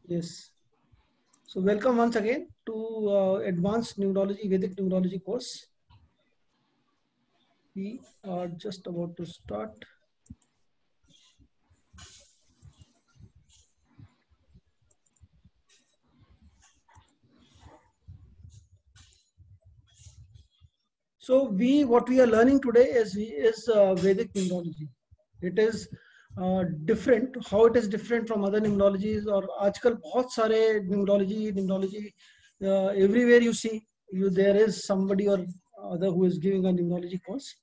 Yes. So welcome once again to Advanced Numerology, Vedic Numerology course. We are just about to start. So what we are learning today is Vedic numerology. It is different. How it is different from other numerologies? और आजकल बहुत सारे numerology everywhere you see there is somebody or other who is giving a numerology course.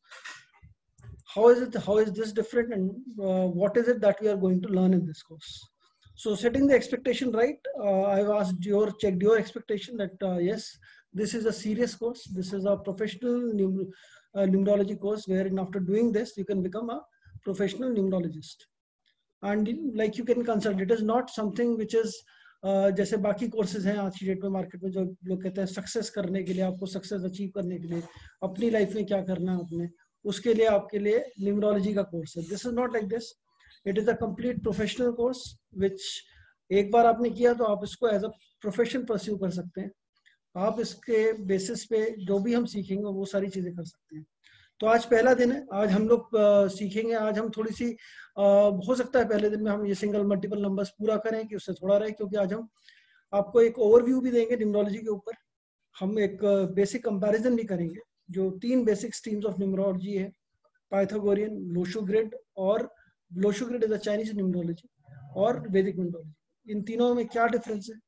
How is this different, and what is it that we are going to learn in this course? So setting the expectation right, I've checked your expectation that yes, this is a serious course, this is a professional numerology course, wherein after doing this you can become a professional numerologist. And like you can consider, it is not something which is जैसे बाकी courses हैं आज की date में market में, जो लोग कहते हैं सक्सेस करने के लिए, आपको सक्सेस अचीव करने के लिए अपनी लाइफ में क्या करना है अपने, उसके लिए आपके लिए न्यूमरोलॉजी का कोर्स है. This is not like this. It is a complete professional course which एक बार आपने किया तो आप इसको एज अ प्रोफेशन परस्यू कर सकते हैं. आप इसके बेसिस पे जो भी हम सीखेंगे वो सारी चीजें कर सकते हैं. तो आज पहला दिन है. आज हम लोग सीखेंगे. आज हम थोड़ी सी हो सकता है पहले दिन में हम ये सिंगल मल्टीपल नंबर्स पूरा करें कि उससे थोड़ा रहे, क्योंकि आज हम आपको एक ओवरव्यू भी देंगे न्यूमरोलॉजी के ऊपर. हम एक बेसिक कंपैरिजन भी करेंगे. जो 3 बेसिक स्ट्रीम्स ऑफ न्यूमरोलॉजी है, पाइथागोरियन, लोशो ग्रिड, और Lo Shu grid is a Chinese numerology, और वैदिक न्यूमरोलॉजी. इन तीनों में क्या डिफरेंस है?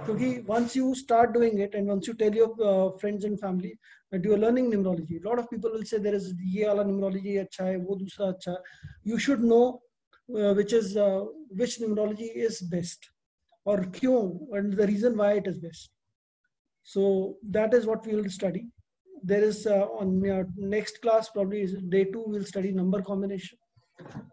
क्योंकि once you start doing it and once you tell your friends and family that you are learning numerology, a lot of people will say there is ये वाला numerology अच्छा है, वो दूसरा अच्छा है. You should know which numerology is best और क्यों, and the reason why it is best. So that is what we will study. There is on next class, probably day 2, we'll study number combination.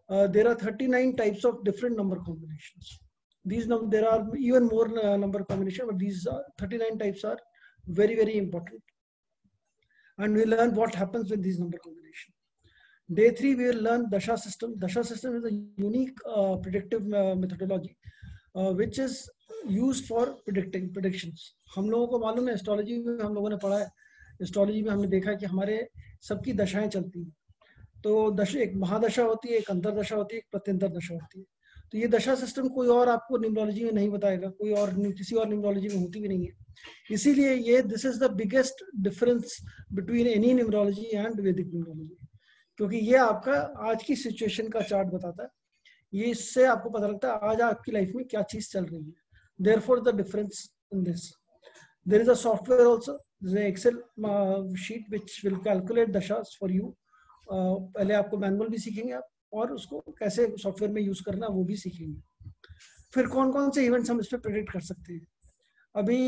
There are 39 types of different number combinations. There are even more number combination, but these 39 types are very, very important. And we'll learn what happens with these number combination. Day 3, we will learn Dasha system. Dasha system is a unique predictive methodology which is used for predictions. हम लोगों को मालूम है, astrology में हम लोगों ने पढ़ा है, एस्ट्रोलॉजी में हमने देखा है कि हमारे सबकी दशाएं चलती हैं. तो एक महादशा होती है, एक अंतरदशा होती है, एक प्रत्यंतर दशा होती है. तो ये दशा सिस्टम कोई और आपको न्यूमरोलॉजी में नहीं बताएगा, कोई और किसी और न्यूमरोलॉजी में होती भी नहीं है. इसीलिए ये this is the biggest difference between any numerology and वैदिक न्यूमरोलॉजी, क्योंकि ये आपका आज की सिचुएशन का चार्ट बताता है. ये इससे आपको पता लगता है आज आपकी लाइफ में क्या चीज चल रही है. Therefore the difference in this. There is a software also, excel sheet which will calculate dashas for you. पहले आपको मैनुअल भी सीखेंगे आप, और उसको कैसे सॉफ्टवेयर में यूज करना वो भी सीखेंगे. फिर कौन कौन से इवेंट्स हम इस पर प्रेडिक्ट कर सकते हैं. अभी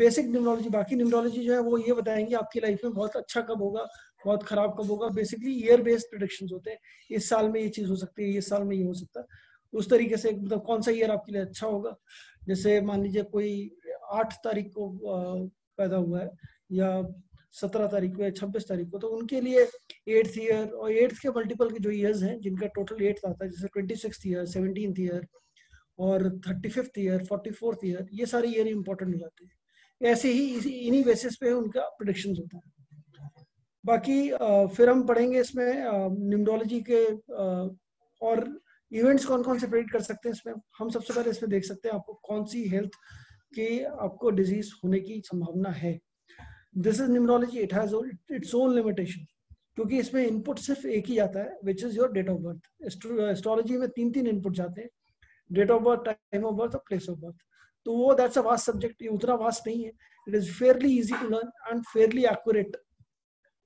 बेसिक न्यूमरोलॉजी, बाकी न्यूमरोलॉजी जो है वो ये बताएंगे आपकी लाइफ में बहुत अच्छा कब होगा, बहुत खराब कब होगा. बेसिकली ईयर बेस्ड प्रेडिक्शंस होते हैं. इस साल में ये चीज हो सकती है, इस साल में ये हो सकता है. उस तरीके से मतलब कौन सा ईयर आपके लिए अच्छा होगा. जैसे मान लीजिए कोई 8 तारीख को पैदा हुआ है, या 17 तारीख को, या 26 तारीख को, तो उनके लिए 8th ईयर और 8th के मल्टीपल के जो ईयर्स हैं जिनका टोटल 8th आता है, जैसे 26th ईयर, 17th ईयर और 35th ईयर, 44th ईयर, ये सारे ईयर इंपॉर्टेंट हो जाते हैं. ऐसे ही इन्हीं बेसिस पे उनका प्रेडिक्शंस होता है. बाकी फिर हम पढ़ेंगे इसमें न्यूमरोलॉजी के और इवेंट्स कौन कौन से प्रेडिक्ट कर सकते हैं. इसमें हम सबसे पहले इसमें देख सकते हैं आपको कौन सी हेल्थ की आपको डिजीज होने की संभावना है. This is numerology, it has its own limitation, क्योंकि इसमें इनपुट सिर्फ एक ही आता है, which is your date of birth. Astrology में 3 इनपुट जाते हैं, date of birth, time of birth और प्लेस ऑफ बर्थ. तो वो दैट्स अ वास्ट सब्जेक्ट. ये उतना वास्ट नहीं है. It is fairly easy to learn and fairly accurate.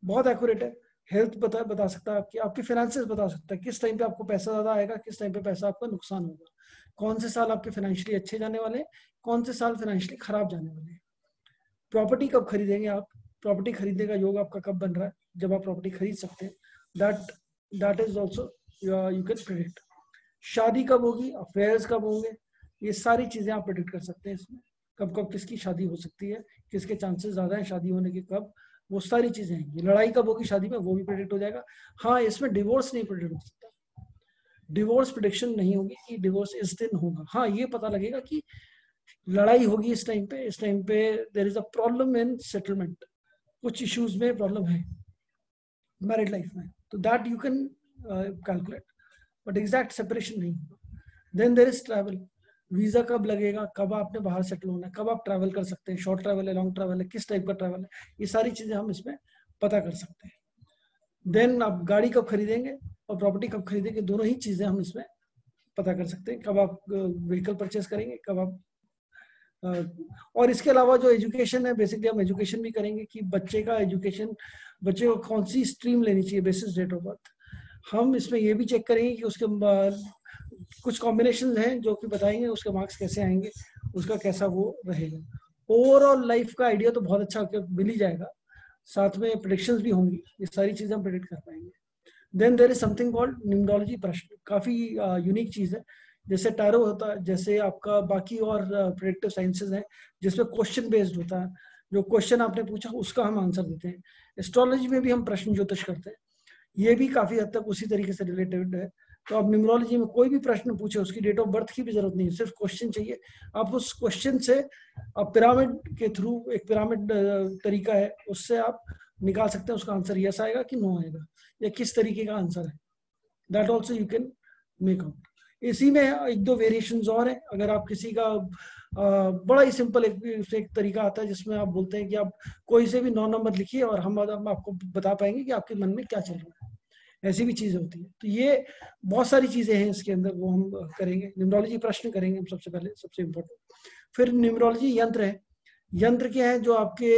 बहुत एक्यूरेट है. हेल्थ बता सकता है, आपकी फाइनेंसेस बता सकता है, किस टाइम पे आपको पैसा ज्यादा आएगा, किस टाइम पे पैसा आपका नुकसान होगा, कौन से साल आपके फाइनेंशियली अच्छे जाने वाले हैं, कौन से साल फाइनेंशियली खराब जाने वाले हैं. प्रॉपर्टी कब खरीदेंगे आप, प्रॉपर्टी खरीदने का योग आपका कब बन रहा है, जब आप प्रॉपर्टी खरीद सकते हैं, that is also you can predict. शादी कब होगी, अफेयर्स कब होंगे, ये सारी चीजें आप प्रेडिक्ट कर सकते हैं इसमें. कब कब किसकी शादी हो सकती है, किसके चांसेस ज्यादा है शादी होने के, कब, वो सारी चीजें हैं. ये लड़ाई कब होगी शादी में, वो भी प्रेडिक्ट हो जाएगा. हाँ, इसमें डिवोर्स नहीं प्रेडिक्ट हो सकता. डिवोर्स प्रिडिक्शन नहीं होगी कि डिवोर्स इस दिन होगा। हाँ, ये पता लगेगा कि लड़ाई होगी इस टाइम पे there is a problem in settlement, कुछ इश्यूज में प्रॉब्लम है मैरिड लाइफ में, तो that you can calculate, but exact separation नहीं होगा। Then there is travel, visa कब लगेगा, कब आपने बाहर सेटल होना है, कब आप ट्रैवल कर सकते हैं, शॉर्ट ट्रैवल है, लॉन्ग ट्रैवल है, किस टाइप का ट्रैवल है, ये सारी चीजें हम इसमें पता कर सकते हैं। देन आप गाड़ी कब खरीदेंगे और प्रॉपर्टी कब खरीदेंगे, दोनों ही चीजें हम इसमें पता कर सकते हैं। कब आप व्हीकल परचेस करेंगे, कब आप और इसके अलावा जो एजुकेशन है, बेसिकली हम एजुकेशन भी करेंगे कि बच्चे का एजुकेशन, बच्चे को कौन सी स्ट्रीम लेनी चाहिए बेसिस डेट ऑफ बर्थ। हम इसमें ये भी चेक करेंगे कि उसके कुछ कॉम्बिनेशन हैं जो कि बताएंगे उसके मार्क्स कैसे आएंगे, उसका कैसा वो रहेगा। ओवरऑल लाइफ का आइडिया तो बहुत अच्छा मिल ही जाएगा, साथ में प्रेडिक्शंस भी होंगी, ये सारी चीजें हम प्रेडिक्ट कर पाएंगे। Then there is something called numerology प्रश्न, काफी यूनिक चीज है। जैसे टैरो होता है, जैसे आपका बाकी और प्रेडिक्टिव साइंसेज हैं जिसमें क्वेश्चन बेस्ड होता है, जो क्वेश्चन आपने पूछा उसका हम आंसर देते हैं। एस्ट्रोलॉजी में भी हम प्रश्न ज्योतिष करते हैं, ये भी काफी हद तक उसी तरीके से रिलेटेड है। तो आप न्यूमरोलॉजी में कोई भी प्रश्न पूछे, उसकी डेट ऑफ बर्थ की भी जरूरत नहीं है, सिर्फ क्वेश्चन चाहिए। आप उस क्वेश्चन से आप पिरामिड के थ्रू, एक पिरामिड तरीका है, उससे आप निकाल सकते हैं उसका आंसर यस आएगा कि नो आएगा, या किस तरीके का आंसर है, that also you can make out. इसी में एक दो वेरिएशंस और हैं। अगर आप किसी का बड़ा ही सिंपल एक तरीका आता है जिसमें आप बोलते हैं कि आप कोई से भी 9 नंबर लिखिए और हम आपको बता पाएंगे कि आपके मन में क्या चल रहा है, ऐसी भी चीजें होती है। तो ये बहुत सारी चीजें हैं इसके अंदर, वो हम करेंगे। न्यूमरोलॉजी प्रश्न करेंगे हम सबसे पहले, सबसे इम्पोर्टेंट। फिर न्यूमरोलॉजी यंत्र है। यंत्र क्या है, जो आपके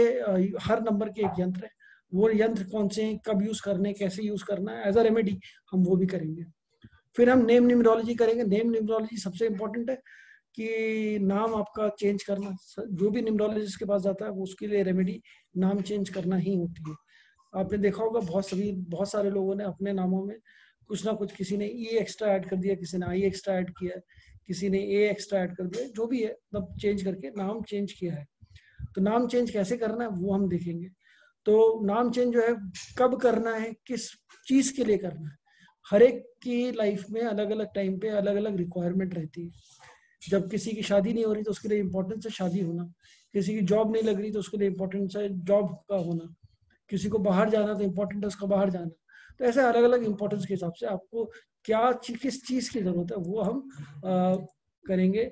हर नंबर के एक यंत्र है, वो यंत्र कौन से हैं, कब यूज करने, कैसे यूज करना है, एज अ रेमेडी हम वो भी करेंगे। फिर हम नेम न्यूमरोलॉजी करेंगे। नेम न्यूमरोलॉजी सबसे इंपॉर्टेंट है कि नाम आपका चेंज करना, जो भी न्यूमरोलॉजिस्ट के पास जाता है वो उसके लिए रेमेडी नाम चेंज करना ही होती है। आपने देखा होगा बहुत सारे लोगों ने अपने नामों में कुछ ना कुछ, किसी ने ई एक्स्ट्रा ऐड कर दिया, किसी ने आई एक्स्ट्रा ऐड किया है, किसी ने ए एक्स्ट्रा ऐड कर दिया, जो भी है मतलब चेंज करके नाम चेंज किया है। तो नाम चेंज कैसे करना है वो हम देखेंगे। तो नाम चेंज जो है कब करना है, किस चीज के लिए करना है, हर एक की लाइफ में अलग अलग टाइम पे अलग अलग रिक्वायरमेंट रहती है। जब किसी की शादी नहीं हो रही तो उसके लिए इम्पोर्टेंस है शादी होना, किसी की जॉब नहीं लग रही तो उसके लिए इम्पोर्टेंस है जॉब का होना, किसी को बाहर जाना तो इम्पोर्टेंट है उसका बाहर जाना। तो ऐसे अलग अलग इम्पोर्टेंस के हिसाब से आपको क्या किस चीज की जरूरत है वो हम करेंगे।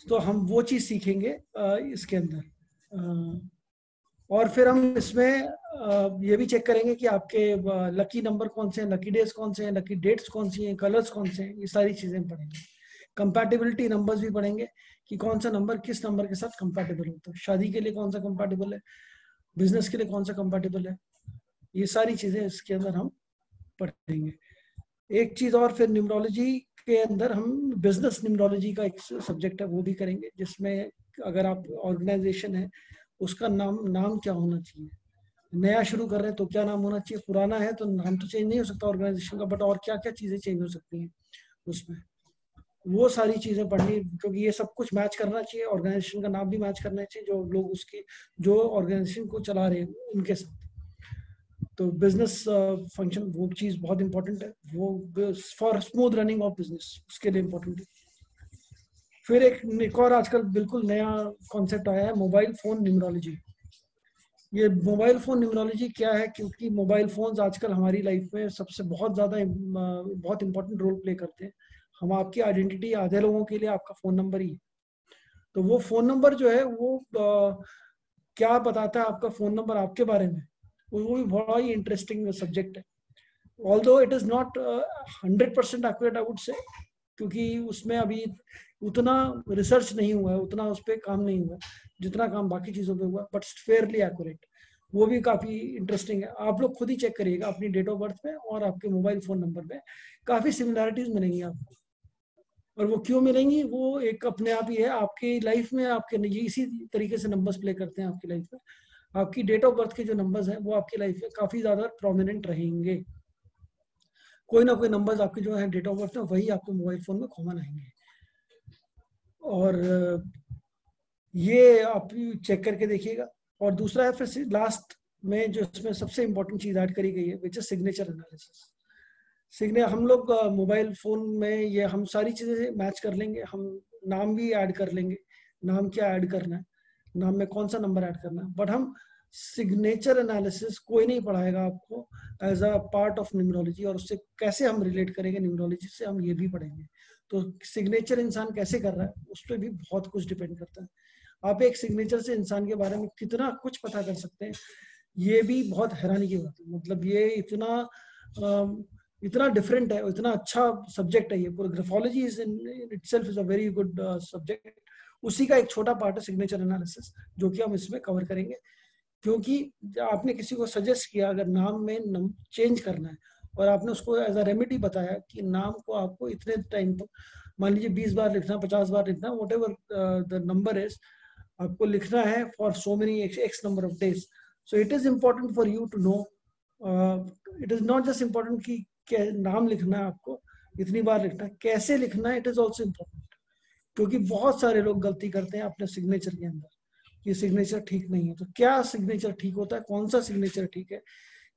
तो हम वो चीज सीखेंगे इसके अंदर। और फिर हम इसमें ये भी चेक करेंगे कि आपके लकी नंबर कौन से हैं, लकी डेज कौन से हैं, लकी डेट्स कौन सी हैं, कलर्स कौन से हैं, ये सारी चीजें पढ़ेंगे। कंपैटिबिलिटी नंबर्स भी पढ़ेंगे कि कौन सा नंबर किस नंबर के साथ कंपैटिबल होता है, शादी के लिए कौन सा कंपैटिबल है, बिजनेस के लिए कौन सा कंपैटिबल है, ये सारी चीजें इसके अंदर हम पढ़ेंगे। एक चीज और, फिर न्यूमरोलॉजी के अंदर हम बिजनेस न्यूमरोलॉजी का एक सब्जेक्ट है वो भी करेंगे, जिसमें अगर आप ऑर्गेनाइजेशन है उसका नाम क्या होना चाहिए, नया शुरू कर रहे हैं तो क्या नाम होना चाहिए, पुराना है तो नाम तो चेंज नहीं हो सकता ऑर्गेनाइजेशन का, बट और क्या क्या चीजें चेंज हो सकती हैं उसमें, वो सारी चीजें पढ़नी, क्योंकि ये सब कुछ मैच करना चाहिए, ऑर्गेनाइजेशन का नाम भी मैच करना चाहिए जो लोग उसकी, जो ऑर्गेनाइजेशन को चला रहे हैं उनके साथ। तो बिजनेस फंक्शन वो चीज बहुत इंपॉर्टेंट है, वो for smooth running of business उसके लिए इंपॉर्टेंट है। फिर एक और आजकल बिल्कुल नया कॉन्सेप्ट आया है, मोबाइल फोन न्यूमरोलॉजी। ये मोबाइल फोन न्यूमरोलॉजी क्या है, क्योंकि मोबाइल फोन्स आजकल हमारी लाइफ में सबसे बहुत ज्यादा बहुत इंपॉर्टेंट रोल प्ले करते हैं। हम आपकी आइडेंटिटी आधे लोगों के लिए आपका फोन नंबर ही है। तो वो फोन नंबर जो है वो क्या बताता है आपका फोन नंबर आपके बारे में, वो भी बड़ा ही इंटरेस्टिंग सब्जेक्ट है। Although it is not 100% accurate I would say, क्योंकि उसमें अभी उतना रिसर्च नहीं हुआ है, उतना उस पर काम नहीं हुआ है जितना काम बाकी चीजों पे हुआ, बट फेयरली एक्यूरेट। वो भी काफी इंटरेस्टिंग है, आप लोग खुद ही चेक करिएगा अपनी डेट ऑफ बर्थ में और आपके मोबाइल फोन नंबर में, काफी सिमिलैरिटीज मिलेंगी आपको। और वो क्यों मिलेंगी, वो एक अपने आप ही है आपकी लाइफ में, आपके ये इसी तरीके से नंबर्स प्ले करते हैं आपकी लाइफ में। आपकी डेट ऑफ बर्थ के जो नंबर्स हैं वो आपकी लाइफ में काफी ज्यादा प्रोमिनेंट रहेंगे। कोई ना कोई नंबर्स आपके जो है डेट ऑफ बर्थ में वही आपके मोबाइल फोन में कॉमन आएंगे। और ये आप चेक करके देखिएगा। और दूसरा है फिर लास्ट में जो इसमें सबसे इंपॉर्टेंट चीज ऐड करी गई है विच इज सिग्नेचर एनालिसिस। हम लोग मोबाइल फोन में ये हम सारी चीजें मैच कर लेंगे, हम नाम भी ऐड कर लेंगे, नाम क्या ऐड करना है, नाम में कौन सा नंबर ऐड करना है, बट हम सिग्नेचर एनालिसिस कोई नहीं पढ़ाएगा आपको as a part of numerology, और उससे कैसे हम रिलेट करेंगे न्यूमरोलॉजी से हम ये भी पढ़ेंगे। तो सिग्नेचर इंसान कैसे कर रहा है उस पर भी बहुत कुछ डिपेंड करता है। आप एक सिग्नेचर से इंसान के बारे में कितना कुछ पता कर सकते हैं, ये भी बहुत हैरानी की बात है। मतलब ये इतना डिफरेंट है, इतना अच्छा सब्जेक्ट है ये पूरा। Graphology is in itself is a very good subject. उसी का एक छोटा पार्ट है सिग्नेचर एनालिसिस, जो कि हम इसमें कवर करेंगे। क्योंकि आपने किसी को सजेस्ट किया अगर नाम में चेंज करना है, और आपने उसको एज अ रेमेडी बताया कि नाम को आपको इतने टाइम पर, मान लीजिए 20 बार लिखना, 50 बार लिखना, whatever the number is, आपको लिखना है for so many X number of days. So it is important for you to know, it is not just important कि नाम लिखना है आपको, इतनी बार लिखना है, कैसे लिखना है इट इज ऑल्सो इम्पोर्टेंट। क्योंकि बहुत सारे लोग गलती करते हैं अपने सिग्नेचर के अंदर, कि सिग्नेचर ठीक नहीं है। तो क्या सिग्नेचर ठीक होता है, कौन सा सिग्नेचर ठीक है,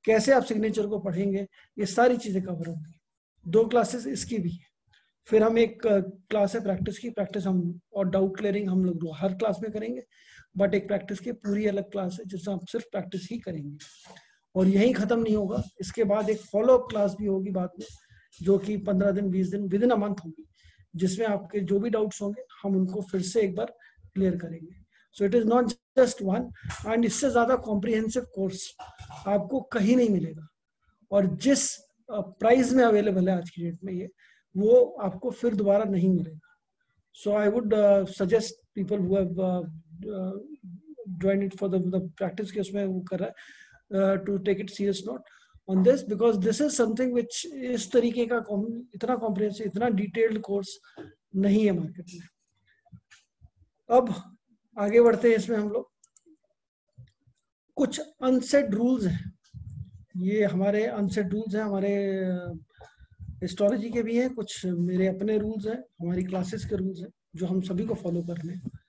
कैसे आप सिग्नेचर को पढ़ेंगे, ये सारी चीजें कवर होंगी। 2 क्लासेस इसकी भी है। फिर हम एक क्लास है प्रैक्टिस की, प्रैक्टिस हम और डाउट क्लियरिंग हम लोग हर क्लास में करेंगे, बट एक प्रैक्टिस की पूरी अलग क्लास है जिसमें हम सिर्फ प्रैक्टिस ही करेंगे। और यही खत्म नहीं होगा, इसके बाद एक फॉलो अप क्लास भी होगी बाद में, जो कि 15 दिन 20 दिन विद इन अ मंथ होगी, जिसमें आपके जो भी डाउट्स होंगे हम उनको फिर से एक बार क्लियर करेंगे। सो it is not just one, and इससे ज्यादा कॉम्प्रिहेंसिव कोर्स आपको कहीं नहीं मिलेगा। और जिस प्राइस में अवेलेबल है आज की डेट में ये, वो आपको फिर दोबारा नहीं मिलेगा। So I would suggest people who have joined it for the practice के उसमें वो कर रहा है, to take it serious note on this, because this is something which इस तरीके का इतना कॉम्प्रिहेंसिव, इतना डिटेल्ड कोर्स नहीं है मार्केट में। अब आगे बढ़ते हैं, इसमें हम लोग कुछ अनसेट रूल्स हैं, ये हमारे अनसेट रूल्स हैं, हमारे एस्ट्रोलॉजी के भी हैं, कुछ मेरे अपने रूल्स हैं, हमारी क्लासेस के रूल्स हैं, जो हम सभी को फॉलो करने हैं।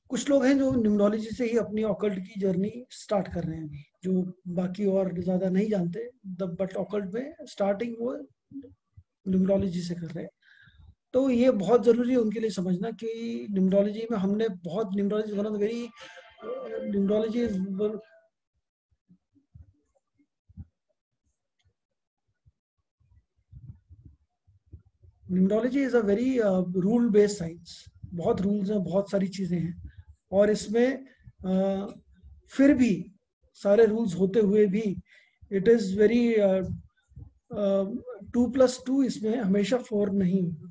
कुछ लोग हैं जो न्यूमरोलॉजी से ही अपनी ऑकल्ट की जर्नी स्टार्ट कर रहे हैं अभी, जो बाकी और ज्यादा नहीं जानते, बट ऑकल्ट में स्टार्टिंग वो न्यूमरोलॉजी से कर रहे हैं। तो ये बहुत जरूरी है उनके लिए समझना कि न्यूमरोलॉजी में हमने बहुत, numerology one of the very, numerology numerology is a very rule based science. बहुत रूल्स हैं, बहुत सारी चीजें हैं, और इसमें फिर भी सारे रूल्स होते हुए भी इट इज वेरी 2+2 इसमें हमेशा 4 नहीं होगा।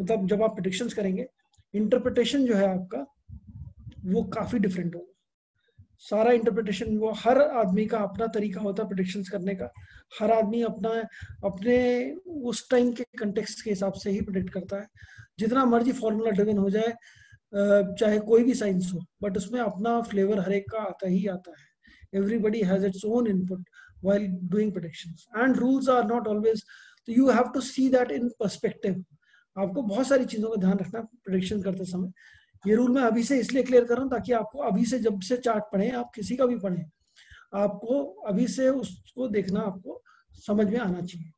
मतलब जब आप प्रेडिक्शंस करेंगे, इंटरप्रिटेशन जो है आपका वो काफी डिफरेंट होगा। सारा इंटरप्रिटेशन, वो हर आदमी का अपना तरीका होता है प्रेडिक्शंस करने का। हर आदमी अपना अपने उस टाइम के कंटेक्स्ट के हिसाब से ही प्रेडिक्ट करता है। जितना मर्जी फॉर्मूला ड्रिवन हो जाए, चाहे कोई भी साइंस हो, बट उसमें अपना फ्लेवर हर एक का आता ही आता है। Everybody has its own input while doing predictions, and rules are not always, so you have to see that in perspective। आपको बहुत सारी चीजों का ध्यान रखना प्रेडिक्शन करते समय। ये रूल मैं अभी से इसलिए क्लियर कर रहा हूँ ताकि आपको अभी से, जब से चार्ट पढ़े, आप किसी का भी पढ़े, आपको अभी से उसको देखना आपको समझ में आना चाहिए।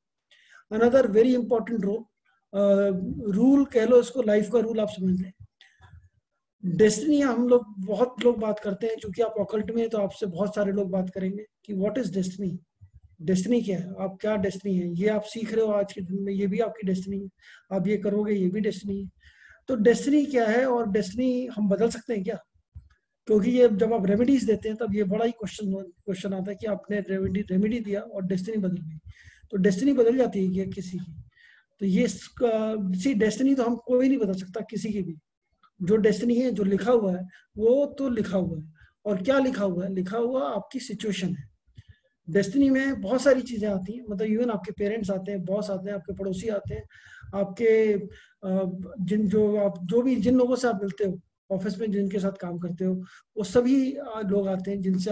अनदर वेरी इंपॉर्टेंट रूल कह लो इसको, लाइफ का रूल आप समझ लें। डेस्टिनी हम लोग, बहुत लोग बात करते हैं, क्योंकि आप ऑकल्ट में हैं तो आपसे बहुत सारे लोग बात करेंगे कि व्हाट इज डेस्टिनी, डेस्टिनी क्या है, आप क्या डेस्टिनी है, ये आप सीख रहे हो आज के दिन में, ये भी आपकी डेस्टिनी है, आप ये करोगे ये भी डेस्टिनी है। तो डेस्टिनी क्या है, और डेस्टिनी हम बदल सकते हैं क्या? क्योंकि ये जब आप रेमेडीज देते हैं तब ये बड़ा ही क्वेश्चन आता है कि आपने रेमेडी दिया और डेस्टिनी बदल गई, तो डेस्टिनी बदल जाती है क्या किसी की? तो ये डेस्टिनी तो हम कोई नहीं बदल सकता किसी की भी। जो डेस्टिनी है, जो लिखा हुआ है वो तो लिखा हुआ है। और क्या लिखा हुआ है? लिखा हुआ आपकी सिचुएशन है। डेस्टिनी में बहुत सारी चीजें आती हैं, मतलब इवन आपके पेरेंट्स आते हैं, बॉस आते हैं, आपके पड़ोसी आते हैं, आपके जिन लोगों से आप मिलते हो ऑफिस में, जिनके साथ काम करते हो, वो सभी लोग आते हैं जिनसे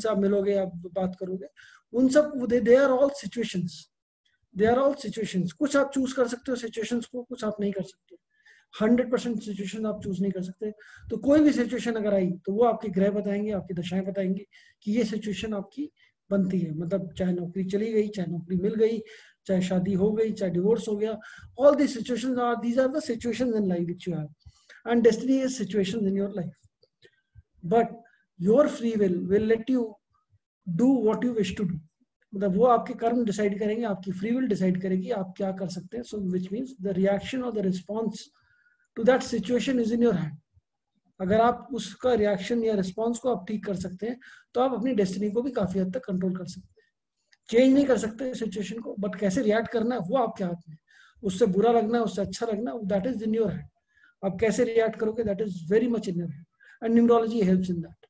आप मिलोगे, आप बात करोगे। उन सब they are all situations, they are all situations. कुछ आप चूज कर सकते हो सिचुएशंस को, कुछ आप नहीं कर सकते। 100% सिचुएशन आप चूज नहीं कर सकते। तो कोई भी सिचुएशन अगर आई तो वो आपके ग्रह बताएंगे, आपकी दशाएं बताएंगे कि ये सिचुएशन आपकी बनती है। मतलब चाहे नौकरी चली गई, चाहे नौकरी मिल गई, चाहे शादी हो गई, चाहे डिवोर्स हो गया, all the situations are, these are the situations in life which you have, and destiny is situations in your life. But your free will let you do what you wish to do. मतलब वो आपके कर्म decide करेंगे, आपकी free will decide करेगी आप क्या कर सकते हैं। So which means the reaction और the response to that situation is in your hand. अगर आप उसका रिएक्शन या रिस्पॉन्स को आप ठीक कर सकते हैं तो आप अपनी डेस्टिनी को भी काफी हद तक कंट्रोल कर सकते हैं। चेंज नहीं कर सकते सिचुएशन को, बट कैसे रिएक्ट करना है वो आपके हाथ में। उससे बुरा लगना है, उससे अच्छा लगना, that is in your hand. आप कैसे रिएक्ट करोगे, that is very much in your hand, and numerology helps in that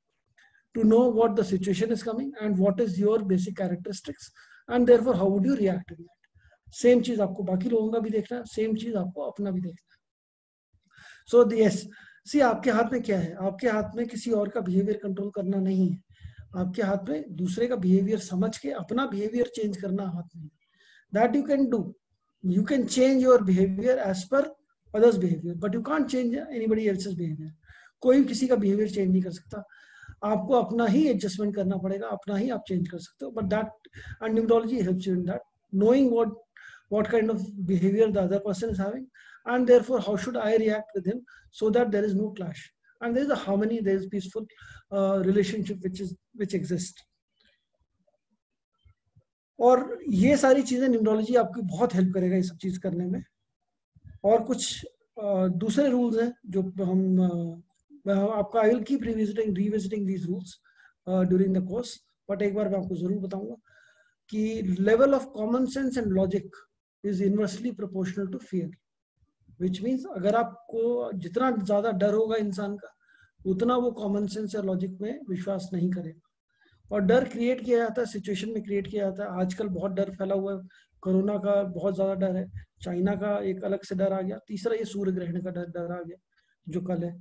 to know what the situation is coming and what is your basic characteristics, and therefore how would you react in that. Same चीज आपको बाकी लोगों का भी देखना है, same चीज आपको अपना भी देखना है। सो यस, सी आपके हाथ में क्या है, आपके हाथ में किसी और का बिहेवियर कंट्रोल करना नहीं है, आपके हाथ में दूसरे का बिहेवियर समझ के अपना बिहेवियर चेंज करना हाथ में। That you can do, you can change your behaviour as per others behaviour, but you can't change anybody else's behaviour. कोई किसी का बिहेवियर चेंज नहीं कर सकता, आपको अपना ही एडजस्टमेंट करना पड़ेगा, अपना ही आप चेंज कर सकते हो। But that, and numerology helps you in that, knowing what kind of behavior the other person is having, and therefore how should I react with him so that there is no clash and there is a harmony, there is peaceful relationship which exists. और ये सारी चीजें numerology आपकी बहुत help करेगा ये सब चीज करने में। और कुछ दूसरे रूल्स हैं जो हम आपका, I will keep revisiting these rules during the course, but एक बार मैं आपको जरूर बताऊंगा कि level of common sense and logic is inversely proportional to fear, which means अगर आपको जितना ज्यादा डर होगा इंसान का, उतना वो कॉमन सेंस या लॉजिक में विश्वास नहीं करेगा। और डर क्रिएट किया जाता है, सिचुएशन में क्रिएट किया जाता है। आजकल बहुत डर फैला हुआ है, कोरोना का बहुत ज्यादा डर है, चाइना का एक अलग से डर आ गया, तीसरा ये सूर्य ग्रहण का डर आ गया जो कल है।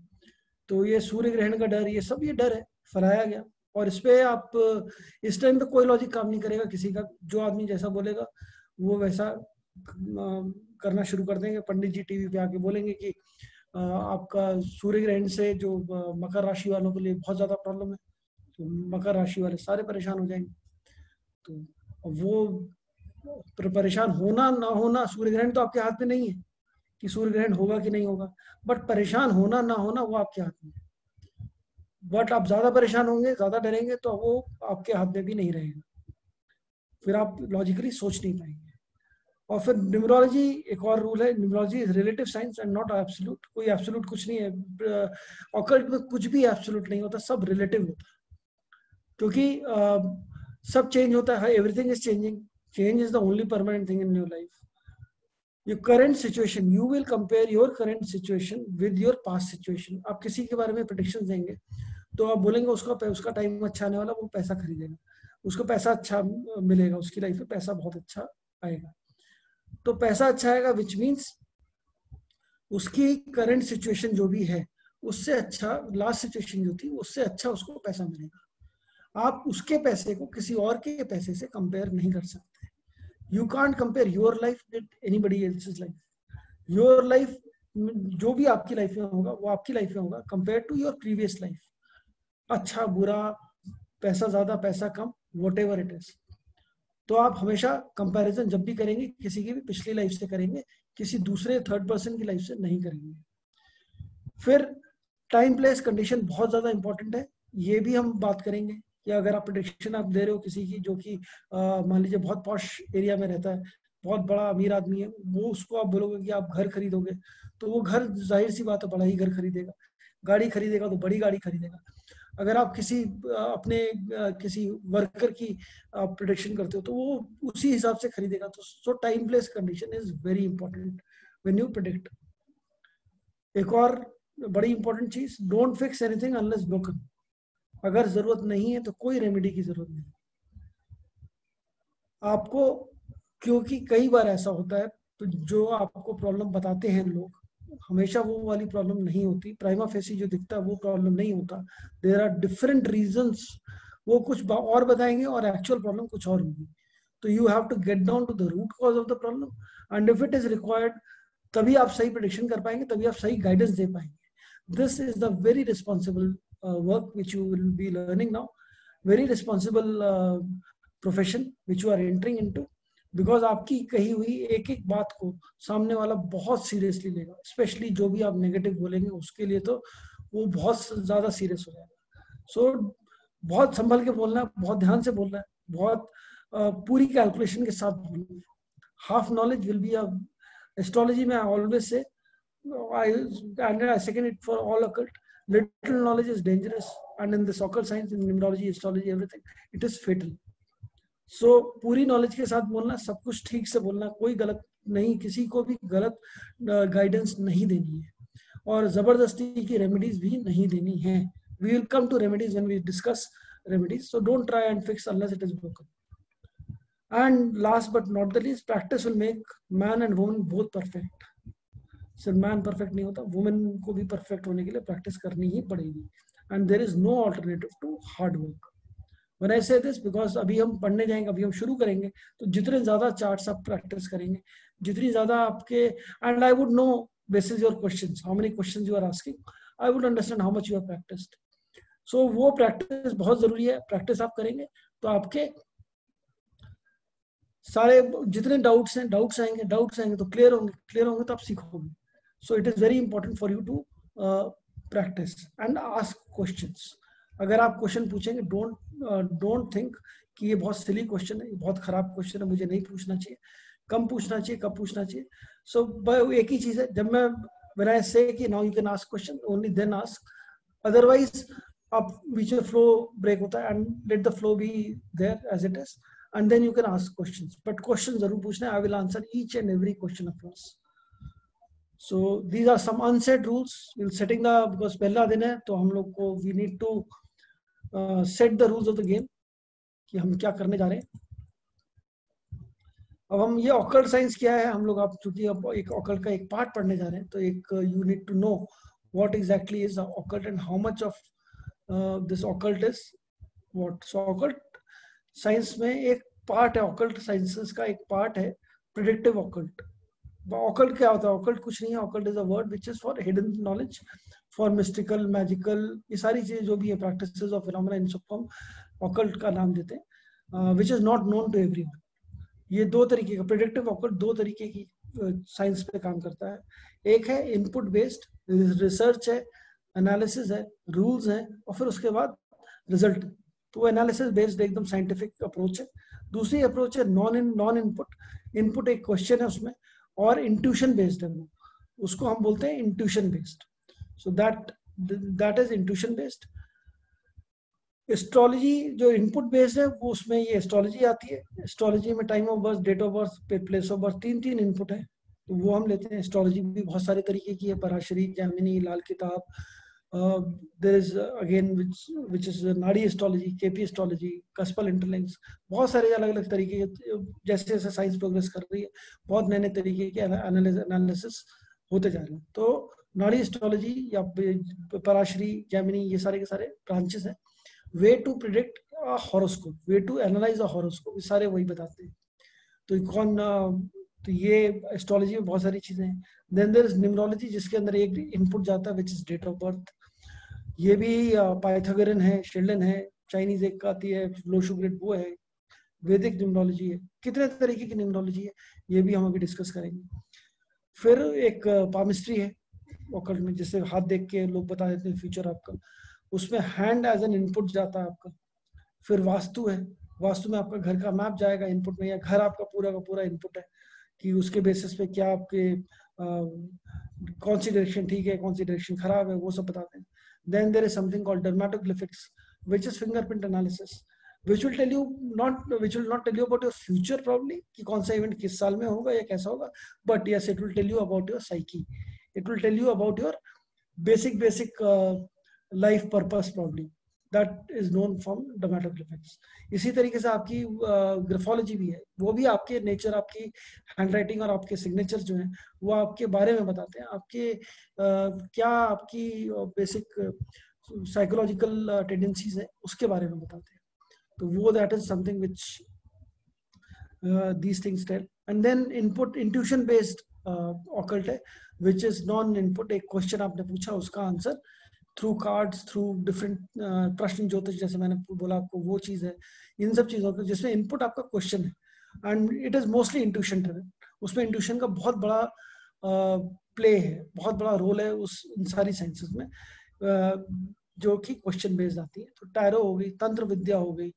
तो ये सूर्य ग्रहण का डर, ये सब ये डर है फैलाया गया, और इस पे आप इस टाइम पे कोई लॉजिक काम नहीं करेगा किसी का। जो आदमी जैसा बोलेगा वो वैसा करना शुरू कर देंगे। पंडित जी टीवी पे आके बोलेंगे कि आपका सूर्य ग्रहण से जो मकर राशि वालों के लिए बहुत ज्यादा प्रॉब्लम है, तो मकर राशि वाले सारे परेशान हो जाएंगे। तो वो परेशान होना ना होना, सूर्य ग्रहण तो आपके हाथ में नहीं है कि सूर्य ग्रहण होगा कि नहीं होगा, बट परेशान होना ना होना वो आपके हाथ में। बट आप ज्यादा परेशान होंगे, ज्यादा डरेंगे, तो वो आपके हाथ में भी नहीं रहेगा, फिर आप लॉजिकली सोच नहीं पाएंगे। और फिर न्यूमरोलॉजी एक और रूल है, numerology is relative science and not absolute. कोई एब्सोल्यूट कुछ नहीं है, ऑकल्ट में कुछ भी एब्सोल्यूट नहीं होता, सब रिलेटिव होता है, क्योंकि सब चेंज होता है, everything is changing, change is the only permanent thing in your life. Your current situation, you will compare your current situation with your past situation. आप किसी के बारे में predictions देंगे तो आप बोलेंगे उसका टाइम अच्छा आने वाला, वो पैसा खरीदेगा, उसको पैसा अच्छा मिलेगा, उसकी लाइफ में पैसा बहुत अच्छा आएगा। तो पैसा अच्छा आएगा विच मीन्स उसकी करंट सिचुएशन जो भी है उससे अच्छा, लास्ट सिचुएशन जो थी उससे अच्छा उसको पैसा मिलेगा। आप उसके पैसे को किसी और के पैसे से कंपेयर नहीं कर सकते। You can't compare your life with anybody else's life. Your life, जो भी आपकी लाइफ में होगा वो आपकी लाइफ में होगा compared to your previous life. अच्छा बुरा, पैसा ज्यादा पैसा कम, whatever it is. तो आप हमेशा कंपैरिजन जब भी करेंगे किसी की भी पिछली लाइफ से करेंगे, किसी दूसरे थर्ड पर्सन की लाइफ से नहीं करेंगे। फिर टाइम प्लेस कंडीशन बहुत ज्यादा इंपॉर्टेंट है, ये भी हम बात करेंगे कि अगर आप प्रेडिक्शन आप दे रहे हो किसी की जो कि मान लीजिए बहुत पॉश एरिया में रहता है, बहुत बड़ा अमीर आदमी है, वो उसको आप बोलोगे कि आप घर खरीदोगे, तो वो घर जाहिर सी बात है बड़ा ही घर खरीदेगा। गाड़ी खरीदेगा तो बड़ी गाड़ी खरीदेगा। अगर आप किसी अपने किसी वर्कर की प्रेडिक्शन करते हो तो वो उसी हिसाब से खरीदेगा। तो सो time place condition is very important when you predict. एक और बड़ी इंपॉर्टेंट चीज, don't fix anything unless broken. अगर जरूरत नहीं है तो कोई रेमेडी की जरूरत नहीं आपको, क्योंकि कई बार ऐसा होता है तो जो आपको प्रॉब्लम बताते हैं लोग, हमेशा वो वाली प्रॉब्लम नहीं होती। प्राइमा फेसी जो दिखता है वो प्रॉब्लम नहीं होता। देयर आर डिफरेंट रीजंस, वो कुछ और बताएंगे और एक्चुअल प्रॉब्लम कुछ और होगी। तो you have to get down to the root cause of the problem, and if it is required तभी आप सही प्रेडिक्शन कर पाएंगे, तभी आप सही गाइडेंस दे पाएंगे. This is the very responsible work which you will be learning now, very responsible profession which you are entering into, because आपकी कही हुई एक एक बात को सामने वाला बहुत सीरियसली लेगा. स्पेशली जो भी आप नेगेटिव बोलेंगे उसके लिए तो वो बहुत ज्यादा सीरियस हो जाएगा. सो बहुत संभल के बोलना है, बहुत ध्यान से बोलना है, बहुत पूरी कैलकुलेशन के साथ बोलना है. Half knowledge will be a astrology में आई ऑलवेज से I second it for all occult. Little knowledge is dangerous, and in this occult science, in numerology, astrology, everything, it is fatal. So पूरी knowledge के साथ बोलना, सब कुछ ठीक से बोलना, कोई गलत नहीं, किसी को भी गलत गाइडेंस नहीं देनी है, और जबरदस्ती की रेमेडीज भी नहीं देनी है. We will come to remedies when we discuss remedies. So don't try and fix unless it is broken. And last but not the least, practice will make man and woman both perfect. सिर्फ man perfect नहीं होता, women को भी perfect होने के लिए practice करनी ही पड़ेगी. And there is no alternative to hard work. When I say this, because अभी हम पढ़ने जाएंगे, अभी हम शुरू करेंगे, तो जितने ज्यादा चार्ट्स आप प्रैक्टिस करेंगे, जितनी ज्यादा आपके, and I would know basis your questions, how many questions you are asking, I would understand how much you have practised. सो वो प्रैक्टिस बहुत जरूरी है. प्रैक्टिस आप करेंगे तो आपके सारे जितने डाउट्स आएंगे तो क्लियर होंगे तो आप सीखोगे. So it is very important for you to practice and ask questions. अगर आप क्वेश्चन पूछेंगे, don't think कि ये बहुत सिली क्वेश्चन है, ये बहुत खराब क्वेश्चन है, मुझे नहीं पूछना चाहिए, कम पूछना चाहिए, कब पूछना चाहिए. So एक ही चीज है, जब मैं when I say कि now you can ask question, only then ask. Otherwise आप बीच में flow break होता है, and let the flow be there as it is, and then you can ask questions. But question जरूर पूछना है. I will answer each and every question of yours. So these are some unsaid rules. We'll setting the, because पहला दिन है तो हम लोग को we need to set the rules of the game कि हम क्या करने जा रहे हैं. अब हम ये occult science क्या है, हम लोग आप चूंकि अब एक occult का एक पार्ट पढ़ने जा रहे हैं, तो एक you need to know what exactly is occult and how much of this occult is what. So occult science में एक पार्ट है, occult sciences का एक पार्ट है predictive occult. ऑकल्ट क्या होता है? ऑकल्ट कुछ नहीं है. Occult is a word which is for hidden knowledge, for mystical, magical, ये सारी चीजें जो भी है, प्रैक्टिसेस और फिनोमेना, इन सबको हम ऑकल्ट का नाम देते हैं, which is not known to everyone. ये दो तरीके का प्रेडिक्टिव ऑकल्ट, दो तरीके की साइंस पे काम करता है. एक है इनपुट बेस्ड, रिसर्च है, एनालिसिस है, रूल्स है, और फिर उसके बाद रिजल्ट. तो एनालिसिस बेस्ड एकदम साइंटिफिक अप्रोच है. दूसरी अप्रोच है नॉन इनपुट. इनपुट एक क्वेश्चन है उसमें, और इंट्यूशन बेस्ड है वो, उसको हम बोलते हैं intuition based. So that is intuition based. Astrology जो इनपुट बेस्ड है, वो उसमें ये एस्ट्रोलॉजी आती है. एस्ट्रोलॉजी में time of birth, date of birth, place of birth, तीन इनपुट है, तो वो हम लेते हैं. एस्ट्रोलॉजी भी बहुत सारे तरीके की है, Parashari, Jaimini, Lal Kitab, there is again which is Nadi astrology, KP astrology, cuspal interlinks, बहुत सारे अलग अलग तरीके के. जैसे जैसे साइंस प्रोग्रेस कर रही है, बहुत नए नए तरीके के एनालिसिस होते जा रहे हैं. तो नाड़ी एस्ट्रोलॉजी या पराशरी, जैमिनी, ये सारे के सारे ब्रांचेस हैं. Way to predict horoscope, way to analyse a horoscope, ये सारे वही बताते हैं. तो ये एस्ट्रोलॉजी में बहुत सारी चीजें हैं. देन देयर इज न्यूमरोलॉजी, जिसके अंदर एक इनपुट जाता है which is date of birth. ये भी पाइथागोरन है, शेल्डन है, चाइनीज एक आती है लो शुग्रेड, वो है. वैदिक न्यूमरोलॉजी है. कितने तरीके की न्यूमरोलॉजी है, ये भी हम अभी डिस्कस करेंगे. फिर एक पामिस्ट्री है ऑकल्ट में, जिससे हाथ देख के लोग बता देते हैं फ्यूचर आपका. उसमें हैंड एज एन इनपुट जाता है आपका. फिर वास्तु है. वास्तु में आपका घर का मैप जाएगा इनपुट में, या घर आपका पूरा का पूरा इनपुट है कि उसके बेसिस पे क्या आपके कौन सी डायरेक्शन ठीक है, कौन सी डायरेक्शन खराब है, वो सब बताते हैं. Then there is something called dermatoglyphics, which is fingerprint analysis, which will not tell you about your future probably कि कौन सा इवेंट किस साल में होगा या कैसा होगा, but yes, it will tell you about your psyche. It will tell you about your basic life purpose probably. That is known from dermatoglyphics. इसी तरीके से आपकी ग्राफोलॉजी भी है, वो भी आपके नेचर, आपकी हैंडराइटिंग और आपके सिग्नेचर जो हैं, वो आपके बारे में बताते हैं. आपके क्या आपकी बेसिक साइकोलॉजिकल टेंडेंसीज है, उसके बारे में बताते हैं. तो वो that is something which these things tell. And then intuition based occult है, विच इज नॉन इनपुट। एक क्वेश्चन आपने पूछा, उसका answer through cards, through different प्रश्न ज्योतिष, जैसे मैंने बोला आपको, वो चीज है। इन सब चीजों को जिसमें इनपुट आपका क्वेश्चन है, and it is mostly intuition driven. उसमें इंट्यूशन का बहुत बड़ा प्ले है, बहुत बड़ा रोल है उस इन सारी साइंसेस में, जो कि क्वेश्चन बेस्ड आती है। तो टैरो हो गई, तंत्र विद्या हो गई,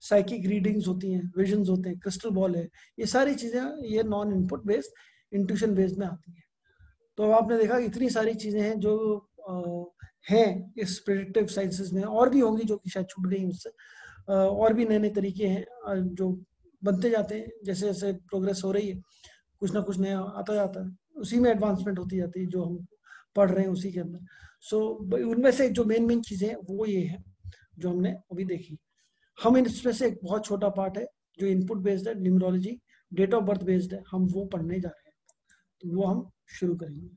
साइकिक रीडिंग्स होती हैं, विजन्स होते हैं, क्रिस्टल बॉल है, ये सारी चीजें ये non input based intuition based में आती है। तो आपने देखा इतनी सारी चीजें हैं जो हैं इस प्रेडिक्टिव साइंसेस में, और भी होंगी जो कि शायद छूट गई मुझसे। और भी नए नए तरीके हैं जो बनते जाते हैं, जैसे जैसे प्रोग्रेस हो रही है कुछ ना कुछ नया आता जाता है, उसी में एडवांसमेंट होती जाती है जो हम पढ़ रहे हैं उसी के अंदर। सो उनमें से जो मेन चीजें हैं वो ये है जो हमने अभी देखी। हम इसमें से एक बहुत छोटा पार्ट है जो इनपुट बेस्ड है, numerology, date of birth based है, हम वो पढ़ने जा रहे हैं, तो वो हम शुरू करेंगे।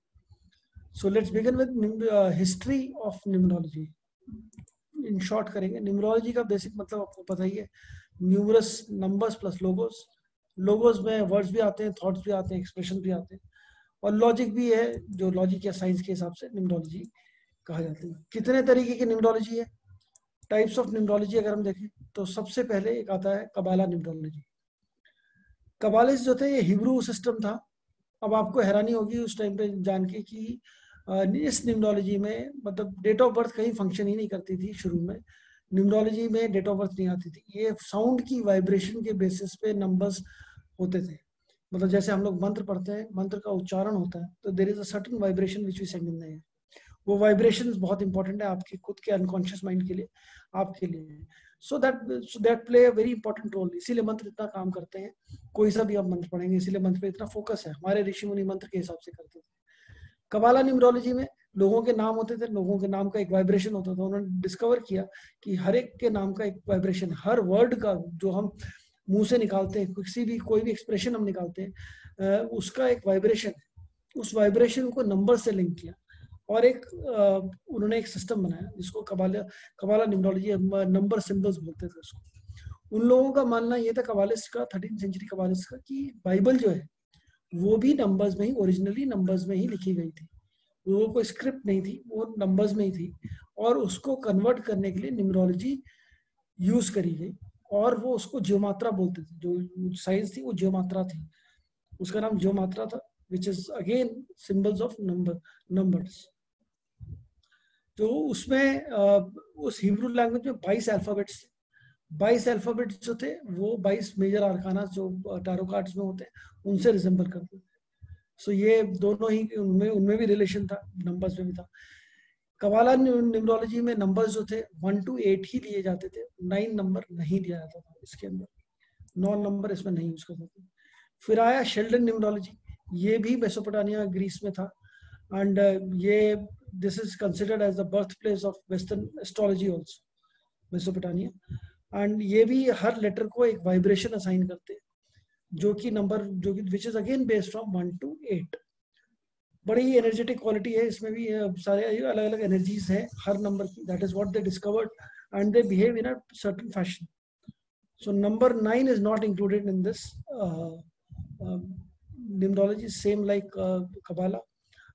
So let's begin with history of numerology. In short करेंगे। न्यूमरोलॉजी का बेसिक मतलब आपको पता ही है, numerous numbers plus logos. Logos में वर्ड्स भी आते हैं, थॉट्स भी आते हैं, एक्सप्रेशन भी आते हैं, और लॉजिक भी है, जो लॉजिक या साइंस के हिसाब से न्यूमरोलॉजी कहा जाती है। कितने तरीके की न्यूमरोलॉजी है, टाइप्स ऑफ न्यूमरोलॉजी अगर हम देखें तो सबसे पहले एक आता है कबाला न्यूमरोलॉजी। कबालिस्ट जो थे ये हिब्रू सिस्टम था। अब आपको हैरानी होगी उस टाइम पे जान के कि इस न्यूमरोलॉजी में मतलब डेट ऑफ बर्थ कहीं फंक्शन ही नहीं करती थी शुरू में। न्यूमरोलॉजी में डेट ऑफ बर्थ नहीं आती थी, ये साउंड की वाइब्रेशन के बेसिस पे नंबर्स होते थे। मतलब जैसे हम लोग मंत्र पढ़ते हैं, मंत्र का उच्चारण होता है, तो there is a certain vibration which we send in the air. वो वाइब्रेशन बहुत इंपॉर्टेंट है आपके खुद के अनकॉन्शियस माइंड के लिए, आपके लिए। So that play a very important role. इसीलिए मंत्र इतना काम करते हैं, कोई सा भी आप मंत्र पढ़ेंगे, इसीलिए मंत्र पे इतना फोकस है। हमारे ऋषि मुनि मंत्र के हिसाब से करते थे। कबाला न्यूमरोलॉजी में लोगों के नाम होते थे, लोगों के नाम का एक वाइब्रेशन होता था। उन्होंने डिस्कवर किया कि हर एक के नाम का एक वाइब्रेशन, हर वर्ड का जो हम मुंह से निकालते हैं, किसी भी कोई भी एक्सप्रेशन हम निकालते हैं, उसका एक वाइब्रेशन है। उस वाइब्रेशन को नंबर से लिंक किया, और एक उन्होंने एक सिस्टम बनाया जिसको कबाला न्यूमरोलॉजी, नंबर सिंबल्स बोलते थे उसको। उन लोगों का मानना ये था, कबालिस्ट का, 13th सेंचुरी कबालिस्ट का, कि बाइबल जो है वो भी नंबर्स में ही, ओरिजिनली नंबर्स में ही लिखी गई थी। वो कोई स्क्रिप्ट नहीं थी, वो नंबर्स में ही थी, और उसको कन्वर्ट करने के लिए न्यूमरोलॉजी यूज करी गई, और वो उसको जियोमात्रा बोलते थे। जो साइंस थी वो जियोमात्रा थी, उसका नाम जियोमात्रा था, which is again symbols of numbers. तो उसमें उस हिब्रू लैंग्वेज में 22 अल्फाबेट्स थे। 22 अल्फाबेट्स जो थे वो 22 मेजर आर्काना जो टारो कार्ड्स में होते हैं उनसे रिजेंबल करते थे। सो ये दोनों ही, उनमें भी रिलेशन था, नंबर्स में भी था। कबाला न्यूमरोलॉजी में नंबर्स जो थे 1 to 8 ही लिए जाते थे, 9 नंबर नहीं दिया जाता था इसके अंदर, 9 नंबर इसमें नहीं यूज करते थे। फिर आया शेल्डन न्यूमरोलॉजी, ये भी मेसोपोटामिया ग्रीस में था, एंड ये this is considered as the birth place of western astrology also, Mesopotamia. And ये भी हर लेटर को एक वाइब्रेशन असाइन करते हैं, जो कि नंबर, जो कि which is again based from 1 to 8। बड़ी एनर्जेटिक क्वालिटी है इसमें भी, सारे अलग अलग एनर्जीज है हर नंबर की। That is what they discovered, and they behave in a certain fashion. So number 9 is not included in this numerology, same like कबाला।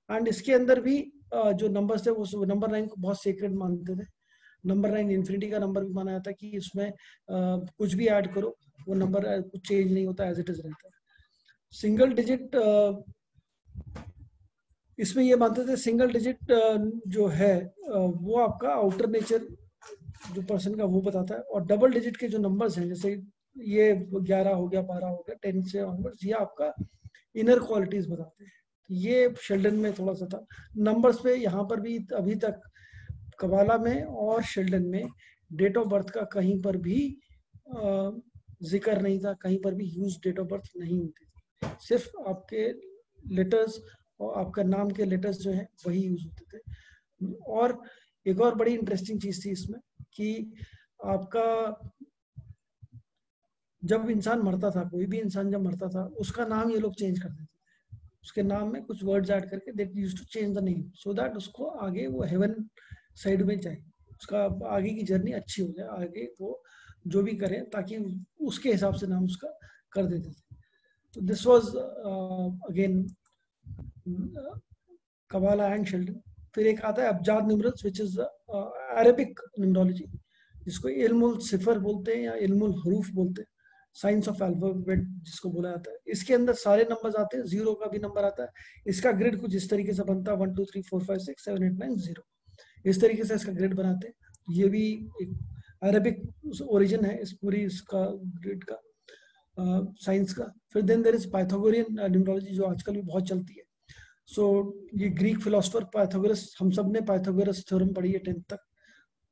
And इसके अंदर भी जो नंबर्स थे वो नंबर 9 को बहुत सीक्रेट मानते थे। नंबर 9 इन्फिनिटी का नंबर भी माना जाता है कि इसमें कुछ भी ऐड करो वो नंबर कुछ चेंज नहीं होता, एज इट इज रहता है। सिंगल डिजिट, इसमें ये मानते थे सिंगल डिजिट जो है वो आपका आउटर नेचर जो पर्सन का वो बताता है, और डबल डिजिट के जो नंबर्स हैं, जैसे ये 11 हो गया, 12 हो गया, 10 से ऑनवर्ड्स, ये आपका इनर क्वालिटीज बताते हैं। ये शेल्डन में थोड़ा सा था। नंबर्स पे यहाँ पर भी अभी तक कबाला में और शेल्डन में डेट ऑफ बर्थ का कहीं पर भी जिक्र नहीं था, कहीं पर भी यूज डेट ऑफ बर्थ नहीं होती थी। सिर्फ आपके लेटर्स और आपका नाम के लेटर्स जो है वही यूज होते थे। और एक और बड़ी इंटरेस्टिंग चीज थी इसमें कि आपका जब इंसान मरता था, कोई भी इंसान जब मरता था, उसका नाम ये लोग चेंज कर देते थे। उसके नाम में कुछ वर्ड्स ऐड करके they used to change the name, so that उसको आगे वो हेवन साइड में जाए, उसका आगे की जर्नी अच्छी हो जाए, आगे वो जो भी करे, ताकि उसके हिसाब से नाम उसका कर देते थे। तो this was again Kabbalah and Chaldean. फिर एक आता है अबजाद numerals which is Arabic numerology, जिसको इल्मुल सिफर बोलते हैं या इल्मुल हरूफ बोलते हैं, साइंस ऑफ अल्फाबेट जिसको बोला जाता है। इसके अंदर सारे नंबर्स आते हैं, जीरो का भी नंबर आता है। इसका ग्रिड कुछ इस तरीके से बनता है 1 2 3 4 5 6 7 8 9 0, इस तरीके से इसका ग्रिड बनाते हैं। ये भी एक अरेबिक ओरिजिन है इस पूरी इसका ग्रिड का, साइंस का। फिर then there is Pythagorean numerology जो आजकल भी बहुत चलती है। सो ये ग्रीक फिलोसफर पाइथागोरस, हम सब ने पाइथागोरस थ्योरम पढ़ी है 10th तक,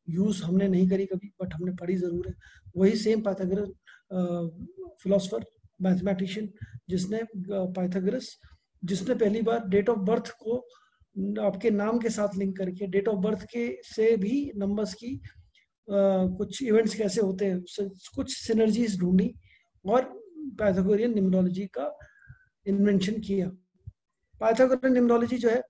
यूज हमने नहीं करी कभी बट हमने पढ़ी जरूर है। वही सेम पाइथागोरस फिलोसफर मैथमेटिशियन जिसने पाइथागोरस जिसने पहली बार डेट ऑफ बर्थ को आपके नाम के साथ लिंक करके डेट ऑफ बर्थ के से भी नंबर्स की कुछ इवेंट्स कैसे होते हैं कुछ सिनर्जीज ढूंढी और पाइथागोरियन न्यूमरोलॉजी का इन्वेंशन किया। पाइथागोरियन न्यूमरोलॉजी जो है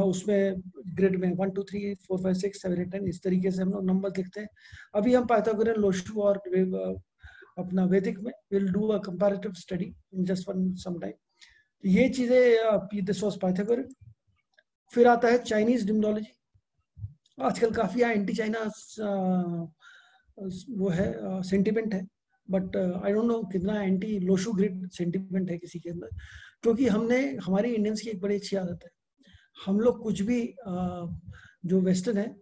उसमें ग्रिड में 1 2 3 4 5 6 7 8 9 इस तरीके से हम लोग नंबर लिखते हैं। अभी हम पाइथागोरियन लोशु और अपना वैदिक में will do a comparative study in just one some time. ये चीजें दिस वाज पाइथागोरियन। फिर आता है चाइनीज न्यूमरोलॉजी। आजकल काफी एंटी चाइना वो है सेंटिमेंट है, बट आई डोंट नो कितना एंटी लोशु ग्रिड सेंटिमेंट है किसी के अंदर, क्योंकि हमारी इंडियंस की एक बड़ी अच्छी आदत है, हम लोग कुछ भी जो वेस्टर्न है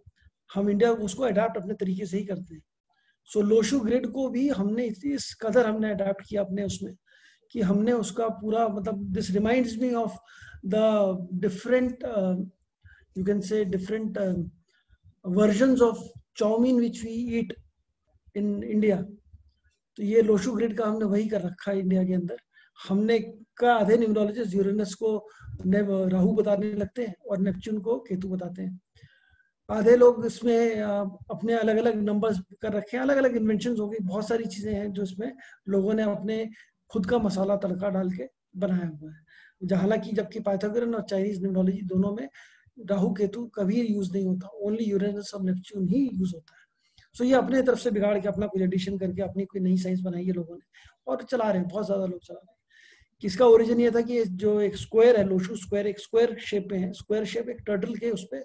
हम इंडिया उसको अडाप्ट अपने तरीके से ही करते हैं। सो लोशु ग्रिड को भी हमने इस कदर हमने अडाप्ट किया अपने उसमें कि हमने उसका पूरा मतलब this reminds me of the different you can say different versions of chow mein which we eat in India. तो ये लोशु ग्रिड का हमने वही कर रखा है इंडिया के अंदर। हमने का आधे न्यूमरोलॉजिस्ट यूरेनस को राहु बताने लगते हैं और नेपच्यून को केतु बताते हैं। आधे लोग इसमें अपने अलग अलग नंबर्स कर रखे हैं, अलग अलग इन्वेंशन हो गई, बहुत सारी चीजें हैं जो इसमें लोगों ने अपने खुद का मसाला तड़का डाल के बनाया हुआ है। हालांकि जबकि पाइथागोरन और चाइनीज न्यूमरोलॉजी दोनों में राहु केतु कभी यूज नहीं होता, ओनली यूरेनस और नेपच्यून ही यूज होता है। सो ये अपने तरफ से बिगाड़ के अपना कुछ एडिशन करके अपनी कोई नई साइंस बनाई है लोगों ने और चला रहे हैं, बहुत ज्यादा लोग चला रहे हैं। किसका ओरिजिन ये था कि जो एक स्क्वायर है लोशु स्क्वायर, एक स्क्वायर शेप में है, स्क्वायर शेप एक टर्टल के उस पे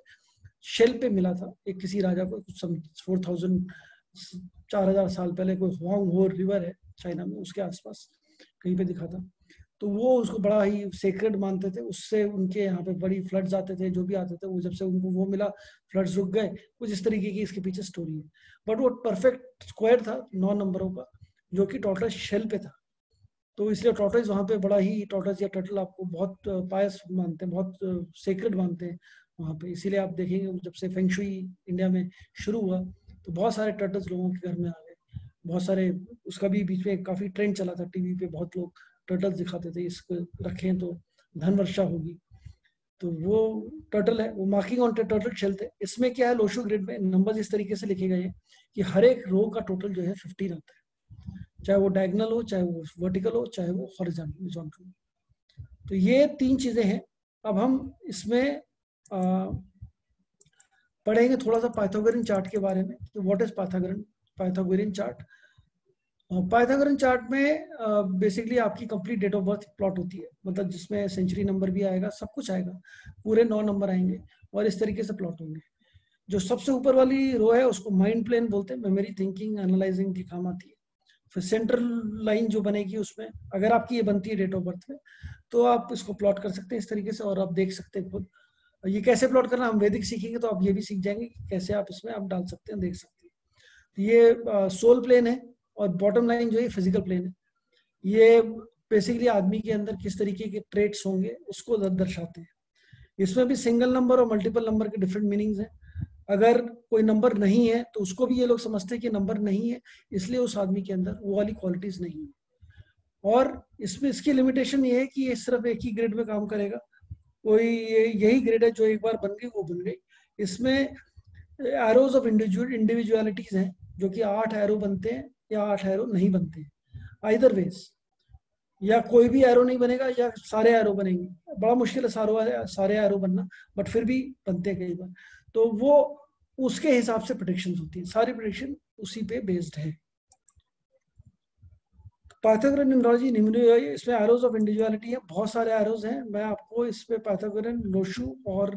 शेल पे मिला था एक किसी राजा को कुछ 4000 साल पहले। कोई हुआंग हो रिवर है चाइना में, उसके आसपास कहीं पे दिखा था। तो वो उसको बड़ा ही सेक्रेड मानते थे, उससे उनके यहाँ पे बड़ी फ्लड्स आते थे, जो भी आते थे वो जब से उनको वो मिला फ्लड्स रुक गए, कुछ इस तरीके की इसके पीछे स्टोरी है। बट वो परफेक्ट स्क्वायर था 9 नंबरों का जो कि टॉर्टोइज शेल पे था। तो इसलिए टॉर्टोइज वहाँ पे बड़ा ही, टॉर्टोइज या टर्टल आपको बहुत पायस मानते हैं, बहुत सेक्रेड मानते हैं वहाँ पे। इसीलिए आप देखेंगे जब से फेंग शुई इंडिया में शुरू हुआ तो बहुत सारे टर्टल्स लोगों के घर में आ गए, बहुत सारे। उसका भी बीच में काफी ट्रेंड चला था, टीवी पे बहुत लोग टर्टल्स दिखाते थे, इसको रखें तो धन वर्षा होगी। तो वो टर्टल है, वो मार्किंग ऑन टर्टल शेल थे। इसमें क्या है, लोशु ग्रिड में नंबर्स इस तरीके से लिखे गए हैं कि हर एक रो का टोटल जो है 15 आता है, चाहे वो डायगोनल हो, चाहे वो वर्टिकल हो, चाहे वो हॉरिजॉन्टल। तो ये 3 चीजें हैं। अब हम इसमें पढ़ेंगे थोड़ा सा पाइथागोरियन चार्ट के बारे में कि what is Pythagorean chart. Pythagorean chart में बेसिकली आपकी complete date of birth plot होती है, मतलब जिसमें सेंचुरी नंबर भी आएगा, सब कुछ आएगा, पूरे 9 नंबर आएंगे और इस तरीके से प्लॉट होंगे। जो सबसे ऊपर वाली रो है उसको माइंड प्लेन बोलते हैं, मेमोरी थिंकिंग एनालाइजिंग के काम आती है। फिर सेंट्रल लाइन जो बनेगी उसमें अगर आपकी ये बनती है डेट ऑफ बर्थ में तो आप इसको प्लॉट कर सकते हैं इस तरीके से और आप देख सकते हैं खुद। ये कैसे प्लॉट करना हम वैदिक सीखेंगे तो आप ये भी सीख जाएंगे कि कैसे आप इसमें आप डाल सकते हैं, देख सकते हैं। ये सोल प्लेन है और बॉटम लाइन जो है फिजिकल प्लेन है। ये बेसिकली आदमी के अंदर किस तरीके के ट्रेट्स होंगे उसको दर्शाते हैं। इसमें भी सिंगल नंबर और मल्टीपल नंबर के डिफरेंट मीनिंग्स हैं। अगर कोई नंबर नहीं है तो उसको भी ये लोग समझते हैं कि नंबर नहीं है, इसलिए उस आदमी के अंदर वो वाली क्वालिटीज नहीं है। और इसमें इसकी लिमिटेशन ये है कि ये सिर्फ एक ही ग्रेड में काम करेगा। कोई यही ग्रेड है जो एक बार बन गई वो बन गई। इसमें एरोज ऑफ इंडिविजुअलिटीज हैं जो कि 8 एरो बनते हैं या 8 एरो नहीं बनते हैं, आइदर वेज। या कोई भी एरो नहीं बनेगा या सारे एरो बनेंगे, बड़ा मुश्किल है सारे एरो बनना, बट फिर भी बनते हैं कई बार। तो वो उसके हिसाब से प्रेडिक्शन होती है, सारी प्रेडिक्शन उसी पे बेस्ड है। पाइथागोरन न्यूमरोलॉजी, इसमें एरोज ऑफ इंडिविजुअलिटी है, बहुत सारे एरोज हैं। मैं आपको इस पे पाइथागोरन, लोशु और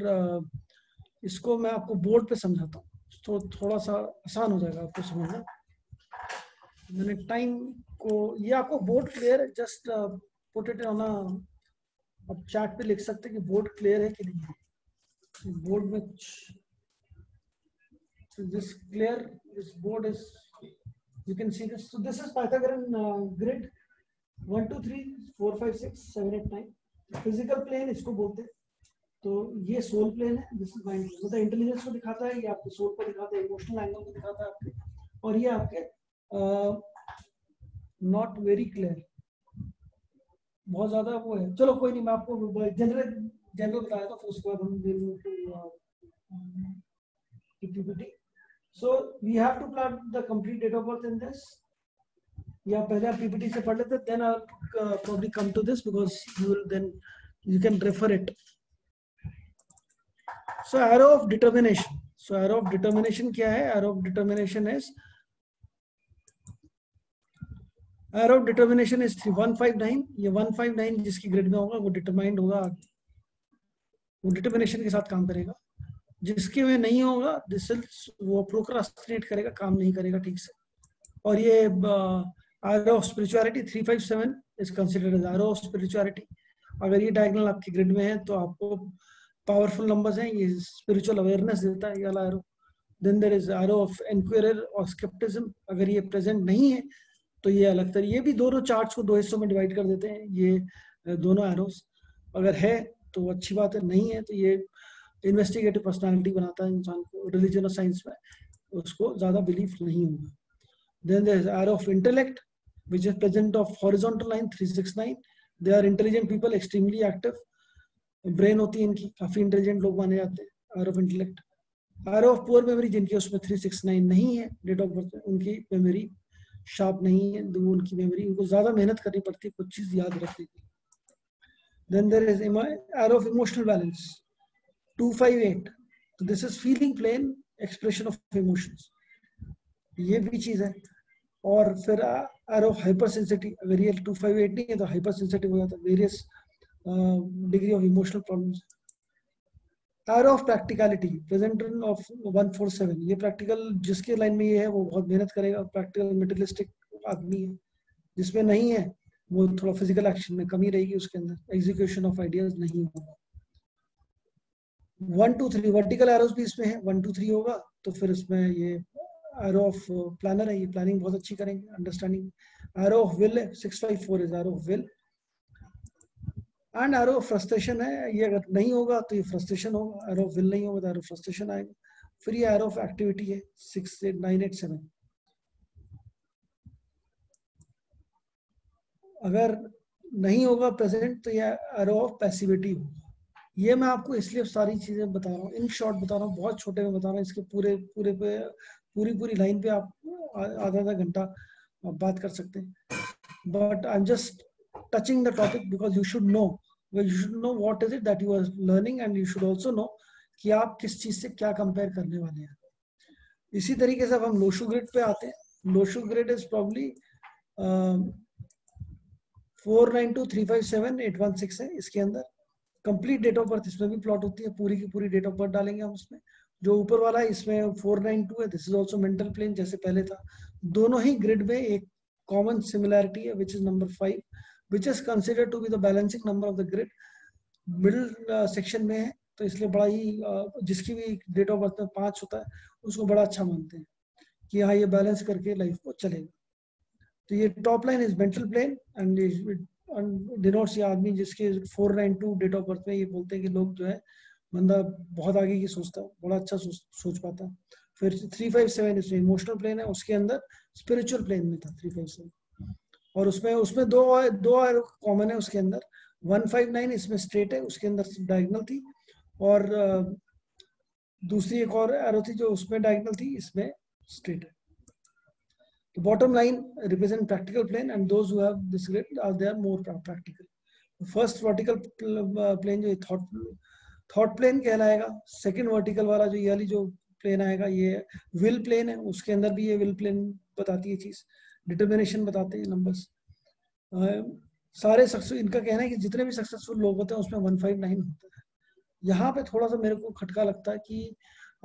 इसको मैं आपको बोर्ड पे समझाता हूँ, तो थोड़ा सा आसान हो जाएगा आपको समझना। मैंने टाइम को, ये आपको बोर्ड क्लियर है, जस्ट पुट इट ऑन, आप चैट पे लिख सकते हैं कि बोर्ड क्लियर है कि नहीं है। बोर्ड में this clear, this board is, you can see this. So this is Pythagorean grid 1 2 3 4 5 6 7 8 9। Physical plane इसको बोलते हैं। तो ये सोल प्लेन है, दिस इज माइंड, मतलब इंटेलिजेंस को दिखाता है, ये आपके सोल को दिखाता है, इमोशनल एंगल को दिखाता है आपके, और ये आपके नॉट वेरी क्लियर, बहुत ज्यादा वो है। चलो कोई नहीं, मैं आपको जनरल बताया था, फिर उसके बाद हम PPT। So we have to plot the complete date of birth in this. या पहले आप PPT से पढ़ लेते, then I'll probably come to this because you will then you can refer it. So arrow of determination. So arrow of determination क्या है? Arrow of determination is 159। ये 159 जिसकी ग्रेड में होगा वो डिटरमाइंड होगा, वो डिटर्मिनेशन के साथ काम करेगा। जिसके में नहीं होगा दिस वो प्रोक्रास्टिनेट करेगा, काम नहीं करेगा ठीक से। और ये arrow of spirituality 357 is considered as arrow of spirituality. अगर ये डायगोनल आपकी ग्रिड में है तो आपको पावरफुल नंबर्स हैं, ये स्पिरिचुअल अवेयरनेस देता है ये वाला arrow. Then there is arrow of inquirer और स्केप्टिज्म, अगर ये प्रेजेंट नहीं है तो ये अलग तरह, ये भी दोनों चार्ट्स को दो हिस्सों में डिवाइड कर देते हैं ये दोनों एरोस। अगर है तो अच्छी बात है, नहीं है तो ये इन्वेस्टिगेटिव पर्सनालिटी बनाता है इंसान को, रिलीजन और साइंस में उसको ज्यादा बिलीफ नहीं होगा। Then there is arrow of intellect which is present of horizontal line 369। they are intelligent people, extremely active, brain होती है इनकी, काफी इंटेलिजेंट लोग माने जाते हैं। Arrow of intellect. Arrow of poor memory जिनकी उसमें 369 नहीं है डेट ऑफ बर्थ में, उनकी मेमोरी शार्प नहीं है, उनकी मेमोरी, उनको ज्यादा मेहनत करनी पड़ती है कुछ चीज याद रखने की। Then there is arrow of emotional balance 258। तो this is feeling plane, expression of emotions, ये भी चीज है। और फिर एरो ऑफ हाइपर सेंसिटिव, अगर ये 258 नहीं है तो हाइपर सेंसिटिव हो जाता है, various degree of emotional problems. Arrow of practicality present of 147, ये प्रैक्टिकल जिसके लाइन में ये है वो बहुत मेहनत करेगा, प्रैक्टिकल मटेरियलिस्टिक आदमी है। जिसमें नहीं है वो थोड़ा फिजिकल एक्शन में कमी रहेगी उसके अंदर, एग्जीक्यूशन ऑफ आइडियाज नहीं होगा। 1 2 3 वर्टिकल एरोस भी इसमें है, 1 2 3 होगा तो फिर इसमें ये एरो ऑफ प्लानर है, ये प्लानिंग बहुत अच्छी करेंगे, अंडरस्टैंडिंग। एरो ऑफ विल है 654 is arrow of will. And arrow of frustration है, ये अगर नहीं होगा तो ये फ्रस्ट्रेशन होगा, एरो ऑफ विल नहीं होगा तो एरो फ्रस्ट्रेशन आएगा। फिर ये एरो ऑफ एक्टिविटी है 68987। अगर नहीं होगा प्रेजेंट तो ये एरो ऑफ पैसिविटी होगा। ये मैं आपको इसलिए सारी चीजें बता रहा हूँ, इन शॉर्ट बता रहा हूँ, बहुत छोटे में बता रहा हूँ। इसके पूरी लाइन पे आप आधा घंटा बात कर सकते हैं, but I am just touching the topic because you should know what is it that you are learning, and you should also know कि आप किस चीज से क्या कंपेयर करने वाले हैं। इसी तरीके से अब हम लोशु ग्रिड पे आते हैं। लोशु ग्रिड इज प्रॉब्ली 492357816 है। इसके अंदर कंप्लीट डेट ऑफ बर्थ इसमें भी प्लॉट होती है, पूरी की पूरी डेट ऑफ बर्थ डालेंगे हम उसमें। जो ऊपर वाला है इसमें 492 है, this is also mental plane जैसे पहले था। दोनों ही ग्रिड में एक कॉमन सिमिलैरिटी है which is number 5, which is considered to be the balancing number of the grid. Middle section में है तो इसलिए बड़ा ही जिसकी भी डेट ऑफ बर्थ में 5 होता है उसको बड़ा अच्छा मानते हैं कि हाँ ये बैलेंस करके लाइफ को चलेगा। तो ये top line is mental plane and denotes ये आदमी जिसके 492 डेट ऑफ बर्थ में, ये बोलते हैं कि लोग जो है बंदा बहुत आगे की सोचता है, बड़ा अच्छा सोच पाता है। फिर 357 इसमें इमोशनल प्लेन है, उसके अंदर स्पिरिचुअल प्लेन में था 357, और उसमें दो कॉमन है उसके अंदर। 159 इसमें स्ट्रेट है, उसके अंदर डायगोनल थी, और दूसरी एक और एरो थी जो उसमें डायगोनल थी, इसमें स्ट्रेट है। The bottom line represent practical plane, and those who have this grid they are more practical. The first vertical plane जो thought plane कहलाएगा। second vertical वाला जो ये वाली जो plane आएगा ये will plane है, उसके अंदर भी ये will plane बताती है चीज, determination बताते हैं numbers। सारे सक्सेस, इनका कहना है कि जितने भी सक्सेसफुल लोग होते हैं उसमें 159 होता है। यहाँ पे थोड़ा सा मेरे को खटका लगता है कि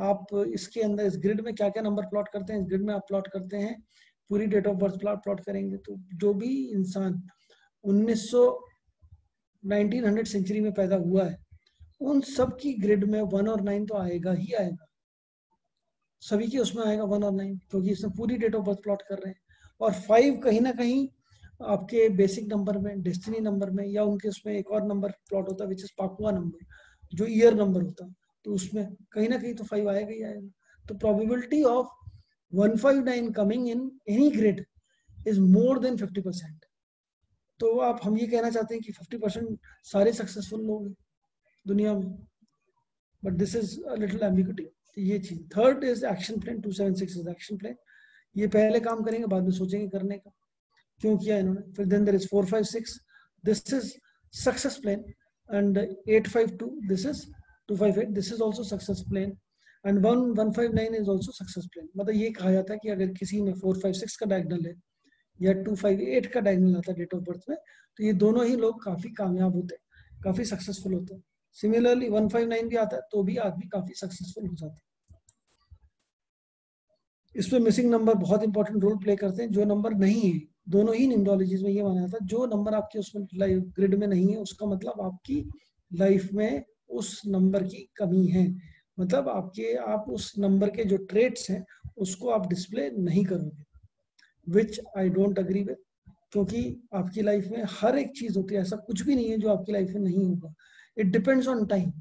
आप इसके अंदर इस ग्रिड में क्या क्या नंबर प्लॉट करते हैं। इस ग्रिड में आप प्लॉट करते हैं पूरी डेट ऑफ बर्थ प्लॉट करेंगे तो जो भी इंसान 1900 सेंचुरी में पैदा हुआ है उन सब की ग्रिड में 1 और 9 तो आएगा ही आएगा, सभी की उसमें आएगा 1 और 9, क्योंकि इसमें पूरी डेट ऑफ बर्थ प्लॉट कर रहे हैं। और 5 कहीं ना कहीं आपके बेसिक नंबर में, डेस्टिनी नंबर में, या उनके उसमें एक और नंबर प्लॉट होता है विच इज पापुआ नंबर, जो ईयर नंबर होता है, तो उसमें कहीं ना कहीं तो 5 आएगा ही आएगा। तो probability of 159 coming in any grid is more than 50%। तो आप हम ये कहना चाहते हैं कि 50% सारे सक्सेसफुल लोग हैं दुनिया में, but this is a little ambiguity. ये चीज। Third is action plan. 276 is action plan. ये पहले काम करेंगे, बाद में सोचेंगे करने का क्यों किया इन्होंने। फिर then there is 456, this is success plan. And 852, this is 258, this is also success plan. And 159 is also success plan. मतलब ये कहा जाता है कि अगर किसी में 456 का डायगोनल है या 258 का डायगोनल आता है डेट ऑफ बर्थ में, तो ये दोनों ही लोग काफी कामयाब होते हैं, काफी सक्सेसफुल होते हैं। सिमिलरली 159 भी आता है तो भी आदमी काफी सक्सेसफुल हो जाता है। इसमें मिसिंग नंबर बहुत इंपॉर्टेंट रोल प्ले करते हैं। जो नंबर नहीं है, दोनों ही न्यूमरोलॉजीज में ये माना जाता है, जो नंबर आपके उसमें ग्रिड में नहीं है उसका मतलब आपकी लाइफ में उस नंबर की कमी है। मतलब आप उस नंबर के जो ट्रेट्स हैं उसको आप डिस्प्ले नहीं करोगे, विच आई डोंट अग्री विद। क्योंकि आपकी लाइफ में हर एक चीज होती है, ऐसा कुछ भी नहीं है जो आपकी लाइफ में नहीं होगा। It depends on time.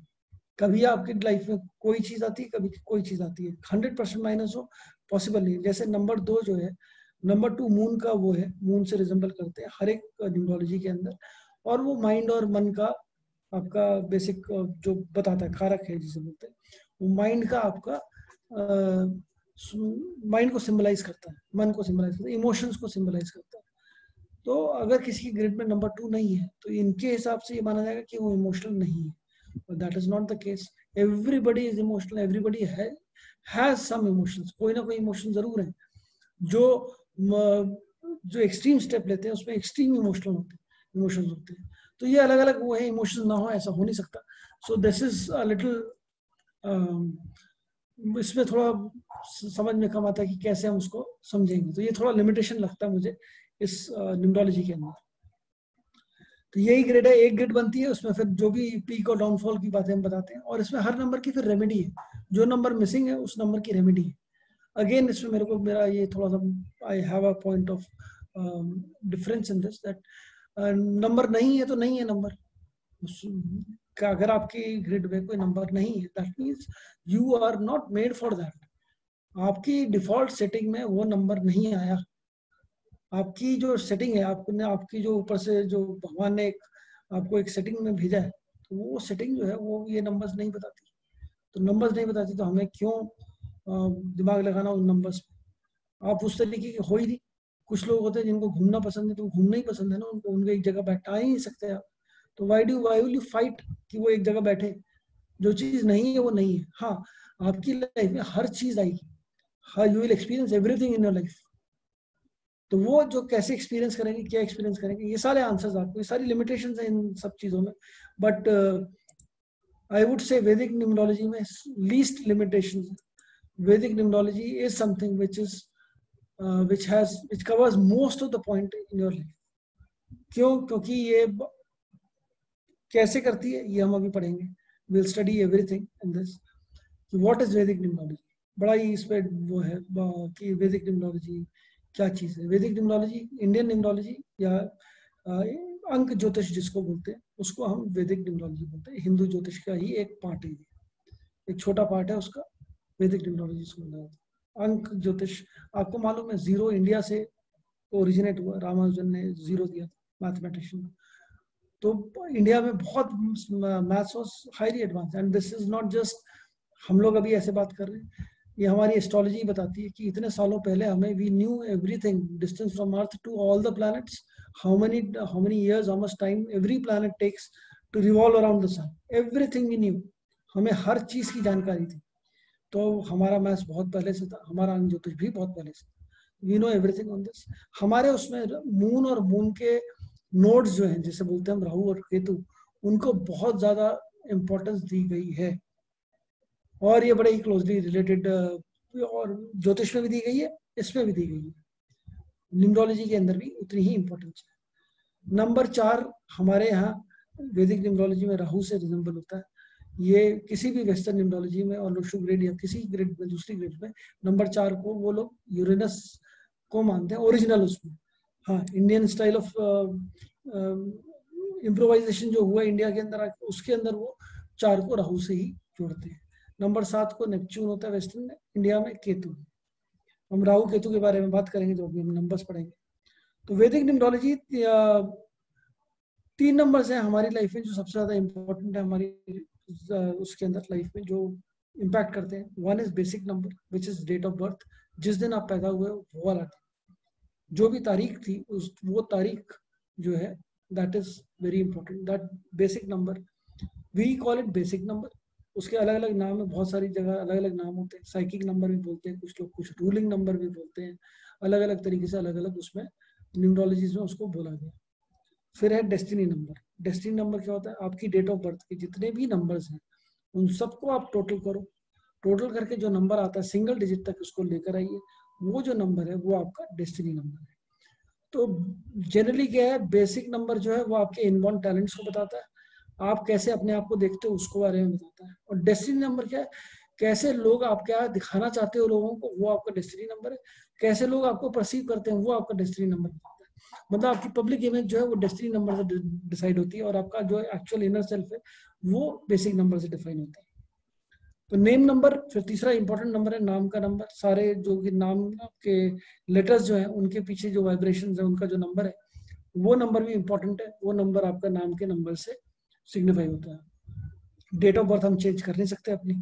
कभी आपकी लाइफ में कोई चीज आती है, कभी कोई चीज आती है। 100% माइनस हो पॉसिबल नहीं है। जैसे नंबर 2 जो है, नंबर 2 मून का वो है, मून से रिजेंबल करते हैं हर एक न्यूमरोलॉजी के अंदर। और वो माइंड और मन का आपका बेसिक जो बताता है, कारक है जिसे बोलते हैं, वो माइंड का आपका माइंड को सिंबलाइज करता है, मन को सिंबलाइज करता है, इमोशंस को सिंबलाइज करता है। तो अगर किसी की ग्रिड में नंबर 2 नहीं है तो इनके हिसाब से ये माना जाएगा कि वो इमोशनल नहीं है। But that is not the case. Everybody is emotional. Everybody has some emotions. कोई ना कोई इमोशन जरूर है। जो एक्सट्रीम स्टेप लेते हैं उसमें एक्सट्रीम इमोशंस होते हैं। तो ये अलग अलग वो है, इमोशंस ना हो ऐसा हो नहीं सकता। सो दिस इज अ लिटिल, इसमें थोड़ा समझ में कम आता है कि कैसे हम उसको समझेंगे। तो ये थोड़ा लिमिटेशन लगता है मुझे इस न्यूमरोलॉजी के अंदर। तो यही ग्रेड है, एक ग्रेड बनती है, उसमें फिर जो भी पीक और डाउनफॉल की बातें हम बताते हैं। और इसमें हर नंबर की फिर रेमेडी है, जो नंबर मिसिंग है उस नंबर की रेमेडी है। अगेन इसमें मेरा ये थोड़ा सा आई have a point of difference in this, that number नहीं है तो नहीं है नंबर। अगर आपकी ग्रिड में कोई नंबर नहीं है, that means you are not made for that. आपकी डिफॉल्ट सेटिंग में वो नंबर नहीं आया। आपकी जो सेटिंग है, आपने आपकी जो ऊपर से जो भगवान ने आपको एक सेटिंग में भेजा है, तो वो सेटिंग जो है वो ये नंबर्स नहीं बताती। तो नंबर्स नहीं बताती तो हमें क्यों दिमाग लगाना उन नंबर्स पे। आप उस तरीके के हो ही नहीं। कुछ लोग होते हैं जिनको घूमना पसंद है, तो घूमना ही पसंद है ना उनको, उनको एक जगह बैठा ही नहीं सकते आप। तो वाई विल यू फाइट कि वो एक जगह बैठे। जो चीज नहीं है वो नहीं है। हाँ, आपकी लाइफ में हर चीज आएगी, हाँ, you will experience everything in your life. तो वो जो कैसे एक्सपीरियंस करेंगे, क्या एक्सपीरियंस करेंगे, ये सारे आंसर्स आपको, ये सारी लिमिटेशंस हैं इन सब चीजों में। बट आई वुड से वैदिक न्यूमरोलॉजी में लीस्ट लिमिटेशंस। वैदिक numerology is something which covers most of the point in your life. क्यों? क्योंकि ये कैसे करती है ये हम अभी पढ़ेंगे। we'll study everything in this. what is वैदिक न्यूमरोलॉजी? बड़ा ही इस पे वो है कि वैदिक न्यूमरोलॉजी क्या चीज है। वैदिक न्यूमरोलॉजी, इंडियन न्यूमरोलॉजी या अंक ज्योतिष जिसको बोलते हैं, उसको हम वैदिक न्यूमरोलॉजी बोलते हैं। हिंदू ज्योतिष का ही एक पार्ट है, एक छोटा पार्ट है उसका, वैदिक न्यूमरोलॉजी से बोला जाता है। अंक ज्योतिष आपको मालूम है, जीरो इंडिया से ओरिजिनेट हुआ। रामानुजन ने जीरो दिया था मैथमेटिशियन। तो इंडिया में बहुत maths was highly advance. And this is not just हम लोग अभी ऐसे बात कर रहे हैं, ये हमारी एस्ट्रोलॉजी बताती है कि इतने सालों पहले हमें we knew everything, distance from earth to all the planets, how many years, how much time every planet takes to revolve around the sun, everything we knew. हमें हर चीज की जानकारी थी। तो हमारा मैथ्स बहुत पहले से था, हमारा अंक ज्योतिष भी बहुत पहले से। We know everything on this. हमारे उसमें मून और मून के नोड्स जो हैं, जैसे बोलते हैं हम राहु और केतु, उनको बहुत ज्यादा इंपॉर्टेंस दी गई है, और ये बड़े ही क्लोजली रिलेटेड, और ज्योतिष में भी दी गई है, इसमें भी दी गई है, न्यूमरोलॉजी के अंदर भी उतनी ही इंपॉर्टेंस है। नंबर 4 हमारे यहाँ वैदिक न्यूमरोलॉजी में राहु से रिजेंबल होता है। ये किसी भी वेस्टर्न न्यूमरोलॉजी में और लोशु ग्रेड या किसी ग्रेड में, दूसरी ग्रेड में, नंबर 4 को वो लोग यूरेनस को मानते हैं ओरिजिनल उसमें। हाँ, इंडियन स्टाइल ऑफ इम्प्रोवाइजेशन जो हुआ इंडिया के अंदर, उसके अंदर वो 4 को राहु से ही जोड़ते हैं। नंबर 7 को नेपच्यून होता है वेस्टर्न में, इंडिया में केतु। हम राहु केतु के बारे में बात करेंगे जब हम नंबर्स पढ़ेंगे। तो वैदिक न्यूमरोलॉजी 3 नंबर्स हैं हमारी लाइफ में जो सबसे ज्यादा इंपॉर्टेंट है, हमारी उसके अंदर लाइफ में जो इम्पैक्ट करते हैं। 1 is basic number which is date of birth, जिस दिन आप पैदा हुए वो वाला जो भी तारीख थी, उस वो तारीख जो है, that is very important, that basic number, we call it basic number. उसके अलग अलग नाम है, बहुत सारी जगह अलग अलग नाम होते हैं, साइकिक नंबर भी बोलते हैं कुछ लोग, कुछ रूलिंग नंबर भी बोलते हैं, अलग अलग तरीके से अलग अलग उसमें न्यूमरोलॉजीज में उसको बोला गया। फिर है डेस्टिनी नंबर। डेस्टिनी नंबर क्या होता है? आपकी डेट ऑफ बर्थ के जितने भी नंबर्स हैं उन सबको आप टोटल करो, टोटल करके जो नंबर आता है सिंगल डिजिट तक उसको लेकर आइए, वो जो नंबर है वो आपका डेस्टिनी नंबर है। तो जनरली क्या है, बेसिक नंबर जो है वो आपके इनबॉर्न टैलेंट्स को बताता है, आप कैसे अपने आप को देखते हो उसको बारे में बताता है। और डेस्टिनी नंबर क्या है, कैसे लोग आप क्या दिखाना चाहते हो लोगों को, वो आपका डेस्टिनी नंबर है। कैसे लोग आपको परसीव करते हैं वो आपका डेस्टिनी नंबर है। मतलब आपकी पब्लिक इमेज जो है वो डेस्टिनी नंबर से डिसाइड होती है, और आपका जो एक्चुअल इनर सेल्फ है वो बेसिक नंबर से डिफाइन होता है। तो नेम नंबर फिर तीसरा इंपॉर्टेंट नंबर है, नाम का नंबर। सारे जो कि नाम के लेटर्स जो है उनके पीछे जो वाइब्रेशन है उनका जो नंबर है वो नंबर भी इंपॉर्टेंट है, वो नंबर आपका नाम के नंबर से सिग्निफाई होता है। डेट ऑफ बर्थ हम चेंज कर नहीं सकते अपनी,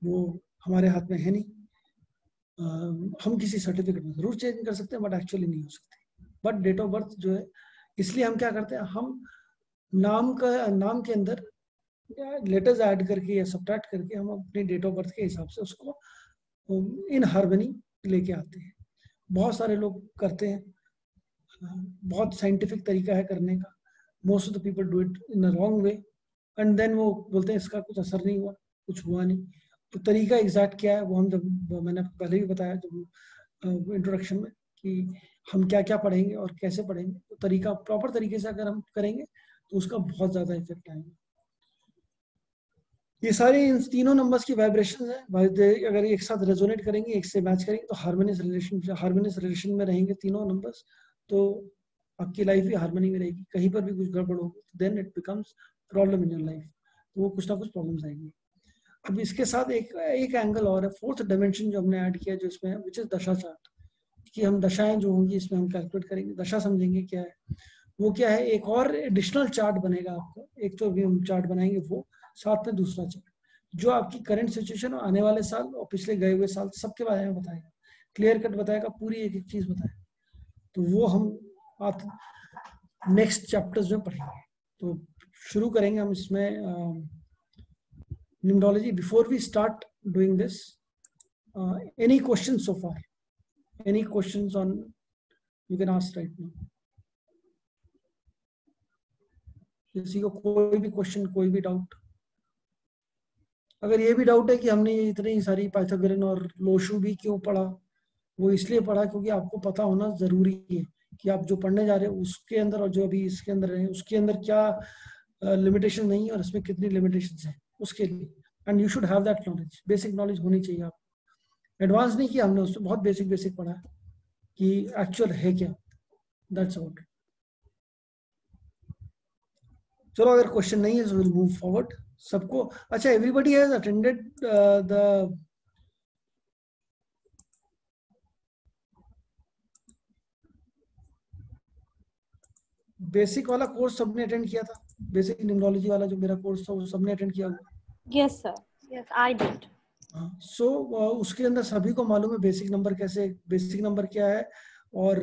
वो हमारे हाथ में है नहीं। हम किसी सर्टिफिकेट में जरूर चेंज कर सकते हैं बट एक्चुअली नहीं हो सकते। बट डेट ऑफ बर्थ जो है, इसलिए हम क्या करते हैं, हम नाम के अंदर लेटर्स ऐड करके या सब्ट्रैक्ट करके हम अपने डेट ऑफ बर्थ के हिसाब से उसको इन हार्मनी लेके आते हैं। बहुत सारे लोग करते हैं, बहुत साइंटिफिक तरीका है करने का। Most of the people do it in a wrong way, and then वो बोलते हैं इसका कुछ असर नहीं हुआ, कुछ हुआ नहीं। तो तरीका एग्जैक्ट क्या है वो हम जब मैंने पहले भी बताया जब इंट्रोडक्शन में कि हम क्या क्या पढ़ेंगे और कैसे पढ़ेंगे, तो तरीका प्रॉपर तरीके से अगर हम करेंगे तो उसका बहुत ज्यादा इफेक्ट आएगा। ये सारे इन तीनों नंबर्स की वाइब्रेशन है, अगर एक साथ रेजोनेट करेंगे, एक से मैच करेंगे तो हार्मोनियस रिलेशन में रहेंगे तीनों नंबर्स, तो आपकी लाइफ भी हार्मनी में रहेगी। कहीं पर भी कुछ गड़बड़ होगी then it becomes problem in your life, तो वो कुछ ना कुछ प्रॉब्लम्स आएंगी। अब इसके साथ एक एंगल और है, फोर्थ डायमेंशन जो हमने ऐड किया जो इसमें है, विच इज दशा चार्ट, कि हम दशाएं जो होंगी इसमें हम कैलकुलेट करेंगे, दशा समझेंगे क्या है वो क्या है। एक और एडिशनल चार्ट बनेगा आपका, एक तो अभी हम चार्ट बनाएंगे वो, साथ में दूसरा चार्ट जो आपकी करंट सिचुएशन और आने वाले साल और पिछले गए हुए साल सबके बारे में बताएगा, क्लियर कट बताएगा, पूरी एक एक चीज बताएगा। तो वो हम आप नेक्स्ट चैप्टर्स में पढ़ेंगे। तो शुरू करेंगे हम इसमें numerology. Before we start doing this, any questions so far? Any questions on, you can ask right now. किसी को कोई भी क्वेश्चन, कोई भी डाउट? अगर ये भी डाउट है कि हमने ये इतनी सारी पाइथागोरन और लोशु भी क्यों पढ़ा, वो इसलिए पढ़ा क्योंकि आपको पता होना जरूरी है कि आप जो पढ़ने जा रहे हो उसके अंदर और जो अभी इसके अंदर है उसके अंदर क्या लिमिटेशन नहीं है और इसमें कितनी लिमिटेशन है उसके लिए। And you should have that knowledge, basic knowledge होनी चाहिए आपको। एडवांस नहीं किया हमने, उसमें बहुत बेसिक बेसिक पढ़ा है कि एक्चुअल है क्या, दैट्स अबाउट। चलो अगर क्वेश्चन नहीं है तो विल मूव फॉरवर्ड। सबको अच्छा, everybody has attended the basic वाला कोर्स? सबने अटेंड किया था? बेसिक न्यूमरोलॉजी वाला जो मेरा कोर्स था वो सबने अटेंड किया हुआ? Yes sir, yes I did. So उसके अंदर सभी को मालूम है बेसिक नंबर कैसे, बेसिक नंबर क्या है और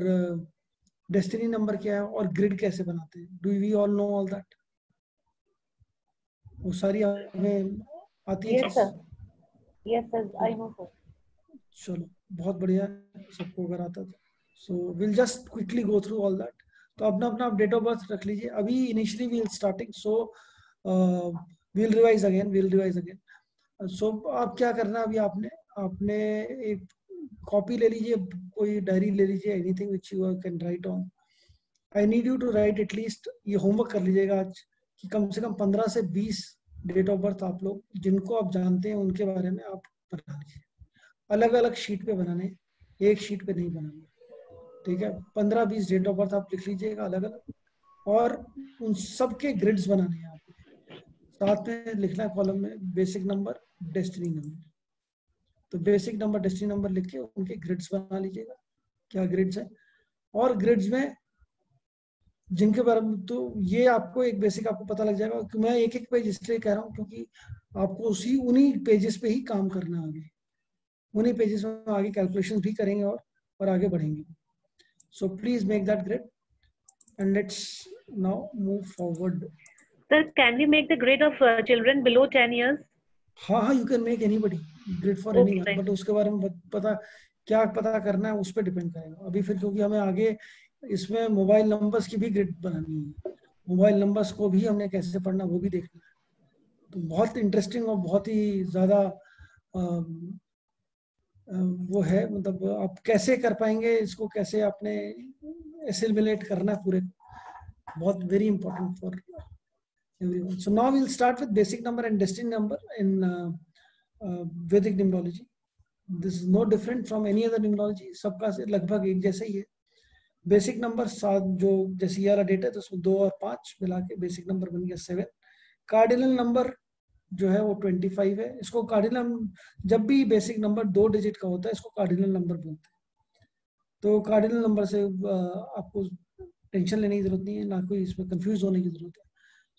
डेस्टिनी नंबर क्या है और ग्रिड कैसे बनाते हैं? Do we all know all that? वो सारी हमें आती है? Yes sir, yes sir I know sir. चलो बहुत बढ़िया, सबको अगर आता था। So will just quickly go through all that. तो अपना अपना डेट ऑफ बर्थ रख लीजिए. अभी initially we will starting, so will revise again. So आप क्या करना है, अभी आपने आपने एक कॉपी ले लीजिए, कोई डायरी ले लीजिए, anything which you can write on. I need you to write at least, ये होमवर्क कर लीजिएगा आज, कि कम से कम 15 से 20 डेट ऑफ बर्थ आप लोग जिनको आप जानते हैं उनके बारे में आप बना लीजिए. अलग अलग शीट पे बनाने, एक शीट पे नहीं बनाने. ठीक है, 15-20 डेट ऑफ बर्थ आप लिख लीजिएगा अलग अलग, और उन सबके ग्रिड्स बनाने हैं आपको. साथ में लिखना है कॉलम में बेसिक नंबर, डेस्टिनी नंबर. तो बेसिक नंबर, डेस्टिनी नंबर लिख के उनके ग्रिड्स बना लीजिएगा, क्या ग्रिड्स है. और ग्रिड्स में जिनके बारे में, तो ये आपको एक बेसिक आपको पता लग जाएगा कि मैं एक एक पेज इसलिए कह रहा हूँ क्योंकि आपको उन्हीं पेजेस पे ही काम करना है आगे. उन्हीं पेजेस में आगे कैलकुलेशंस भी करेंगे और आगे बढ़ेंगे. So please make that grid and let's now move forward. Sir, can we make the grade of children below 10 years? हाँ, you can make anybody grade for Okay, anyone, fine. but उसके बारे में क्या पता करना है उस पर डिपेंड करेगा अभी. फिर क्योंकि हमें आगे इसमें मोबाइल नंबर्स की भी ग्रिड बनानी है, मोबाइल नंबर्स को भी हमने कैसे पढ़ना वो भी देखना है. तो बहुत इंटरेस्टिंग और बहुत ही ज़्यादा वो है, मतलब आप कैसे कर पाएंगे इसको, कैसे आपने एसिमिलेट करना है पूरे, बहुत very important for everyone. So now we'll start with basic number and destiny number in Vedic numerology. This is no different from any other numerology. सबका से लगभग एक जैसा ही है. बेसिक नंबर 7 जो जैसे ये वाला डेट है तो उसमें 2 और 5 मिला के बेसिक नंबर बन गया 7. कार्डिनल नंबर जो है वो 25 है. इसको कार्डिनल, जब भी बेसिक नंबर 2 डिजिट का होता है इसको कार्डिनल नंबर बोलते हैं. तो कार्डिनल नंबर से आपको टेंशन लेने की जरूरत नहीं है, ना कोई इसमें कंफ्यूज होने की जरूरत है.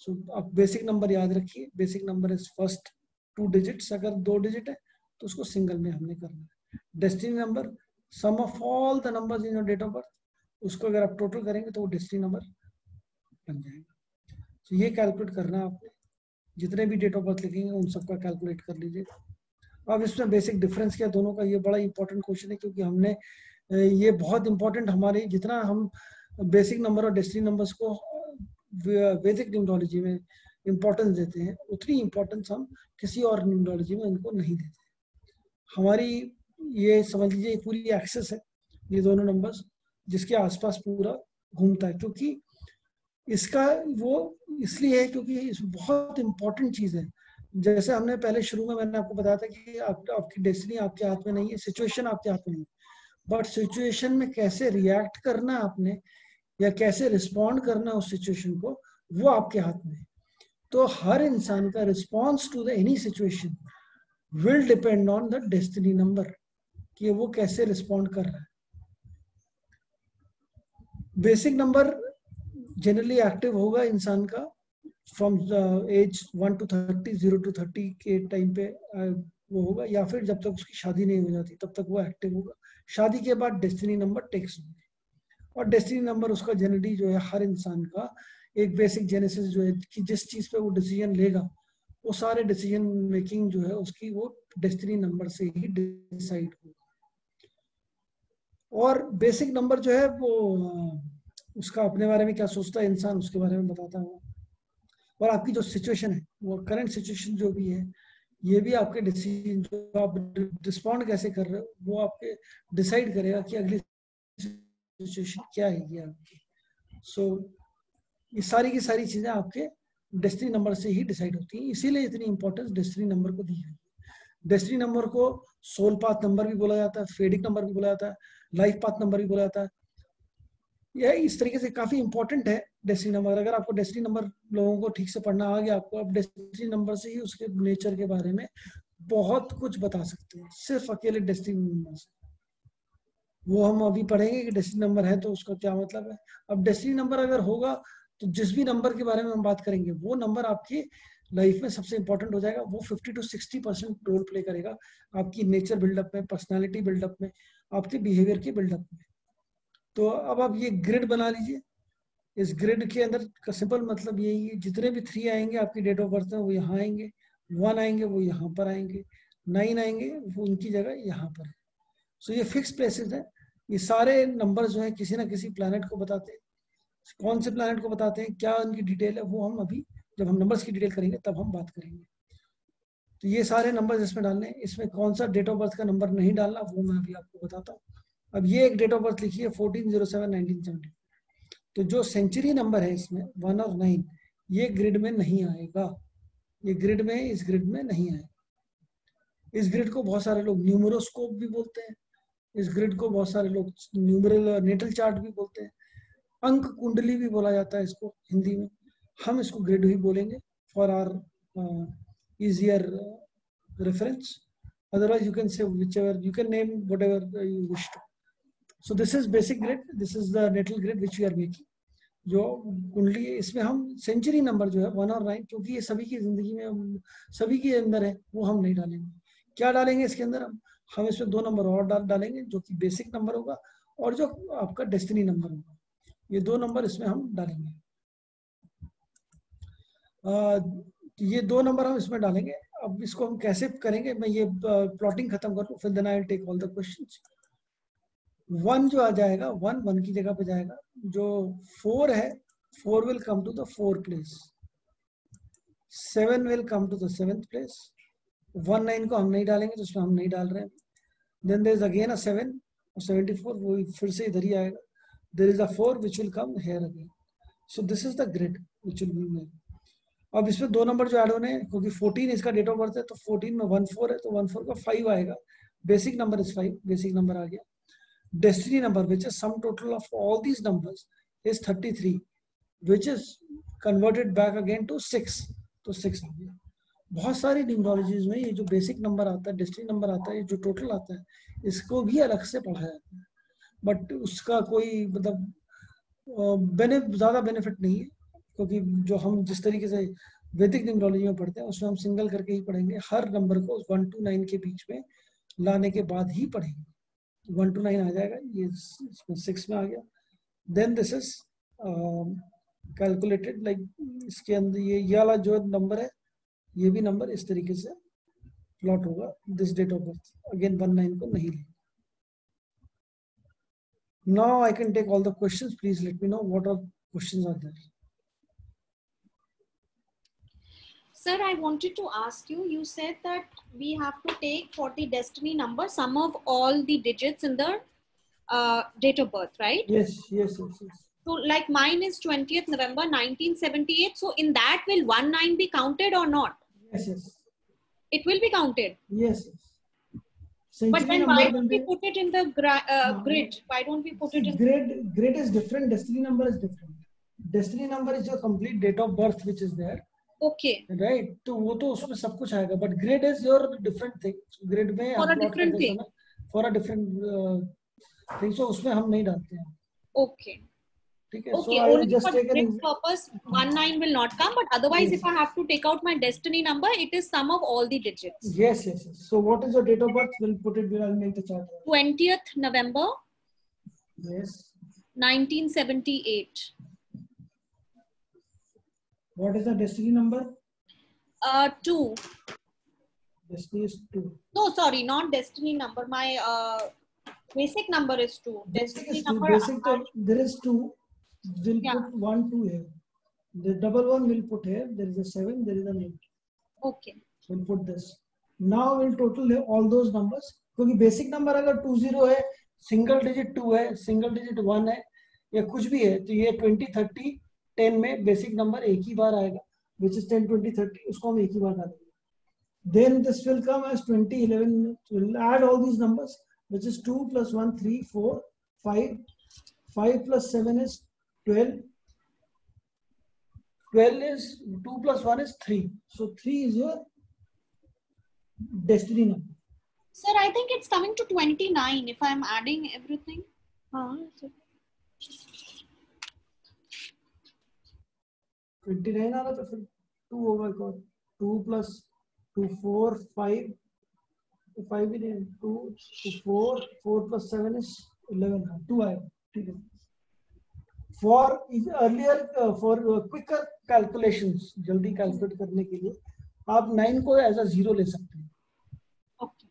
सो आप बेसिक नंबर याद रखिए. Basic number is first 2 digits. अगर 2 डिजिट है तो उसको सिंगल में हमने करना है. Destiny number sum of all the numbers in your date of birth, उसको अगर आप टोटल करेंगे तो वो डेस्टिनी नंबर बन जाएगा. तो ये कैलकुलेट करना है आपने. जितने भी डेट ऑफ बर्थ लिखेंगे उन सबका कैलकुलेट कर लीजिए. अब इसमें बेसिक डिफरेंस क्या दोनों का, ये बड़ा इंपॉर्टेंट क्वेश्चन है क्योंकि हमने ये बहुत इंपॉर्टेंट, हमारे जितना हम बेसिक नंबर और डेस्टिनी नंबर्स को वैदिक न्यूमरोलॉजी में इंपॉर्टेंस देते हैं उतनी इंपॉर्टेंस हम किसी और न्यूमरोलॉजी में इनको नहीं देते. हमारी ये समझ लीजिए पूरी एक्सेस है ये दोनों नंबर्स जिसके आसपास पूरा घूमता है. क्योंकि इसका वो इसलिए है क्योंकि इसमें बहुत इंपॉर्टेंट चीज है. जैसे हमने पहले शुरू में मैंने आपको बताया था कि आपकी डेस्टिनी आपके हाथ में नहीं है, सिचुएशन आपके हाथ में नहीं है, बट सिचुएशन में कैसे रिएक्ट करना है आपने या कैसे रिस्पॉन्ड करना उस सिचुएशन को, वो आपके हाथ में है. तो हर इंसान का response to the any situation will depend on the destiny number कि वो कैसे रिस्पॉन्ड कर रहा है. बेसिक नंबर जनरली एक्टिव होगा इंसान का फ्रॉम एज 1 to 30, 0 to 30 के टाइम पे वो होगा, या फिर जब तक उसकी शादी नहीं हो जाती तब तक वो एक्टिव होगा. शादी के बाद डेस्टिनी नंबर टेक्स होगी. और डेस्टिनी नंबर उसका जनरली जो है हर इंसान का एक बेसिक जेनेसिस जो है कि जिस चीज पे वो डिसीजन लेगा वो सारे डिसीजन मेकिंग जो है उसकी वो डेस्टिनी नंबर से ही डिसाइड होगा. और बेसिक नंबर जो है वो उसका अपने बारे में क्या सोचता है इंसान उसके बारे में बताता है. और आपकी जो सिचुएशन है वो करंट सिचुएशन जो भी है ये भी आपके डिसीजन जो आप रिस्पॉन्ड कैसे कर रहे हो वो आपके डिसाइड करेगा कि अगली सिचुएशन क्या है ये आपकी. सो ये सारी की सारी चीजें आपके डेस्टिनी नंबर से ही डिसाइड होती हैं. इसीलिए इतनी इंपॉर्टेंस डेस्टिनी नंबर को दी है. डेस्टिनी नंबर को सोल पाथ नंबर भी बोला जाता है, फेडिक नंबर भी बोला जाता है, लाइफ पाथ नंबर भी बोला जाता है. यह इस तरीके से काफी इंपॉर्टेंट है डेस्टिनी नंबर. अगर आपको डेस्टिनी नंबर लोगों को ठीक से पढ़ना आ गया आपको, अब डेस्टिनी नंबर से ही उसके नेचर के बारे में बहुत कुछ बता सकते हैं सिर्फ अकेले डेस्टिनी नंबर से. वो हम अभी पढ़ेंगे कि डेस्टिनी नंबर है तो उसका क्या मतलब है. अब डेस्टिनी नंबर अगर होगा तो जिस भी नंबर के बारे में हम बात करेंगे वो नंबर आपकी लाइफ में सबसे इंपॉर्टेंट हो जाएगा. वो 50 to 60% रोल प्ले करेगा आपकी नेचर बिल्डअप में, पर्सनालिटी बिल्डअप में, आपके बिहेवियर के बिल्डअप में. तो अब आप ये ग्रिड बना लीजिए. इस ग्रिड के अंदर का सिंपल मतलब यही है जितने भी 3 आएंगे आपकी डेट ऑफ बर्थ में वो यहाँ आएंगे, 1 आएंगे वो यहाँ पर आएंगे, 9 आएंगे वो उनकी जगह यहाँ पर है. सो ये फिक्स प्लेसेस है. ये सारे नंबर जो है किसी ना किसी प्लैनेट को बताते हैं. कौन से प्लैनेट को बताते हैं, क्या उनकी डिटेल है, वो हम अभी जब हम नंबर्स की डिटेल करेंगे तब हम बात करेंगे। तो ये सारे नंबर्स इसमें डालने हैं। इसमें कौन सा डेट ऑफ बर्थ का नंबर नहीं डालना वो मैं अभी आपको बताता हूँ। अब ये एक डेट ऑफ बर्थ लिखी है 14/07/1970। तो जो सेंचुरी नंबर है इसमें 1 और 9, ये ग्रिड में नहीं आएगा। ये ग्रिड में, इस ग्रिड में नहीं आएगा। इस ग्रिड को बहुत सारे लोग न्यूमरोस्कोप भी बोलते हैं। इस ग्रिड को बहुत सारे लोग न्यूमरल नेटल चार्ट भी बोलते हैं। अंक कुंडली भी बोला जाता है इसको हिंदी में। हम इसको ग्रिड ही बोलेंगे for our easier reference. Otherwise you can say whichever, you can name whatever you wish to. So this is basic grid, this is the natal grid which we are making. जो कुंडली है इसमें हम century number जो है 1 और 9, क्योंकि ये सभी की जिंदगी में सभी के अंदर है, वो हम नहीं डालेंगे। क्या डालेंगे इसके अंदर? हम इसमें 2 नंबर और डालेंगे जो कि बेसिक नंबर होगा और जो आपका डेस्टिनी नंबर होगा। ये 2 नंबर इसमें हम डालेंगे। ये 2 नंबर हम इसमें डालेंगे। अब इसको हम कैसे करेंगे, मैं ये प्लॉटिंग खत्म कर लूं, फिर then I will take all the questions. 1 जो आ जाएगा, 1 की जगह पे जाएगा। जो 4 है, 4 will come to the 4th place. 7 will come to the 7th place. 1 9 को हम नहीं डालेंगे, तो उसमें हम नहीं डाल रहे हैं। Then there is again a 7 और 74, वो फिर से इधर ही आएगा। There is a 4 which will come here again. So this is the grid which will be made. अब इसमें 2 नंबर जो ऐड होने हैं, क्योंकि 14 इसका डेट ऑफ बर्थ है, तो 14 में 1 4 है, तो 1 4 का 5 आएगा। Basic number is 5, basic number आ गया। Destiny number which is sum total of all these numbers is 33, which is converted back again to 6, तो 6 आ गया। बहुत सारी न्यूमरोलॉजीज में ये जो बेसिक नंबर आता है, डेस्टिनी नंबर आता है, ये जो टोटल आता है, इसको भी अलग से पढ़ा जाता है, बट उसका कोई मतलब ज्यादा बेनिफिट नहीं है, क्योंकि जो हम जिस तरीके से वैदिक न्यूमरोलॉजी में पढ़ते हैं उसमें हम सिंगल करके ही पढ़ेंगे। हर नंबर को 1 to 9 के बीच में लाने के बाद ही पढ़ेंगे। 1 to 9 आ जाएगा, ये 6 में आ गया। Then this is calculated like, इसके अंदर ये वाला जो नंबर है, ये भी नंबर इस तरीके से प्लॉट होगा। This date of birth again 1 9 को नहीं लेंगे। Now I can take all the questions. Please let me know what are questions are there. Sir, I wanted to ask you, you said that we have to take for the destiny number sum of all the digits in the date of birth, right? Yes. So like mine is 20th November 1978. So in that, will 19 be counted or not? Yes. It will be counted? Yes. But then why don't we put it in the grid? Why don't we put it in grid is different, destiny number is different. Destiny number is your complete date of birth which is there. Okay. Right? तो वो तो उसमें सब कुछ आएगा, but grid is your different thing. Grid में for a different thing. For a different thing, so उसमें हम नहीं डालते हैं. Okay. Okay, so only for this purpose 19 will not come, but otherwise if I have to take out my destiny number, it is sum of all the digits. Yes. So what is your date of birth? We'll put it, we'll make the chart. 20th November. Yes. 1978. What is the destiny number? 2. Destiny is 2. No, sorry, not destiny number. My basic number is 2. Destiny number. Basic there is 2. We'll put 1 2 here. The double 1 we'll put here. There is a 7. There is an 8. Okay. So we'll put this. Now we'll total all those numbers. क्योंकि basic number अगर 20 है, single digit 2 है, single digit 1 है, या कुछ भी है, तो ये 20 30 10 में basic number एक ही बार आएगा, which is 10 20 30. उसको हम एक ही बार डालेंगे. Then this will come as 20 11. We'll add all these numbers, which is 2 plus 1 3 4 5. 5 plus 7 is 12. 12 is 2 plus 1 is 3. So 3 is your destiny number. Sir, I think it's coming to 29 if I'm adding everything. 29 आ रहा तो फिर 2 होगा एक और 2 plus 2 4 5 5 भी नहीं 2 4 4 plus 7 is 11 2 आएगा ठीक है. For earlier for quicker calculations, जल्दी कैलकुलेट करने के लिए आप 9 को एज अ 0 ले सकते हैं. Okay.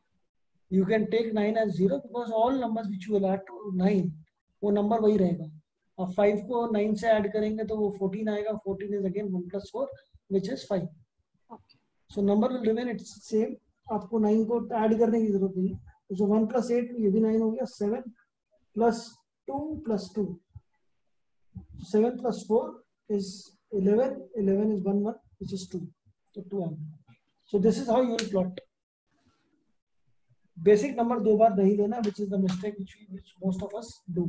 You can take 9 as 0 because all numbers which you will add to 9 वो नंबर वही रहेगा. अब 5 को 9 से ऐड करेंगे तो वो 14 आएगा. 14 is again 1 + 4 which is 5. So number will remain its same. आपको 9 को ऐड करने की जरूरत नहीं. तो 1 + 8 ये भी 9 हो गया. 7 + 2 + 2. 7 + 4 is 11. 11 is 1 1 which is 2. So 2 आ गया. So this is how you will plot. Basic number दो बार नहीं लेना, which is the mistake which most of us do.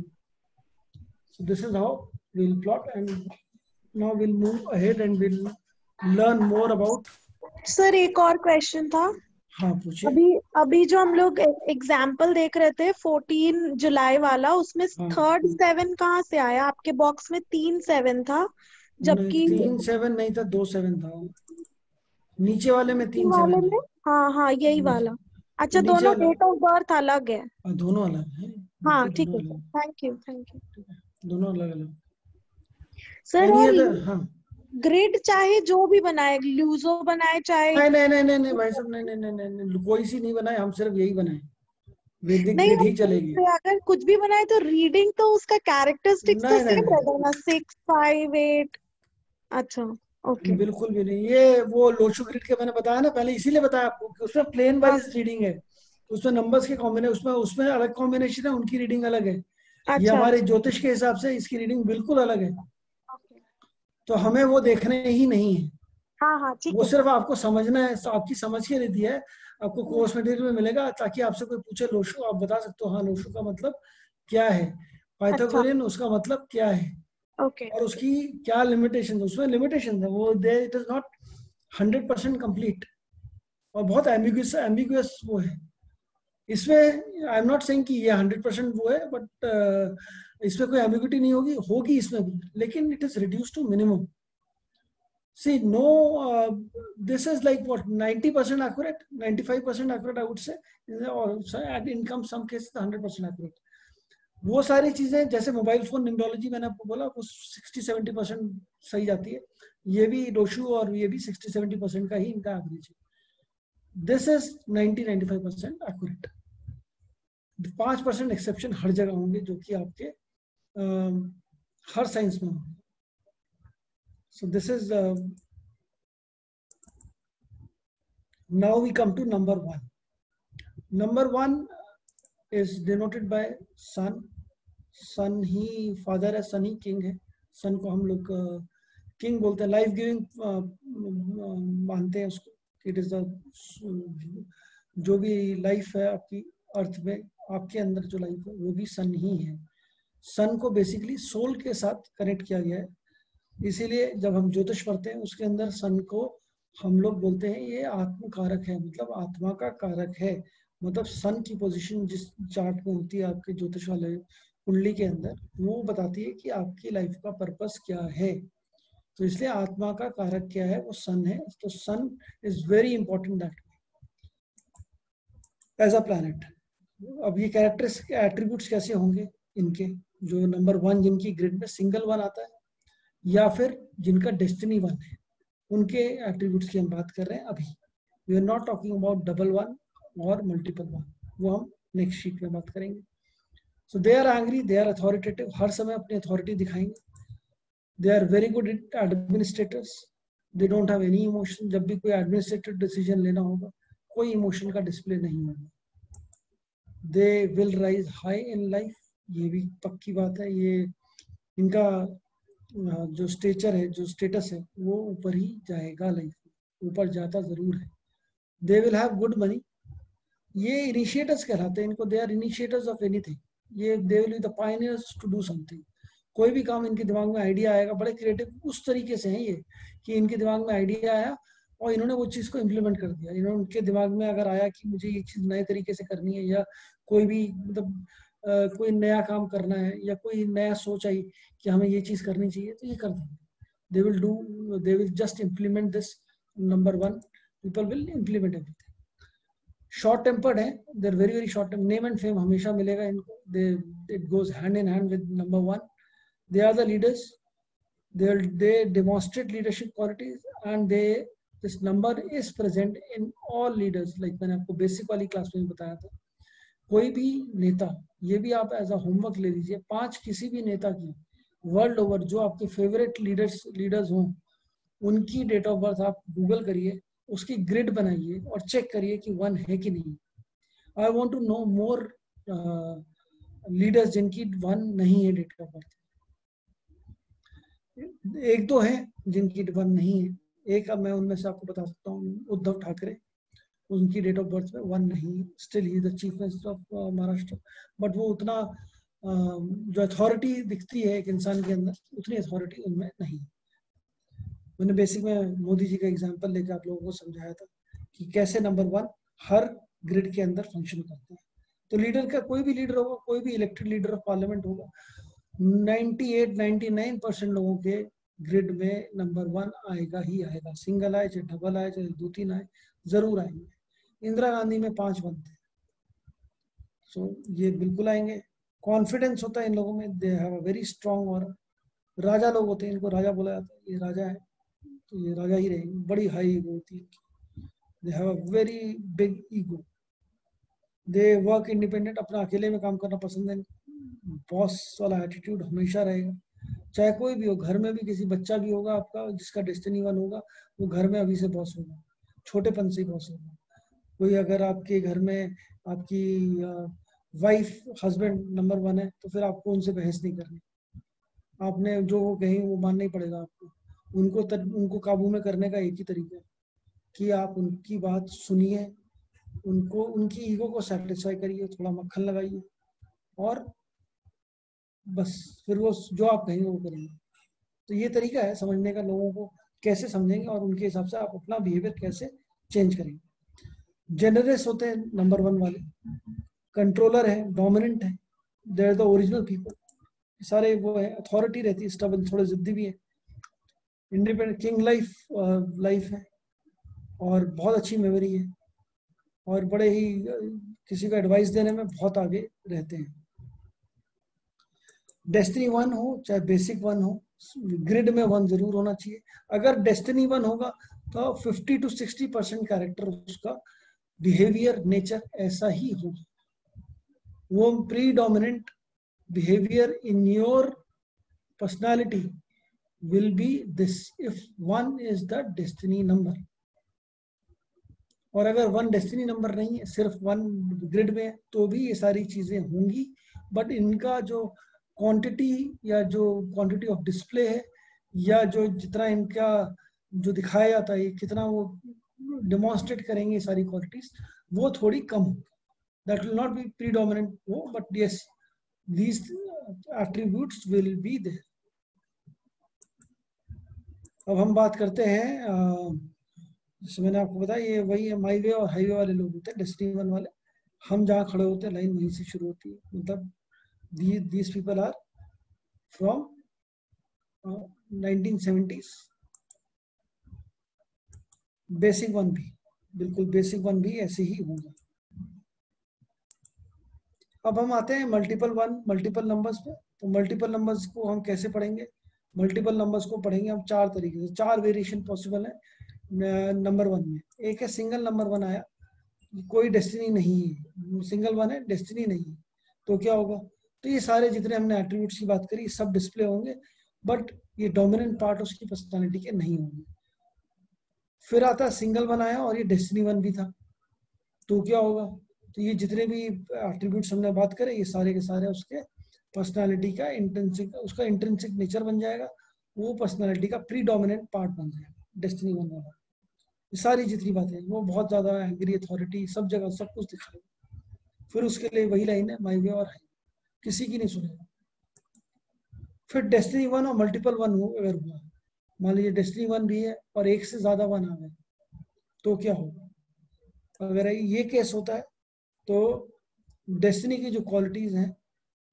So this is how we will plot, and now we'll move ahead and we'll learn more about. Sir एक और question था. हाँ पूछिए. अभी जो हम लोग एग्जाम्पल देख रहे थे 14 जुलाई वाला, उसमें थर्ड 7 कहाँ से आया? आपके बॉक्स में 3 7 था, जबकि 3 7 नहीं था, 2 7 था. नीचे वाले में 3 7 है. हाँ यही वाला. अच्छा, दोनों डेट ऑफ बर्थ अलग है? दोनों अलग है. हाँ ठीक है, थैंक यू. दोनों अलग अलग. सर हाँ, ग्रिड चाहे जो भी बनाए, लूजो बनाए चाहे. नहीं भाई साहब, नहीं, कोई सी नहीं बनाए. हम सिर्फ यही बनाए. वैदिक ग्रिड ही चलेगी. अगर कुछ भी बनाए तो रीडिंग तो उसका कैरेक्टरिस्टिक्स तो सेम रहेगा ना, 6 5 8. अच्छा ओके. बिल्कुल भी नहीं. ये वो लोशो ग्रिड के मैंने बताया ना पहले, इसीलिए बताया आपको कि उसमें प्लेन वाइज रीडिंग है. उसमें नंबर्स के कॉम्बिनेशन, उसमें अलग कॉम्बिनेशन है, उनकी रीडिंग अलग है. ये हमारे ज्योतिष के हिसाब से इसकी रीडिंग बिल्कुल अलग है. तो हमें वो देखने ही नहीं है. हाँ ठीक है. वो सिर्फ आपको समझना है. आपकी समझ के लिए दिया है. आपको कोर्स मटेरियल में मिलेगा, ताकि आपसे कोई पूछे लोशो, आप बता सकते हो हाँ लोशो का मतलब क्या है, पाइथागोरियन उसका मतलब क्या है, और उसकी क्या लिमिटेशन है. उसमें लिमिटेशन है वो, इट इज नॉट 100% कंप्लीट, और बहुत एम्बिगुअस वो है. इसमें आई एम नॉट सेइंग कि ये 100% वो है, बट इसमें कोई एम्बिग्यूटी नहीं होगी इसमें भी, लेकिन it is reduce to minimum. See, no, this is like what, 90% accurate, 95% accurate, I would say. And in some cases 100% accurate. वो सारी चीजें जैसे मोबाइल फोन न्यूमरोलॉजी मैंने आपको बोला, वो 60-70% सही जाती है. ये भी लोशो और ये भी 60-70% का ही इनका एवरेज है. This is 90-95% accurate. 5% एक्सेप्शन हर जगह होंगे, जो कि आपके हर साइंस में होंगे. So this is now we come to number 1. Number 1 is denoted by sun. Sun he father है, sun ही king है. sun को हम लोग king बोलते हैं. लाइफ गिविंग मानते हैं उसको. इट इज जो भी लाइफ है आपकी अर्थ में, आपके अंदर जो लाइफ है वो भी सन ही है. सन को बेसिकली सोल के साथ कनेक्ट किया गया है. इसीलिए जब हम ज्योतिष पढ़ते हैं उसके अंदर सन को हम लोग बोलते हैं ये आत्म कारक है, मतलब आत्मा का कारक है. मतलब सन की पोजीशन जिस चार्ट में होती है आपके ज्योतिष वाले कुंडली के अंदर, वो बताती है कि आपकी लाइफ का पर्पस क्या है. तो इसलिए आत्मा का कारक क्या है, वो सन है. तो sun is very important that as a planet. अब ये कैरेक्टरिस्टिक एट्रीब्यूट्स कैसे होंगे इनके, जो नंबर 1 जिनकी ग्रिड में सिंगल 1 आता है, या फिर जिनका डेस्टिनी 1 है, उनके एट्रीब्यूट्स की हम बात कर रहे हैं अभी. We are not talking about double 1 और मल्टीपल 1. वो हम नेक्स्ट शीट में बात करेंगे. So they are angry, they are authoritative, हर समय अपनी अथॉरिटी दिखाएंगे. They are very good administrators. They don't have any emotion. जब भी कोई एडमिनिस्ट्रेटिव डिसीजन लेना होगा, कोई इमोशन का डिस्प्ले नहीं होगा. They will rise high in life. ये भी पक्की बात है. ये इनका जो स्टेचर है, जो स्टेटस है, वो ऊपर ही जाएगा. लाइफ ऊपर जाता जरूर है. They will have good money. ये इनिशिएटर्स कहलाते हैं इनको. They are initiators of anything. ये they will be the pioneers to do something. कोई भी काम इनके दिमाग में आइडिया आएगा, बड़े क्रिएटिव उस तरीके से हैं ये, कि इनके दिमाग में आइडिया आया और इन्होंने वो चीज को इम्प्लीमेंट कर दिया. इन्होंने, उनके दिमाग में अगर आया कि मुझे ये चीज नए तरीके से करनी है, या कोई भी मतलब कोई नया काम करना है, या कोई नया सोच आई कि हमें ये चीज करनी चाहिए, तो ये कर देंगे. They will just implement this. Number 1 people will implement everything. Short tempered है. They are very short tempered. Name and fame हमेशा मिलेगा इनको. It goes hand in hand with number 1. They are the leaders. they demonstrate leadership qualities, and this number is present in all leaders. like मैंने आपको basic वाली class में बताया था. कोई भी नेता, ये भी आप एज अ होमवर्क ले लीजिए, 5 किसी भी नेता की वर्ल्ड ओवर जो आपके फेवरेट लीडर्स हों, उनकी डेट ऑफ बर्थ आप गूगल करिए, उसकी ग्रिड बनाइए और चेक करिए कि 1 है कि नहीं। I want to know more leaders जिनकी 1 नहीं है डेट ऑफ बर्थ। एक दो है जिनकी 1 नहीं है, एक अब मैं उनमें से आपको बता सकता हूँ, उद्धव ठाकरे, उनकी डेट ऑफ बर्थ में 1 नहीं है, still he the chief minister of Maharashtra, but वो उतना जो अथॉरिटी दिखती है एक इंसान के अंदर, उतनी अथॉरिटी उनमें नहीं। मैंने बेसिक में मोदी जी का एग्जांपल लेकर आप लोगों को समझाया था कि कैसे नंबर 1 हर ग्रिड के अंदर फंक्शन करते हैं। तो लीडर का कोई भी लीडर होगा, कोई भी इलेक्टेड लीडर ऑफ पार्लियामेंट होगा, 98-99% लोगों के ग्रिड में नंबर 1 आएगा ही आएगा, सिंगल आए चाहे डबल आए चाहे 2-3 आए, जरूर आएंगे। इंदिरा गांधी में 5 बनते, सो ये बिल्कुल आएंगे। कॉन्फिडेंस होता है इन लोगों में, they have a very strong aura. राजा लोग होते हैं, इनको राजा बोला जाता है, ये राजा है तो ये राजा ही रहेंगे, बड़ी हाई ईगो होती है, दे have a very big ego, they work independent, अपना अकेले में काम करना पसंद है, बॉस वाला एटीट्यूड हमेशा रहेगा, चाहे कोई भी हो। घर में भी किसी बच्चा भी होगा आपका जिसका डेस्टिनी 1 होगा, वो घर में अभी से बॉस होगा, छोटेपन से बॉस होगा। कोई अगर आपके घर में आपकी वाइफ हस्बैंड नंबर 1 है, तो फिर आपको उनसे बहस नहीं करनी, आपने जो वो कहें वो मानना ही पड़ेगा आपको। उनको काबू में करने का एक ही तरीका है कि आप उनकी बात सुनिए, उनको उनकी ईगो को सेटिस्फाई करिए, थोड़ा मक्खन लगाइए, और बस फिर वो जो आप कहेंगे वो करेंगे। तो ये तरीका है समझने का, लोगों को कैसे समझेंगे और उनके हिसाब से आप अपना बिहेवियर कैसे चेंज करेंगे। जेनरस होते हैं नंबर 1 वाले, कंट्रोलर है, डोमिनेंट है, they are the original people, सारे वो है, अथॉरिटी रहती है, स्टबन, थोड़े जिद्दी भी है, इंडिपेंडेंट, किंग लाइफ है, और बहुत अच्छी मेमोरी है, और बड़े ही किसी को एडवाइस देने में बहुत आगे रहते हैं। डेस्टिनी 1 हो चाहे बेसिक 1 हो, ग्रिड में 1 जरूर होना चाहिए। अगर डेस्टिनी 1 होगा तो 50 to 60% कैरेक्टर उसका बिहेवियर नेचर ऐसा ही होगा, वो predominant behaviour in your personality will be this if 1 is the destiny number। और अगर 1 डेस्टिनी नंबर नहीं है, सिर्फ 1 ग्रिड में है, तो भी ये सारी चीजें होंगी, बट इनका जो क्वांटिटी या जो क्वांटिटी ऑफ डिस्प्ले है, या जो जितना इनका जो दिखाया जाता है, कितना वो डेमोन्स्ट्रेट करेंगे सारी क्वालिटीज, वो थोड़ी कम होगी। That will not be predominant वो, but yes these attributes will be there. अब हम बात करते हैं, जैसे मैंने आपको बताया, ये वही है, माई वे और हाईवे वाले लोग होते हैं, डेस्टिनी 1 वाले। हम जहाँ खड़े होते हैं लाइन वहीं से शुरू होती है, मतलब these people are from 1970s। Basic 1 भी, बिल्कुल बेसिक 1 भी ऐसे ही होगा। अब हम आते हैं मल्टीपल नंबर्स पे। तो मल्टीपल नंबर्स को हम कैसे पढ़ेंगे? मल्टीपल नंबर्स को पढ़ेंगे हम 4 तरीके से, 4 वेरिएशन पॉसिबल है नंबर 1 में। एक है सिंगल नंबर 1 आया, कोई डेस्टिनी नहीं है, सिंगल 1 है, डेस्टिनी नहीं है, तो क्या होगा? तो ये सारे जितने हमने एट्रीब्यूट्स की बात करी सब डिस्प्ले होंगे, बट ये डोमिनेंट पार्ट उसकी पर्सनालिटी के नहीं होंगे। फिर आता है सिंगल 1 आया और ये डेस्टिनी 1 भी था, तो क्या होगा? तो ये जितने भी एट्रीब्यूट्स हमने बात करे, ये सारे के सारे उसके पर्सनालिटी का उसका इंट्रिंसिक नेचर बन जाएगा, वो पर्सनालिटी का प्रीडोमिनेंट पार्ट बन जाएगा डेस्टिनी 1 वाला। ये सारी जितनी बातें हैं वो बहुत ज्यादा एंग्री अथॉरिटी सब जगह सब कुछ दिखाएगा। फिर उसके लिए वही लाइन है, माई वे और हाई, किसी की नहीं सुनेगा। फिर डेस्टिनी 1 और मल्टीपल 1 अगर हुआ, मान लीजिए डेस्टिनी 1 भी है और एक से ज्यादा 1 आ गए, तो क्या होगा? अगर ये केस होता है तो डेस्टिनी की जो क्वालिटीज हैं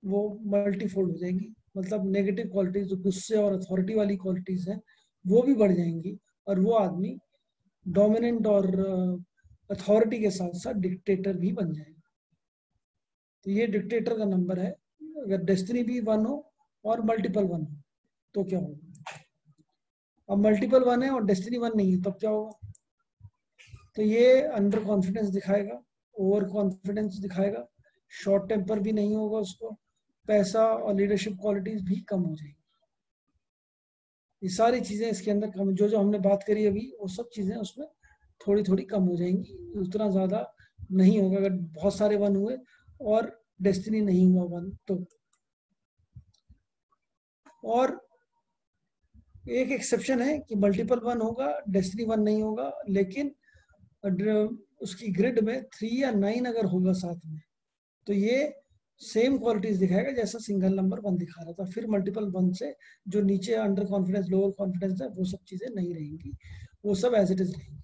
वो मल्टीफोल्ड हो जाएंगी, मतलब नेगेटिव क्वालिटीज जो गुस्से और अथॉरिटी वाली क्वालिटीज हैं वो भी बढ़ जाएंगी, और वो आदमी डोमिनेंट और अथॉरिटी के साथ साथ डिक्टेटर भी बन जाएगा। तो ये डिक्टेटर का नंबर है। अगर डेस्टिनी भी 1 हो और मल्टीपल 1 हो तो क्या होगा? अब मल्टीपल 1 है और डेस्टिनी 1 नहीं है, तब क्या होगा? तो ये अंडर कॉन्फिडेंस दिखाएगा, ओवर कॉन्फिडेंस दिखाएगा, शॉर्ट टेम्पर भी नहीं होगा उसको, पैसा और लीडरशिप क्वालिटीज भी कम हो जाएगी। ये सारी चीजें इसके अंदर कम, जो जो हमने बात करी अभी वो सब चीजें उसमें थोड़ी थोड़ी कम हो जाएंगी, उतना ज्यादा नहीं होगा अगर बहुत सारे 1 हुए और डेस्टिनी नहीं हुआ 1 तो। और एक एक्सेप्शन है कि मल्टीपल 1 होगा, डेस्टिनी 1 नहीं होगा, लेकिन उसकी ग्रिड में 3 या 9 अगर होगा साथ में तो ये सेम क्वालिटीज दिखाएगा जैसा सिंगल नंबर 1 दिखा रहा था। फिर मल्टीपल 1 से जो नीचे अंडर कॉन्फिडेंस, लोअर कॉन्फिडेंस है, वो सब चीजें नहीं रहेंगी, वो सब एज इट इज रहेंगी।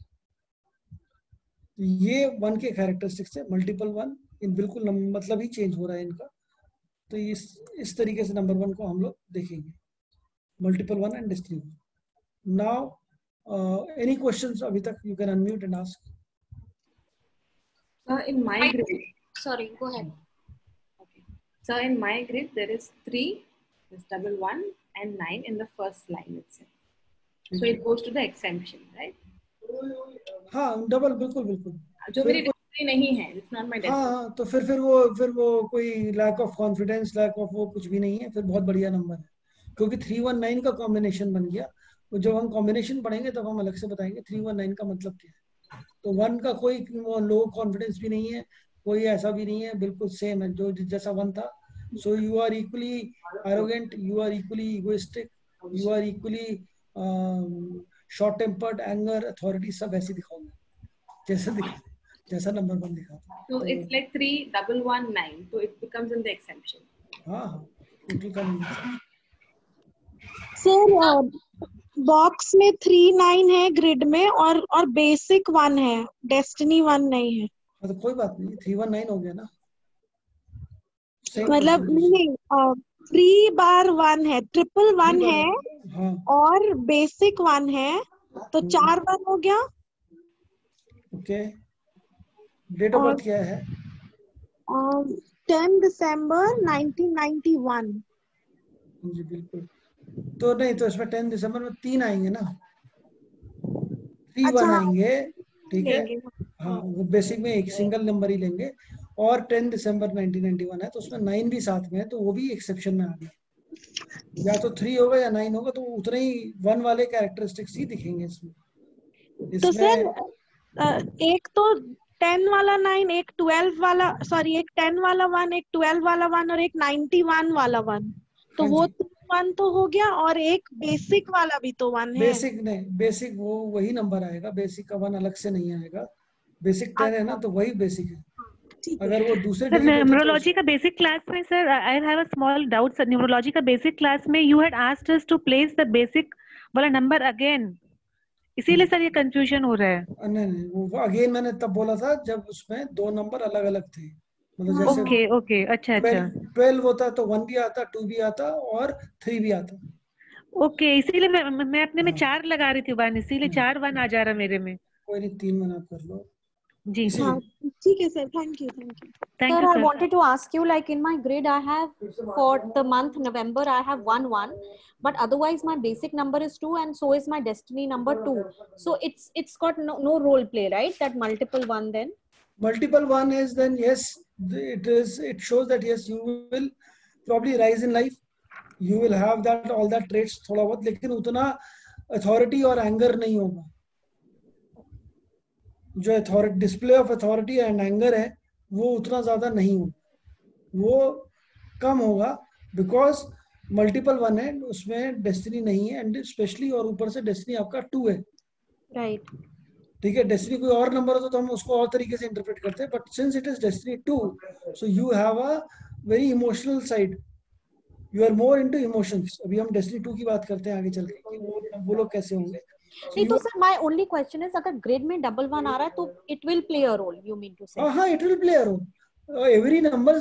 ये 1 के कैरेक्टरिस्टिक्स है। मल्टीपल 1 इन बिल्कुल मतलब ही चेंज हो रहा है इनका। तो इस तरीके से नंबर 1 को हम लोग देखेंगे, multiple 1 and destiny 1। Now any questions अभी तक? You can unmute and ask. In my grid, Sorry, go ahead. okay. So in my grid, there is 3, there's double 1 and 9 in the first line itself. So it goes to the exemption, right? हाँ double, बिल्कुल बिल्कुल। जो मेरी destiny नहीं है, it's not my destiny. हाँ तो फिर वो कोई lack of confidence, lack of वो कुछ भी नहीं है, फिर बहुत बढ़िया नंबर है, क्योंकि 319 का कॉम्बिनेशन बन गया। तो जब हम कॉम्बिनेशन पढ़ेंगे तब हम अलग से बताएंगे 319 का मतलब क्या है। तो 1 का कोई लो कॉन्फिडेंस भी नहीं है, कोई ऐसा भी नहीं है, बिल्कुल सेम है जो जैसा 1 था। So you are equally arrogant, you are equally egoistic, you are equally short tempered, anger, authority, सब ऐसे दिखाओगे जैसा नंबर 1 दिखा था। So it's like 3, 1, 1, 9. So it becomes in the exemption. हाँ टोटल का नहीं। सर बॉक्स में 3 9 है ग्रिड में और बेसिक 1 है, डेस्टिनी 1 नहीं है। तो कोई बात नहीं, 319 हो गया ना। मतलब नहीं, 3 बार 1 है, ट्रिपल 1 है, हाँ। और बेसिक 1 है, तो 4 1 हो गया। ओके, डेट ऑफ बर्थ क्या है? 10 दिसंबर 1991। जी बिल्कुल। तो नहीं, तो इसमें 10 दिसंबर में 3 आएंगे ना, 3 1 आएंगे, ठीक है। हाँ वो बेसिक में एक सिंगल नंबर ही लेंगे, और 10 दिसंबर 1991 है तो उसमें 9 भी साथ में है, तो वो भी एक्सेप्शन में आ गया। या तो 3 होगा या 9 होगा, तो उतने ही 1 वाले कैरेक्टरिस्टिक्स ही दिखेंगे इसमें। तो सर एक तो 10 वाला 9, एक 12 वाला, सॉरी एक 10 वाला 1, एक 12 वाला 1 और एक 91 वाला 1, तो वो 1 तो हो गया, और एक बेसिक वाला भी तो 1 है। बेसिक नहीं, बेसिक वो वही नंबर आएगा, बेसिक का 1 अलग से नहीं आएगा। बेसिक 10 है ना, तो वही बेसिक है। अगर वो दूसरे न्यूमरोलॉजी का बेसिक क्लास में sir, I have a small doubt sir. Numerology का बेसिक क्लास में you had asked us to place the basic वाला नंबर अगेन, इसीलिए सर ये कंफ्यूजन हो रहा है। नहीं, वो अगेन मैंने तब बोला था जब उसमें 2 नंबर अलग अलग थे, मतलब जैसे ओके अच्छा 12 होता तो 1 भी आता, 2 भी आता और 3 भी आता। ओके, इसीलिए मैं अपने में 4 लगा रही थी 1, इसीलिए 4 1 आ जा रहा मेरे में। कोई नहीं, 3 मना कर लो जी। हाँ ठीक है sir, thank you. Sir, I wanted to ask you, like in my grid, I have for the month November, I have 1 1, but otherwise my basic number is 2, and so is my destiny number 2. So it's got no role play, right? That multiple 1 then. Multiple 1 is then yes, it shows that yes, you will probably rise in life, you will have that all that traits थोड़ा बहुत, लेकिन उतना authority और anger नहीं होगा। जो authority, display of authority and anger है, वो उतना ज्यादा नहीं होगा, वो कम होगा, बिकॉज मल्टीपल 1 है, उसमें डेस्टिनी नहीं है, एंड स्पेशली और ऊपर से डेस्टिनी आपका 2 है, राइट। ठीक है। डेस्टिनी कोई और नंबर होता तो हम उसको और तरीके से इंटरप्रेट करते हैं, but since it is destiny 2, so you have a very emotional side, you are more into emotions. अभी हम डेस्टिनी 2 की बात करते हैं आगे चल के कि वो लोग कैसे होंगे। नहीं तो sir, my only question is, अगर ग्रिड में डबल 1 आ रहा है तो it will play a role, you mean to say? हाँ, it will play a role, every number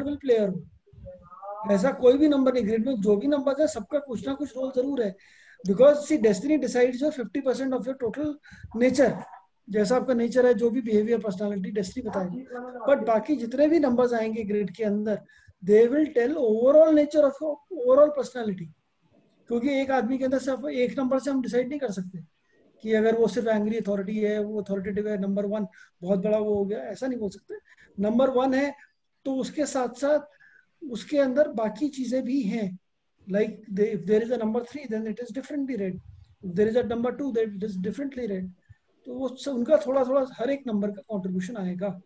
will play a role. ऐसा कोई भी नंबर नहीं, ग्रिड में जो भी नंबर है सबका कुछ ना कुछ रोल जरूर है, because see destiny decides your 50% of your total nature. जैसा आपका नेचर है, जो भी बिहेवियर, पर्सनालिटी डेस्टिनी बताएगी, बट बाकी जितने भी नंबर्स आएंगे ग्रिड के अंदर, they will tell overall nature of overall personality. क्योंकि एक आदमी के अंदर सिर्फ एक नंबर से हम डिसाइड नहीं कर सकते कि अगर वो सिर्फ एंग्री अथॉरिटी है, वो अथॉरिटेटिव है, नंबर 1 बहुत बड़ा वो हो गया, ऐसा नहीं बोल सकते। नंबर 1 है तो उसके साथ साथ उसके अंदर बाकी चीजें भी हैं, Like if there is a number 3, then it is differently read. If there is a number 2, then it is differently read. तो वो उनका थोड़ा थोड़ा हर एक नंबर का कंट्रीब्यूशन आएगा.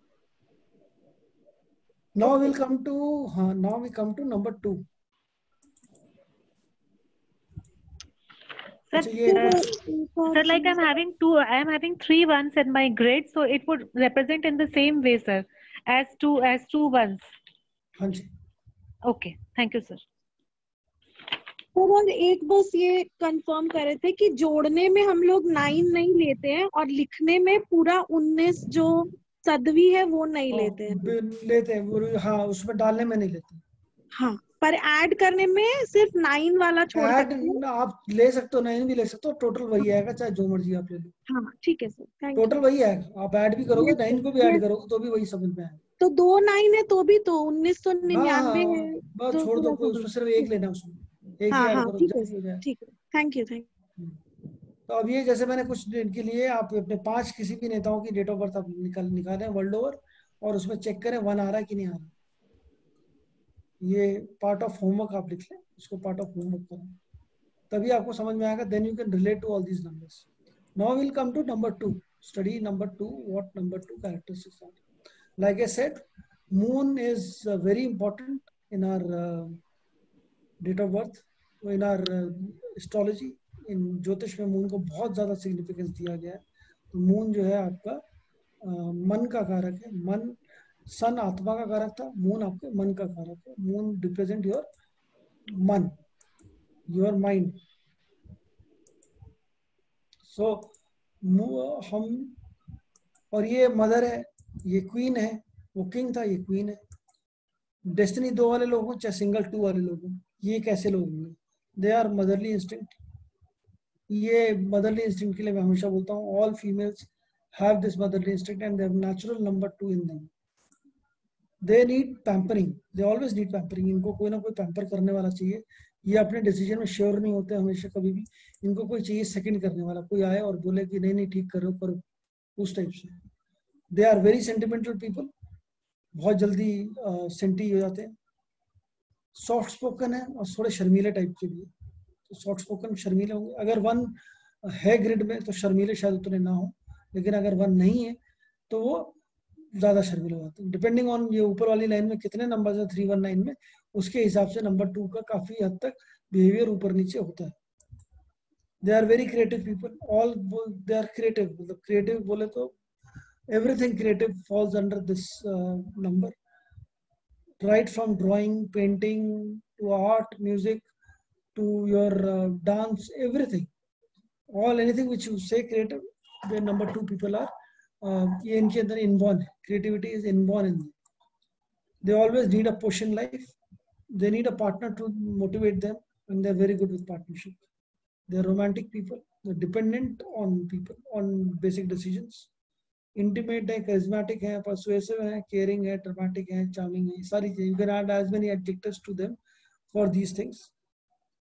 Now we'll come to number 2. Sir, like I am having 3 ones in my grade, so it would represent in the same way, sir, as two ones. हाँ जी. Okay, thank you, sir. Sir और एक बस ये confirm कर रहे थे कि जोड़ने में हम लोग 9 नहीं लेते हैं और लिखने में पूरा 19 जो सदवी है वो नहीं लेते हैं. लेते हैं वो, हाँ, उसमें डालने में नहीं लेते. हाँ, पर ऐड करने में सिर्फ 9 वाला छोड़ सकते हैं. आप ले सकते हो, 9 भी ले सकते हो, टोटल वही आएगा चाहे जो मर्जी आप ले लो. हाँ ठीक है सर, थैंक यू. टोटल वही आएगा. आप ऐड भी करोगे 9 को भी ऐड करोगे तो भी वही समझ में आएगा. तो 2 9 है तो भी तो 1999 है. बस छोड़ दो, उसमें सिर्फ एक लेना, उसमें एक ही ऐड करो, ठीक है. Thank you. तो अब ये जैसे मैंने कुछ दिन के लिए आप अपने 5 किसी भी नेताओं की डेट ऑफ बर्थ आप निकालें वर्ल्ड ओवर और उसमें चेक करें 1 आ रहा है कि नहीं आ रहा. ये पार्ट ऑफ होमवर्क आप लिख लें, इसको पार्ट ऑफ होमवर्क करें, तभी आपको समझ में आएगा. Then you can relate to all these numbers. Now will come to number 2. Study number 2. What number 2 characteristics are? Like I said, moon is very important in our date of birth, in our astrology. इन ज्योतिष में moon को बहुत ज्यादा significance दिया गया है. तो moon जो है आपका मन का कारक है. मन, सन आत्मा का कारक था, मून आपके मन का कारक है. मून रिप्रेजेंट योर मन, योर माइंड. सो हम, और ये मदर है, ये क्वीन है. वो किंग था, ये क्वीन है. डेस्टिनी 2 वाले लोग हों चाहे सिंगल 2 वाले लोग हों, ये कैसे लोग होंगे? They are motherly instinct. ये मदरली इंस्टिंक्ट के लिए मैं हमेशा बोलता हूँ, all females have this motherly instinct and they have natural number 2 in them. They need pampering, they always need pampering. इनको कोई ना कोई पैम्पर करने वाला चाहिए. ये अपने डिसीजन में श्योर नहीं होते हमेशा कभी भी. इनको कोई चाहिए सेकंड करने वाला, कोई आए और बोले कि नहीं नहीं ठीक करो करो, उस टाइप से. They are very sentimental people, बहुत जल्दी सेंटी हो जाते हैं. सॉफ्ट स्पोकन है और थोड़े शर्मीले टाइप के भी. तो सॉफ्ट स्पोकन शर्मीले होंगे. अगर 1 है ग्रिड में तो शर्मीले शायद उतने ना हो, लेकिन अगर 1 नहीं है तो वो ज्यादा शर्मीले हो जाते हैं. डिपेंडिंग ऑन ये ऊपर वाली लाइन में कितने नंबर है 319 में, उसके हिसाब से number 2 का काफी हद तक बिहेवियर ऊपर नीचे होता है. They are very creative people. All they are creative. मतलब क्रिएटिव बोले तो everything creative falls under this number. Right from drawing, painting, to art, music, to your dance, everything. Anything which you say creative, the number 2 people are ये इनके अंदर inborn है. Creativity is inborn in them. They always need a push in life. They need a partner to motivate them, and they're very good with partnership. They're romantic people. They're dependent on people, on basic decisions. Intimate है, charismatic है, persuasive है, caring है, dramatic है, charming है. सारी चीजें, you can add as many adjectives to them for these things.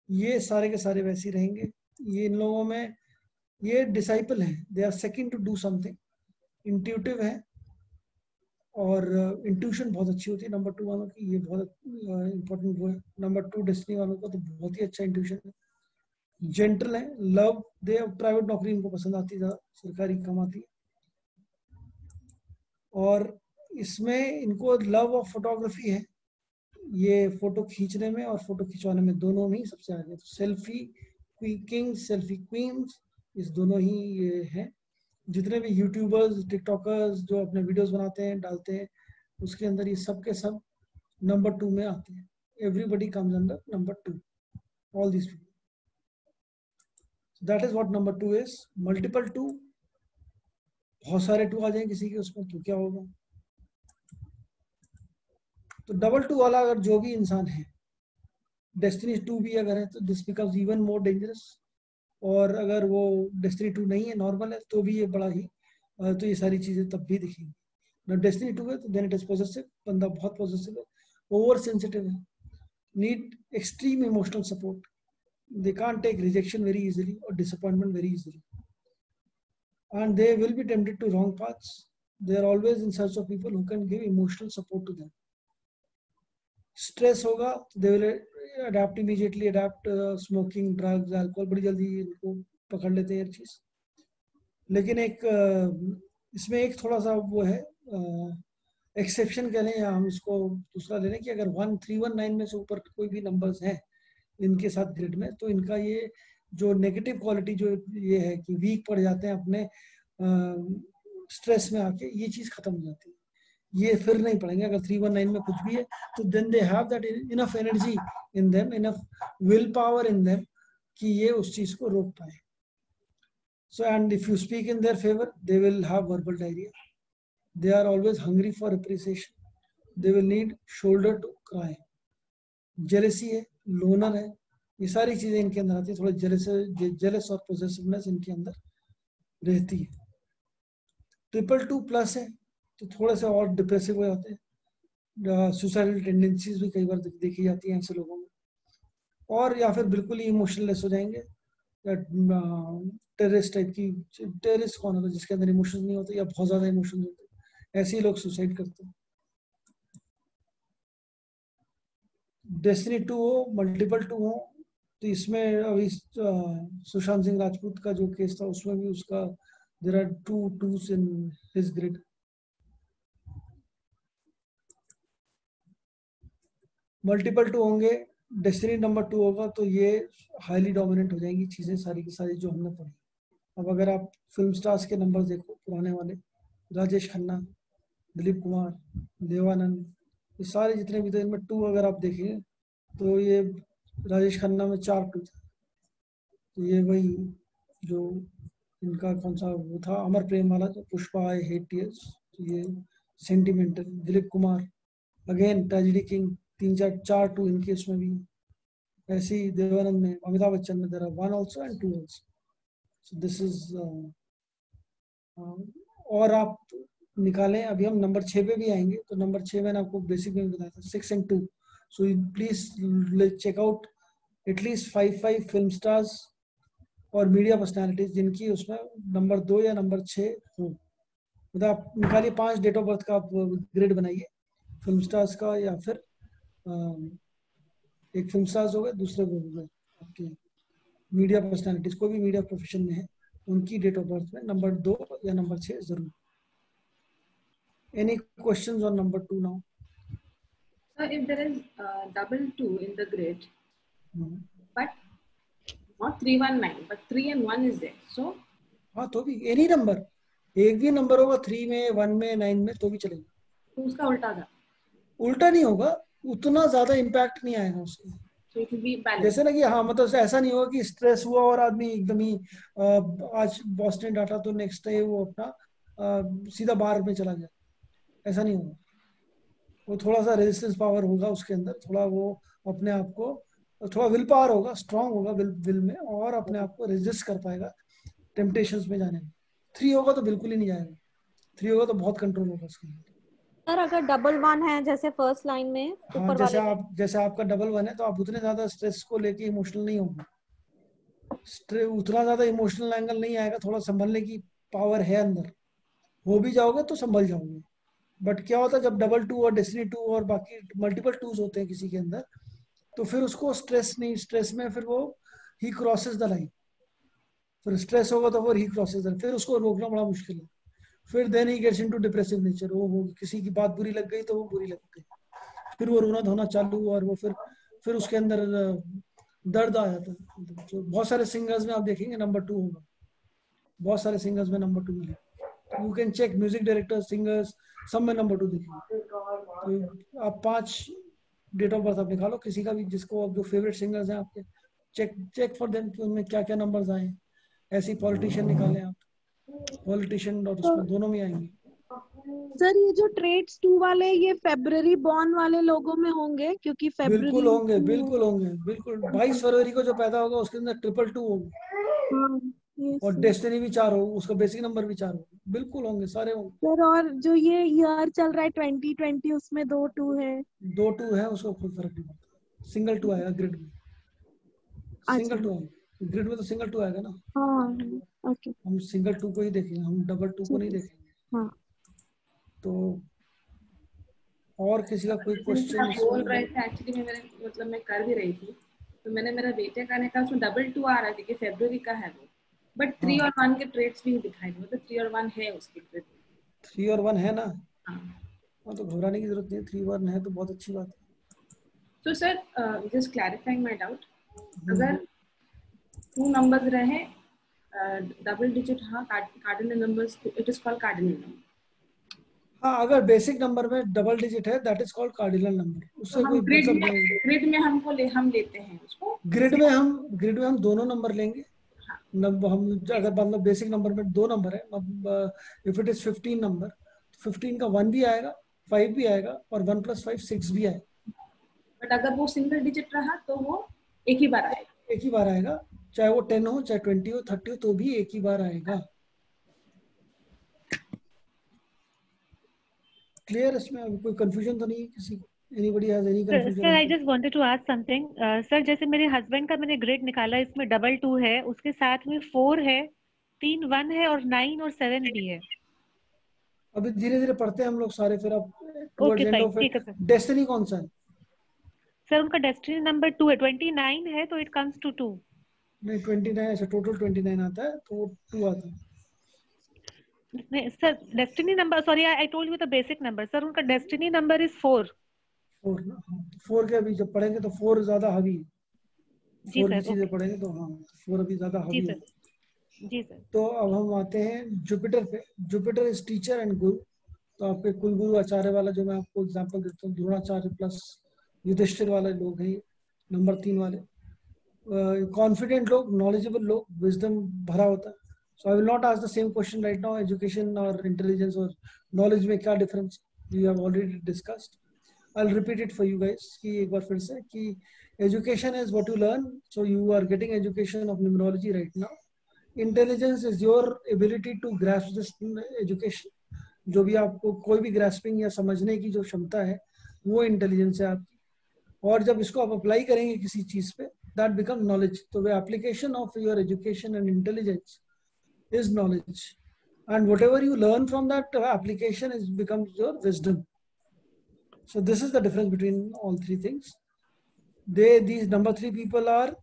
ये सारे के सारे वैसे ही रहेंगे. ये इन लोगों में ये डिसाइपल है. They are second to do something. Intuitive है और इंट्यूशन बहुत अच्छी होती है नंबर 2 वालों की. ये बहुत इंपॉर्टेंट वो है. नंबर 2 डेस्टिनी वालों का तो बहुत ही अच्छा इंट्यूशन है. जेंटल है. लव, दे प्राइवेट नौकरी इनको पसंद आती है, सरकारी कम आती है. और इसमें इनको लव ऑफ फोटोग्राफी है. ये फोटो खींचने में और फोटो खिंचवाने में दोनों में ही सबसे आगे. तो सेल्फी किंग, सेल्फी क्वींस, इस दोनों ही ये हैं. जितने भी यूट्यूबर्स, टिकटॉकर्स जो अपने वीडियोस बनाते हैं, डालते हैं, उसके अंदर ये सब के सब नंबर 2 में आते हैं. Everybody comes under number 2, all this people. That is what number 2 is. Multiple 2, बहुत सारे 2 आ जाए किसी के उसमें तो क्या होगा. तो डबल 2 वाला अगर जो भी इंसान है, डेस्टिनी 2 भी अगर है, तो this becomes even more dangerous. और अगर वो डेस्टिनी 2 नहीं है, नॉर्मल है, तो भी ये बड़ा ही, तो ये सारी चीजें तब भी दिखेंगी. ना डेस्टिनी 2 है तो देन इट इज पॉजिटिव. बंदा बहुत पॉजिटिव है, ओवर सेंसिटिव है, need extreme emotional support. They can't take rejection very easily और disappointment very easily. And they will be tempted to wrong paths. They are always in search of people who can give emotional support to them. Stress होगा, they will adapt immediately adapt smoking, drugs, alcohol, बड़ी जल्दी इनको पकड़ लेते हैं चीज। लेकिन एक इसमें एक थोड़ा सा वो है, एक्सेप्शन कह लें या हम इसको दूसरा ले लें कि अगर 1319 में से ऊपर कोई भी नंबर्स हैं इनके साथ ग्रिड में, तो इनका ये जो नेगेटिव क्वालिटी जो ये है कि वीक पड़ जाते हैं अपने स्ट्रेस में आके, ये चीज खत्म हो जाती है, ये फिर नहीं पड़ेंगे। अगर 319 में कुछ भी है तो then they have that enough energy in them, enough will power in them कि ये उस चीज को रोक पाए। So, and if you speak in their favor, they will have verbal diarrhea. They are always hungry for appreciation. They will need shoulder to cry. Jealousy है, loner है, ये सारी चीजें इनके अंदर आती है। थोड़ा jealous और possessiveness इनके अंदर रहती है। 222+ है तो थोड़े से और डिप्रेसिव हो जाते हैं। सुसाइडल टेंडेंसीज भी कई बार देखी जाती हैं ऐसे लोगों में, और या फिर बिल्कुल ही इमोशनलेस हो जाएंगे। टेररिस्ट टाइप की, टेररिस्ट कौन होता है जिसके अंदर इमोशंस नहीं होते या बहुत ज्यादा इमोशंस होते हैं, ऐसे ही लोग सुसाइड करते हैं। डेस्टिनी 2 हो, मल्टीपल 2 हो, तो इसमें अभी सुशांत सिंह राजपूत का जो केस था उसमें भी उसका there are 2 2s in his grid. Multiple 2 होंगे, डेस्टिनी नंबर 2 होगा तो ये हाईली डोमिनेंट हो जाएंगी चीजें सारी की सारी जो हमने पढ़ी। अब अगर आप फिल्म स्टार्स के नंबर देखो पुराने वाले, राजेश खन्ना, दिलीप कुमार, देवानंद, ये सारे जितने भी थे इनमें 2 अगर आप देखेंगे तो ये राजेश खन्ना में 4 2 था। तो ये वही जो इनका कौन सा वो था, अमर प्रेम वाला, जो पुष्पा आई हेट टीयर्स, तो ये sentimental. Dilip Kumar again tragedy king, 4 2 इनके उसमें भी। ऐसे ही देवानंद में, अमिताभ बच्चन में there are 1 also and 2 also. So this is और आप निकालें, अभी हम नंबर 6 पे भी आएंगे। तो नंबर 6 मैंने आपको बेसिक में बताया था 6 and 2। So please check out at least 5 film stars और मीडिया पर्सनालिटीज जिनकी उसमें नंबर 2 या नंबर 6 हो। मतलब आप निकालिए 5 डेट ऑफ बर्थ का आप ग्रेड बनाइए फिल्म स्टार्स का, या फिर एक फिल्म स्टार्स हो गए, दूसरे वो हो गए आपके मीडिया पर्सनालिटीज, कोई भी मीडिया प्रोफेशन में है उनकी डेट ऑफ बर्थ में नंबर 2 या नंबर 6 जरूर। Any questions on number 2 now? So if there is double 2 in the grid, but not 319, but 3 and 1 is there, so हाँ तो भी एनी नंबर, एक भी नंबर होगा 3 में, 1 में, 9 में तो भी चलेगा। तो उसका उल्टा था, उल्टा नहीं होगा, उतना ज्यादा इम्पैक्ट नहीं आएगा उसको। so it will be balanced. जैसे ना कि हाँ मतलब ऐसा नहीं होगा कि स्ट्रेस हुआ और आदमी एकदम ही आज बॉस ने डांटा तो नेक्स्ट डे वो अपना सीधा बार में चला गया, ऐसा नहीं होगा। वो थोड़ा सा रेजिस्टेंस पावर होगा उसके अंदर, थोड़ा वो अपने आप को, थोड़ा विल पावर होगा, स्ट्रांग होगा विल में, और अपने आप को रेजिस्ट कर पाएगा टेम्पटेशंस में जाने में। 3 होगा तो बिल्कुल ही नहीं जाएगा, 3 होगा तो बहुत कंट्रोल होगा उसके अंदर। सर अगर डबल 1 है जैसे फर्स्ट लाइन में हाँ, ऊपर वाले, जैसे आपका डबल 1 है तो आप उतने ज्यादा स्ट्रेस को लेके इमोशनल नहीं होंगे, उतना ज्यादा इमोशनल एंगल नहीं आएगा, थोड़ा संभलने की पावर है अंदर, हो भी जाओगे तो संभल जाओगे। बट क्या होता है जब डबल 2 और डेस्टिनी 2 और बाकी मल्टीपल 2s होते हैं किसी के अंदर, तो फिर उसको स्ट्रेस नहीं, स्ट्रेस में फिर वो ही क्रॉसेस द लाइन, फिर स्ट्रेस होगा तो फिर ही क्रॉसेस द, फिर उसको रोकना बड़ा मुश्किल है। फिर then he gets into depressive nature, वो किसी की बात बुरी लग गई तो वो बुरी लग गई, फिर वो रोना धोना चालू, और वो फिर उसके अंदर दर्द आ जाता है। तो बहुत सारे सिंगर्स में आप देखेंगे नंबर 2 होगा, बहुत सारे सिंगर्स में नंबर 2 मिलेगा। You can check music directors, singers, सब में नंबर 2 देखेंगे। तो आप 5 डेट ऑफ बर्थ आप निकालो किसी का भी, जिसको जो फेवरेट सिंगर्स हैं आपके, चेक फॉर देम कि उनमें क्या क्या नंबर्स आए। ऐसे पॉलिटिशियन निकालें आप, पॉलिटिशियन और उसमें दोनों में आएंगे। सर ये जो ट्रेड्स 2 वाले ये फेब्रुअरी बॉर्न वाले लोगों में होंगे, क्योंकि बिल्कुल होंगे, बिल्कुल होंगे, बिल्कुल। 22 फरवरी को जो पैदा होगा उसके अंदर 222 होगा, और डेस्टिनी भी 4 होगा, उसका बेसिक नंबर भी 4 होगा, बिल्कुल होंगे, सारे होंगे। सर और जो ये ईयर चल रहा है 2020 उसमें 2 2 है, 2 2 है, उसको कोई फर्क नहीं पड़ता। सिंगल 2 आएगा ग्रिड में, सिंगल 2 आएगा ग्रिड में, तो सिंगल 2 आएगा ना। हाँ ओके, हम सिंगल 2 को ही देखेंगे, हम डबल 2 को नहीं देखेंगे। हाँ तो और किसी का कोई क्वेश्चन? बोल रहे थे एक्चुअली मैं कर भी रही थी, तो मैंने मेरा बेटे का निकाला, उसमें 2 आ रहा है कि फरवरी का है वो, बट 3 और 1 के ट्रेड्स भी दिखाई दे, मतलब 3 और 1 है उसके ट्रेड। 3 और 1 है ना? हाँ, तो घबराने की जरूरत नहीं है, 3 1 है तो बहुत अच्छी बात है। तो sir just clarifying my doubt, अगर 2 नंबर्स रहे डबल डिजिट, हाँ cardinal numbers, it is called cardinal number. हाँ, अगर बेसिक नंबर में डबल डिजिट है that is called cardinal number, उससे तो कोई हम मतलब नहीं। ग्रिड में हम लेते हैं उसको, ग्रिड में हम दोनों नंबर लेंगे। हम अगर मतलब बेसिक नंबर में 2 नंबर है, इफ इट इज 15 नंबर, 15 का 1 भी आएगा, 5 भी आएगा, और 1 + 5 6 भी आएगा। बट अगर वो सिंगल डिजिट रहा तो वो एक ही बार आएगा। एक ही बार आएगा, चाहे वो 10 हो, चाहे 20 हो, 30 हो, तो भी एक ही बार आएगा। क्लियर? इसमें कोई कंफ्यूजन तो नहीं है किसी को? Anybody has any confusion? Sir I just wanted to ask something sir, जैसे मेरे हस्बैंड का मैंने ग्रेड निकाला, इसमें 2 है, उसके साथ में 4 है, 3 1 है, और 9 और 7 भी है। अभी धीरे धीरे पढ़ते हैं हम लोग सारे, फिर अब towards okay and fine, of ठीक है इट। सर। डेस्टिनी कौन सा है? सर उनका डेस्टिनी नंबर 2 है, 29 है, तो इट कम्स टू 2। नहीं, 29 ऐसा टोटल 29 आता है, तो 2 आता है। Sir destiny number, sorry I told you the basic number, sir उनका डेस्टिनी नंबर इज 4। 4 ना? 4 के अभी जब पढ़ेंगे तो 4 ज्यादा हावी है। जी 4 की सर, चीजें ओके। पढ़ेंगे तो हाँ, 4 अभी ज्यादा जी हावी है। सर, जी सर। तो अब हम आते हैं जुपिटर पे। जुपिटर इज टीचर एंड गुरु। तो आपके कुल गुरु आचार्य वाला जो मैं आपको एग्जांपल देता हूँ, द्रोणाचार्य प्लस युधिष्ठिर वाले लोग हैं, नंबर 3 वाले। कॉन्फिडेंट लोग, नॉलेजेबल लोग, विजडम भरा होता है। So I will not ask the same question right now, education और इंटेलिजेंस और नॉलेज में क्या difference, we have already discussed. I'll repeat it for you guys कि एक बार फिर से कि education is what you learn, so you are getting education of numerology right now. Intelligence is your ability to grasp this education. जो भी आपको कोई भी grasping या समझने की जो क्षमता है, वो इंटेलिजेंस है आपकी। और जब इसको आप अप्लाई करेंगे किसी चीज पे, that become knowledge. तो वे application of your education and intelligence is knowledge, and whatever you learn from that application is becomes your wisdom. So this is the difference between all 3 things. These number 3 people are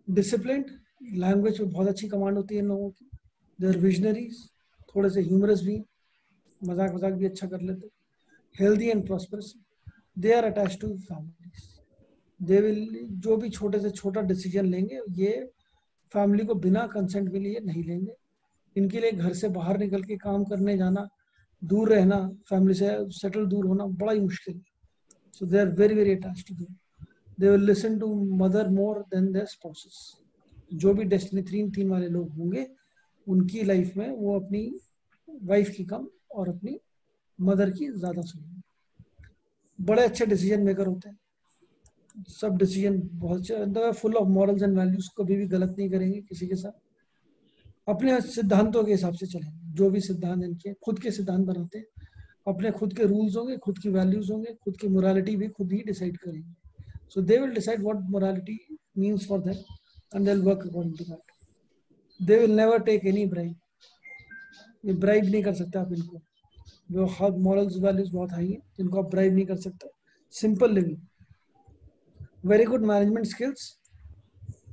disciplined, language में बहुत अच्छी command होती है इन लोगों की। They are visionaries, थोड़े से humorous भी, मजाक भी अच्छा कर लेते। Healthy and prosperous. They are attached to families. They will, जो भी छोटे से छोटा डिसीजन लेंगे, ये फैमिली को बिना कंसेंट के लिए नहीं लेंगे। इनके लिए घर से बाहर निकल के काम करने जाना, दूर रहना, फैमिली से सेटल दूर होना बड़ा ही मुश्किल है। So they are very very attached to them. They will listen to mother more than their spouses. जो भी डेस्टिनी 3 वाले लोग होंगे, उनकी लाइफ में वो अपनी वाइफ की कम और अपनी मदर की ज्यादा सुनेंगे। बड़े अच्छे डिसीजन मेकर होते हैं, सब डिसीजन बहुत full of morals and values, कभी भी गलत नहीं करेंगे किसी के साथ, अपने सिद्धांतों के हिसाब से चलेंगे। जो भी सिद्धांत इनके खुद के सिद्धांत बनाते हैं, अपने खुद के रूल्स होंगे, खुद की वैल्यूज होंगे, खुद की मोरालिटी भी खुद ही डिसाइड करेंगे। So they will decide what morality means for them, and they'll work according to that. They will never take any bribe. ये bribe नहीं कर सकते आप इनको, जो हर morals values बहुत हाई है, इनको आप bribe नहीं कर सकते। Simple living, very good management skills,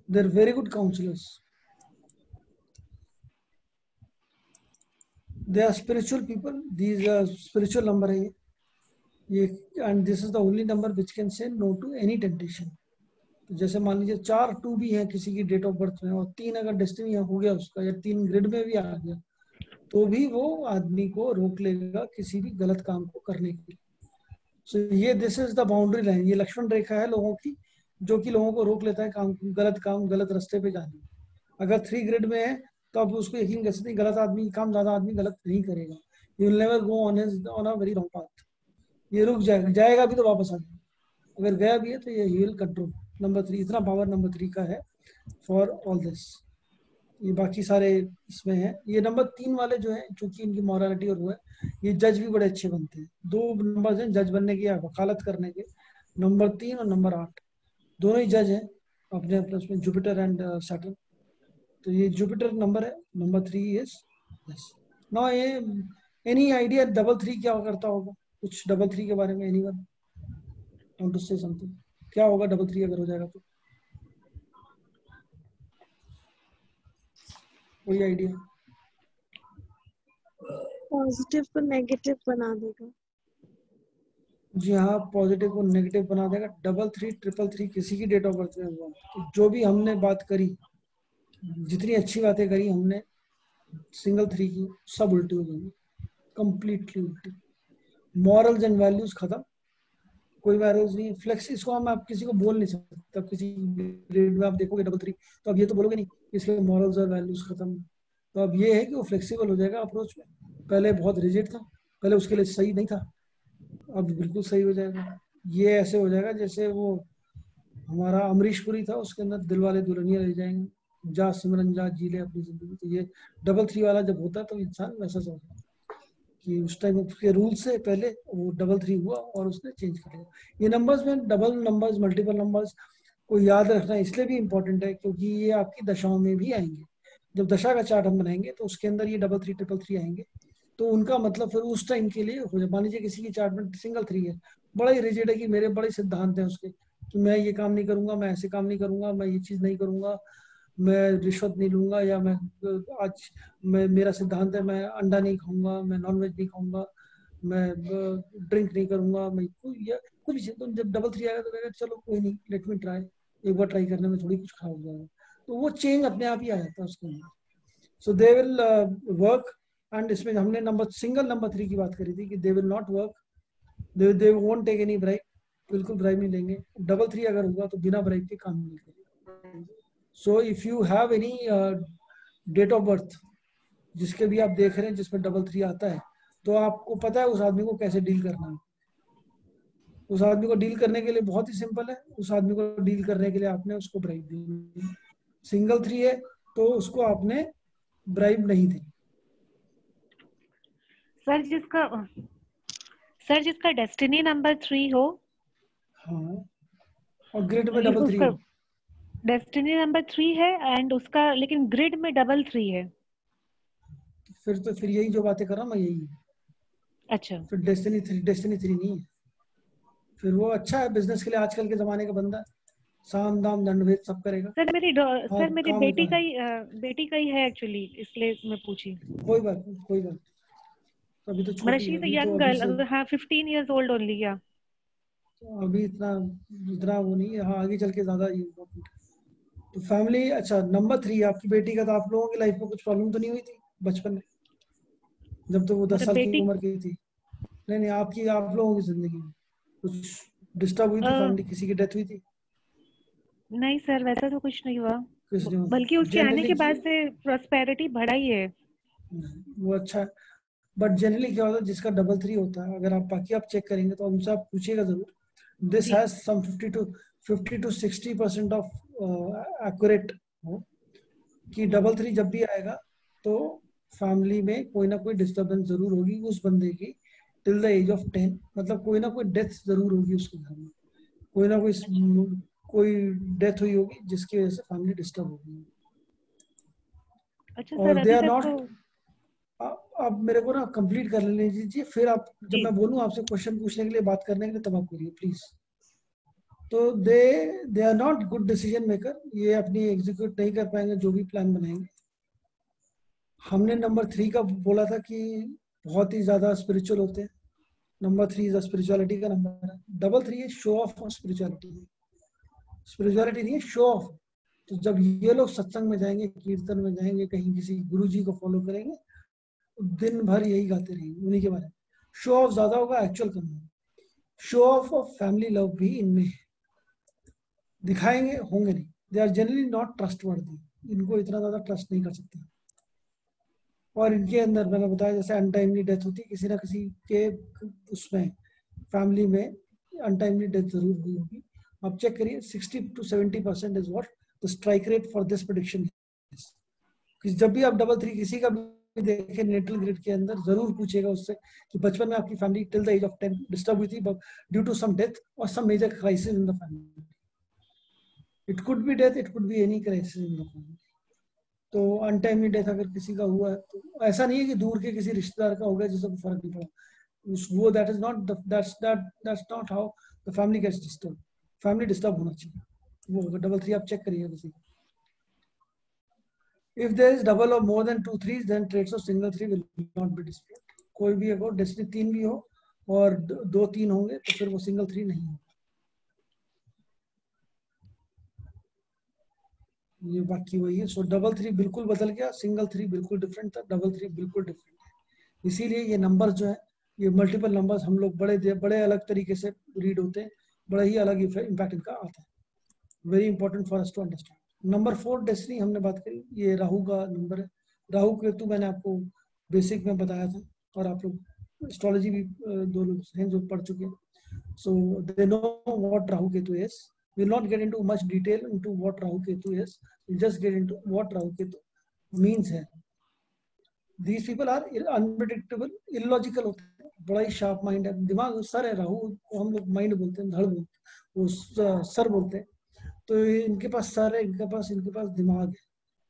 they're very good counselors. They are spiritual people. These are spiritual number है ये, and this is the only number which can say no to any temptation. तो जैसे मान लीजिए 4 2 भी है किसी की डेट ऑफ बर्थ में, और 3 अगर डेस्टिनी हो गया उसका, या 3 ग्रिड में भी आ गया, तो भी वो आदमी को रोक लेगा किसी भी गलत काम को करने के लिए। सो ये this is the boundary line, ये लक्ष्मण रेखा है लोगों की, जो कि लोगों को रोक लेता है काम गलत रास्ते पे जाने। अगर 3 ग्रिड में है तो आप उसको यकीन कर सकते हैं, गलत आदमी काम ज्यादा आदमी गलत नहीं करेगा। You will never go on a very wrong path. ये रुक जाएगा भी तो वापस आ जाएगा, अगर गया भी है तो ये ही विल कंट्रोल। नंबर 3, इतना पावर नंबर 3 का है फॉर ऑल दिस। ये बाकी सारे इसमें है। ये नंबर 3 वाले जो है, चूंकि इनकी मॉरलिटी और वो है, ये जज भी बड़े अच्छे बनते हैं। 2 नंबर हैं जज बनने के या वकालत करने के, नंबर 3 और नंबर 8, दोनों ही जज हैं अपने अपने उसमें, जुपिटर एंड सैटर्न। तो ये जुपिटर नंबर है, नंबर 3 इज यस। नाउ ये एनी आइडिया 3 क्या करता होगा? कुछ डबल थ्री के बारे में anyone want to say something? क्या होगा डबल थ्री अगर हो जाएगा तो? कोई आइडिया? पॉजिटिव को नेगेटिव बना देगा। जी हाँ, पॉजिटिव को नेगेटिव बना देगा। डबल थ्री ट्रिपल थ्री किसी की डेट ऑफ बर्थ में हुआ तो जो भी हमने बात करी, जितनी अच्छी बातें करी हमने सिंगल थ्री की, सब उल्टी हो जाएंगी, कंप्लीटली उल्टी। मॉरल्स एंड वैल्यूज खत्म, कोई वैल्यूज नहीं। फ्लेक्स इसको हम आप किसी को बोल नहीं सकते। किसी ग्रेड में आप देखोगे डबल थ्री तो अब ये तो बोलोगे नहीं इसके मॉरल्स और वैल्यूज खत्म। तो अब ये है कि वो फ्लेक्सिबल हो जाएगा अप्रोच में। पहले बहुत रिजिड था, पहले उसके लिए सही नहीं था, अब बिल्कुल सही हो जाएगा। ये ऐसे हो जाएगा जैसे वो हमारा अमरीश पुरी था, उसके अंदर दिलवाले दुल्हनिया ले जाएंगे, जा सिमरन जा जी ले अपनी जिंदगी। तो ये डबल थ्री वाला जब होता है तो इंसान वैसा सोचता है कि उस टाइम उसके रूल से पहले वो डबल थ्री हुआ और उसने चेंज कर लिया। ये नंबर्स में डबल नंबर्स मल्टीपल नंबर्स को याद रखना इसलिए भी इम्पोर्टेंट है क्योंकि ये आपकी दशाओं में भी आएंगे। जब दशा का चार्ट हम बनाएंगे तो उसके अंदर ये डबल थ्री ट्रिपल थ्री आएंगे, तो उनका मतलब फिर उस टाइम के लिए हो जाए। मान लीजिए किसी की चार्ट में सिंगल थ्री है, बड़ा ही रिजिड है कि मेरे बड़े सिद्धांत हैं उसके कि मैं ये काम नहीं करूंगा, मैं ऐसे काम नहीं करूंगा, मैं ये चीज नहीं करूंगा, मैं रिश्वत नहीं लूंगा, या मैं आज मैं मेरा सिद्धांत है मैं अंडा नहीं खाऊंगा, मैं नॉनवेज नहीं खाऊंगा, मैं ड्रिंक नहीं करूंगा, मैं कुछ भी। तो जब डबल थ्री आएगा तो कहेगा चलो कोई नहीं, लेट मी ट्राई, एक बार ट्राई करने में थोड़ी कुछ खराब हो जाएगा। तो वो चेंज अपने आप ही आ जाता है उसके अंदर। सो दे विल वर्क। एंड इसमें हमने सिंगल नंबर थ्री की बात करी थी कि they will not work, they won't take any bribe, बिल्कुल ब्राइब नहीं लेंगे। डबल थ्री अगर हुआ तो बिना ब्राइब के काम नहीं करेंगे। So if you have any date of birth जिसके भी आप देख रहे हैं जिसमें डबल थ्री आता है, तो आपको पता है उस आदमी को कैसे डील करना है। उस आदमी को डील करने के लिए बहुत ही सिंपल है। उस आदमी को डील करने के लिए आपने उसको ब्राइब दी। सिंगल थ्री है तो उसको आपने ब्राइब नहीं दी। सर जिसका डेस्टिनी नंबर 3 हो, हाँ, और ग्रिड में डबल थ्री हो, डेस्टिनी नंबर 3 है एंड उसका लेकिन ग्रिड में डबल 3 है, फिर यही जो बातें कर रहा हूँ मैं, यही है। अच्छा, फिर डेस्टिनी थ्री नहीं है। फिर वो अच्छा है बिजनेस के लिए, आजकल के जमाने का बंदा साम दाम दंड भेद सब करेगा। सर मेरी काम बेटी का ही है एक्चुअली, इसलिए मैं पूछी। कोई बात नहीं, कोई बात नहीं। अभी तो मतलब छोटी शी है, इज अ अभी तो यंग अभी से गर्ल, हाँ 15 years old ओनली, या अभी इतना इतना वो नहीं है। हाँ, आगे चल के ज्यादा इम्पोर्टेंट है। तो फैमिली, अच्छा नंबर थ्री आपकी बेटी का, तो आप लोगों की लाइफ में कुछ प्रॉब्लम तो नहीं हुई थी बचपन में जब तो वो 10 मतलब साल की बेटी उम्र की थी? नहीं, आप लोगों की जिंदगी में कुछ डिस्टर्ब हुई थी? फैमिली किसी की डेथ हुई थी? नहीं सर, वैसा तो कुछ नहीं हुआ, कुछ नहीं हुआ? बल्कि उसके आने जनरली के बाद से प्रॉस्पेरिटी बढ़ा ही है। वो अच्छा है। बट जनरली क्या होता है जिसका डबल थ्री होता है, अगर आप बाकी आप चेक करेंगे तो उनसे आप पूछिएगा जरूर, दिस जी, has some 50 to 60% of accurate हो कि डबल थ्री जब भी आएगा तो फैमिली में कोई ना कोई डिस्टर्बेंस जरूर होगी उस बंदे की टिल द एज ऑफ 10। मतलब कोई ना कोई डेथ जरूर होगी उसके घर में, कोई ना कोई डेथ हुई होगी जिसकी वजह से फैमिली डिस्टर्ब होगी। अच्छा और सर दे अभी आर तक तो नॉट, आप मेरे को ना कंप्लीट कर लेने दीजिए, फिर आप जब जी, मैं बोलूँ आपसे क्वेश्चन पूछने के लिए, बात करने के लिए, तब आप करिए प्लीज। तो they are not good decision maker, ये अपनी एग्जीक्यूट नहीं कर पाएंगे जो भी प्लान बनाएंगे। हमने नंबर थ्री का बोला था कि बहुत ही ज्यादा स्पिरिचुअल होते हैं। नंबर थ्री इज स्पिरिचुअलिटी का नंबर है। डबल थ्री है शो ऑफ और स्पिरिचुअलिटी, स्पिरिचुअलिटी नहीं है, शो ऑफ। तो जब ये लोग सत्संग में जाएंगे, कीर्तन में जाएंगे, कहीं किसी गुरु जी को फॉलो करेंगे, दिन भर यही गाते रहेंगे उन्हीं के बारे में। शो ऑफ ज्यादा होगा, एक्चुअल कम होगा। शो ऑफ और फैमिली लव भी इनमें है, दिखाएंगे होंगे नहीं। They are generally not trustworthy, इनको इतना ज्यादा ट्रस्ट नहीं कर सकते। और इनके अंदर मैंने बताया जैसे अनटाइमली डेथ होती है किसी ना किसी के, उसमें फैमिली में अनटाइमली डेथ जरूर हुई होगी। आप चेक करिए 60 to 70% is what the strike rate for this prediction. जब भी आप डबल थ्री किसी का भी देखें नेटल ग्रिड के अंदर, जरूर पूछेगा उससे कि बचपन में आपकी family till the age of 10 disturb हुई थी ड्यू टू सम डेथ और some major crisis in the family. It could be death, it could be any crisis in the family. तो अनटाइमली डेथ अगर किसी का हुआ है तो ऐसा नहीं है कि दूर के किसी रिश्तेदार का हो गया जिससे फर्क नहीं पड़ा, वो that's not how the family gets disturbed. Family disturb होना चाहिए. वो double 3 आप check करिए वैसे. If there is double or more than 2 3s, then traits of single 3 will not be displayed. कोई भी अगर डेस्टिनी 3 भी हो और 2 3 होंगे तो फिर वो सिंगल 3 नहीं होगा. ये बाकी वही है. सो डबल 3 बिल्कुल बदल गया, सिंगल 3 बिल्कुल डिफरेंट था, डबल 3 बिल्कुल डिफरेंट है. इसीलिए ये नंबर जो है, ये मल्टीपल नंबर्स हम लोग बड़े अलग तरीके से रीड होते हैं, बड़ा ही अलग इम्पैक्ट इनका आता है. Very important for us to understand. Number 4 destiny हमने बात करी, ये राहु का नंबर है. राहु केतु मैंने आपको बेसिक में बताया था, और आप लोग एस्ट्रोलॉजी भी दो लोग हैं जो पढ़ चुके हैं. So they know what Rahu Ketu is. We'll not get into much detail into what Rahu Ketu is. We'll just get into what Rahu Ketu means है. These people are unpredictable, illogical होते हैं, बड़ा ही sharp mind है. दिमाग sir है, राहु को हम लोग माइंड बोलते हैं, धड़ बोलते हैं, वो सर बोलते हैं. तो इनके पास सर है, इनके पास दिमाग है.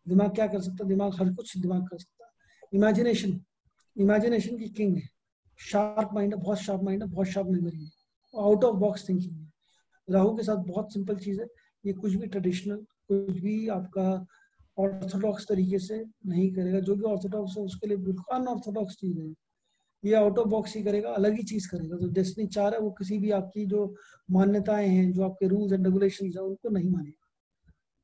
दिमाग क्या कर सकता है? दिमाग हर कुछ दिमाग कर सकता है. इमेजिनेशन की किंग है. शार्प माइंड है, बहुत शार्प माइंड है, बहुत शार्प मेमोरी है, आउट ऑफ बॉक्स थिंकिंग है. राहु के साथ बहुत सिंपल चीज है, ये कुछ भी ट्रेडिशनल, कुछ भी आपका ऑर्थोडॉक्स तरीके से नहीं करेगा. जो भी ऑर्थोडॉक्स है उसके लिए बिल्कुल अनऑर्थोडॉक्स चीज है. ये आउट ऑफ बॉक्स ही करेगा, अलग ही चीज करेगा. तो डेस्टिनी 4 है, वो किसी भी आपकी जो मान्यताएं हैं, जो आपके रूल्स एंड रेगुलेशंस है, उनको नहीं मानेगा.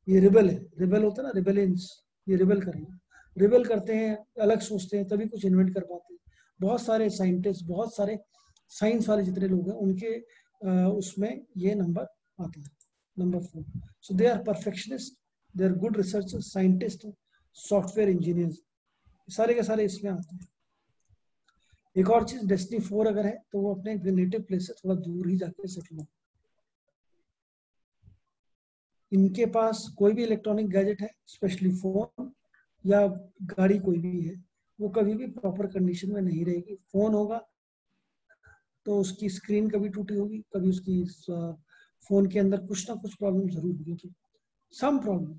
ये रिबेल है. रिबेल होता है ना, रिबेलेंस. ये रिबेल करेगा. रिबेल करते हैं, अलग सोचते हैं, तभी कुछ इन्वेंट कर पाते हैं. बहुत सारे साइंटिस्ट, बहुत सारे साइंस वाले जितने लोग हैं, उनके उसमें ये नंबर आता है, number 4. So they are perfectionist, they are good researchers, scientist, software engineers, सारे के सारे इसमें आते हैं. एक और चीज, डेस्टिनी 4 अगर है तो वो अपने नेटिव प्लेस से थोड़ा दूर ही जाके सेटल हो. इनके पास कोई भी इलेक्ट्रॉनिक गैजेट है, स्पेशली फोन या गाड़ी कोई भी है, वो कभी भी प्रॉपर कंडीशन में नहीं रहेगी. फोन होगा तो उसकी स्क्रीन कभी टूटी होगी, कभी उसकी फोन के अंदर कुछ ना कुछ प्रॉब्लम जरूर होगी. सम प्रॉब्लम,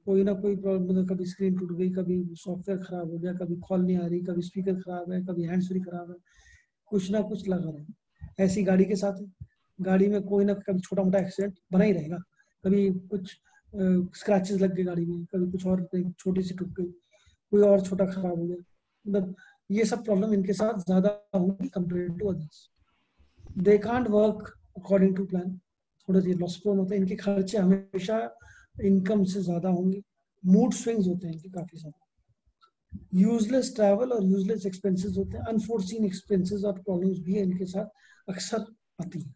कोई ना कोई प्रॉब्लम, कभी स्क्रीन टूट गई, कभी सॉफ्टवेयर खराब हो गया, कभी कॉल नहीं आ रही, कभी स्पीकर खराब है, कभी हैंड्स फ्री खराब है, कुछ ना कुछ लगा रहे. ऐसी गाड़ी के साथ है, गाड़ी में कोई ना कभी छोटा मोटा एक्सीडेंट बना ही रहेगा. कभी कुछ स्क्रैचेस लग गए गाड़ी में, कभी कुछ और छोटी सी टूट गई, कोई और छोटा खराब हो गया. मतलब ये सब प्रॉब्लम इनके साथ ज्यादा होंगी compare to others. They can't work according to plan, थोड़ा सा लॉस प्रोन होता है. इनके खर्चे हमेशा इनकम से ज्यादा होंगे. मूड स्विंग्स होते हैं इनके काफी ज्यादा. यूजलेस ट्रैवल और यूजलेस एक्सपेंसेस होते हैं. अनफोर्सीन एक्सपेंसेस और प्रॉब्लम्स भी इनके साथ अक्सर आती हैं.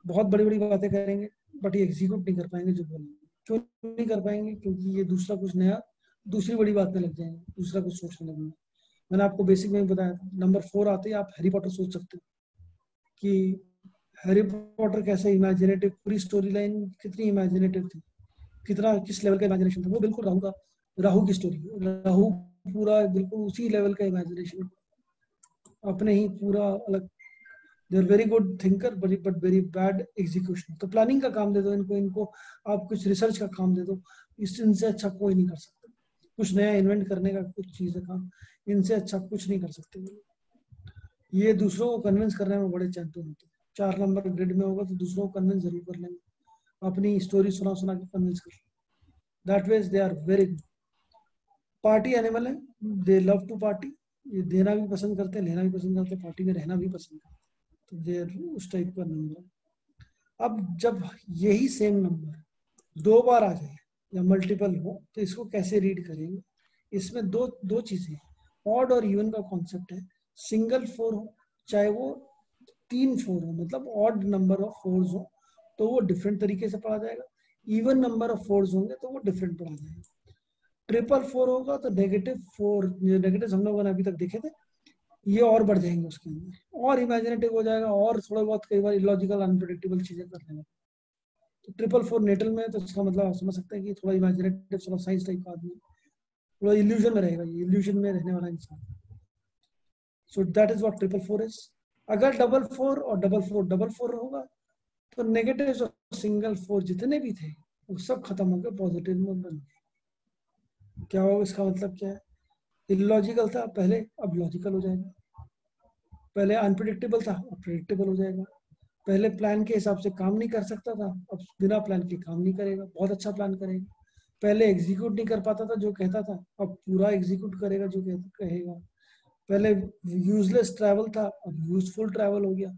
बहुत बड़ी बड़ी बातें करेंगे बट ये एग्जीक्यूट नहीं कर पाएंगे जो बोलेंगे. क्यों नहीं कर पाएंगे? क्योंकि ये दूसरा कुछ नया, दूसरी बड़ी बात में लग जाएंगे, दूसरा कुछ सोचने लगेंगे. मैंने आपको बेसिक में बताया था, नंबर 4 आते ही आप हैरी पॉटर सोच सकते हो कि हैरी पॉटर कैसे इमेजिनेटिव, पूरी स्टोरी लाइन कितनी इमेजिनेटिव थी, कितना किस लेवल का इमेजिनेशन था. वो बिल्कुल राहु की स्टोरी. राहु पूरा बिल्कुल उसी लेवल का इमेजिनेशन, अपने ही पूरा अलग. They are very good thinker but very bad execution. तो प्लानिंग का काम दे दो इनको आप कुछ रिसर्च का काम दे दो, इनसे अच्छा कोई नहीं कर सकता. कुछ नया इन्वेंट करने का कुछ चीज का, इनसे अच्छा कुछ नहीं कर सकते. ये दूसरों को कन्विंस करने में बड़े चैंपियन होते हैं. 4 नंबर ग्रिड में होगा तो दूसरों को कन्विंस जरूर कर लेंगे, अपनी स्टोरी सुना के कन्विंस कर. That ways they are very good. Party animal है, दे लव टू पार्टी. ये देना भी पसंद करते हैं, लेना भी पसंद करते हैं, पार्टी में रहना भी पसंद करते हैं. तो दे उस टाइप का नंबर. अब जब यही सेम नंबर 2 बार आ जाए या मल्टीपल हो तो इसको कैसे रीड करेंगे? इसमें दो चीजें, ऑड और इवन का कॉन्सेप्ट है. सिंगल 4 हो, चाहे वो 3 4 हो, मतलब ऑड नंबर ऑफ 4s हो तो वो डिफरेंट तरीके से पढ़ा जाएगा. इवन नंबर ऑफ 4s होंगे तो वो डिफरेंट पढ़ा जाएगा. ट्रिपल 4 होगा तो -4, नेगेटिव हम लोगों ने अभी तक देखे थे, ये और बढ़ जाएंगे उसके अंदर, और इमेजिनेटिव हो जाएगा, और थोड़ा बहुत कई बार इलॉजिकल अनप्रेडिक्टेबल चीजें कर लेंगे. तो 4 नेटल में तो इसका मतलब आप समझ सकते हैं कि थोड़ा इमेजिनेटिव, थोड़ा साइंस टाइप का आदमी, थोड़ा इल्यूजन में रहेगा, ये इल्यूजन में रहने वाला इंसान. सो दैट इज व्हाट 4 इज. अगर 4 और 4 होगा तो नेगेटिव और सिंगल 4 जितने भी थे वो सब खत्म हो गए, पॉजिटिव में बन गए. क्या होगा? इसका मतलब क्या है? इलॉजिकल था पहले, अब लॉजिकल हो जाएगा. पहले अनप्रिडिक्टेबल था, अब प्रिडिक्टेबल हो जाएगा। पहले प्लान के हिसाब से काम नहीं कर सकता था, अब बिना प्लान के काम नहीं करेगा, बहुत अच्छा प्लान करेगा। पहले एग्जीक्यूट नहीं कर पाता था जो कहता था, अब पूरा एग्जीक्यूट करेगा जो कहेगा। पहले यूजलेस ट्रैवल था, अब यूजफुल ट्रैवल हो गया।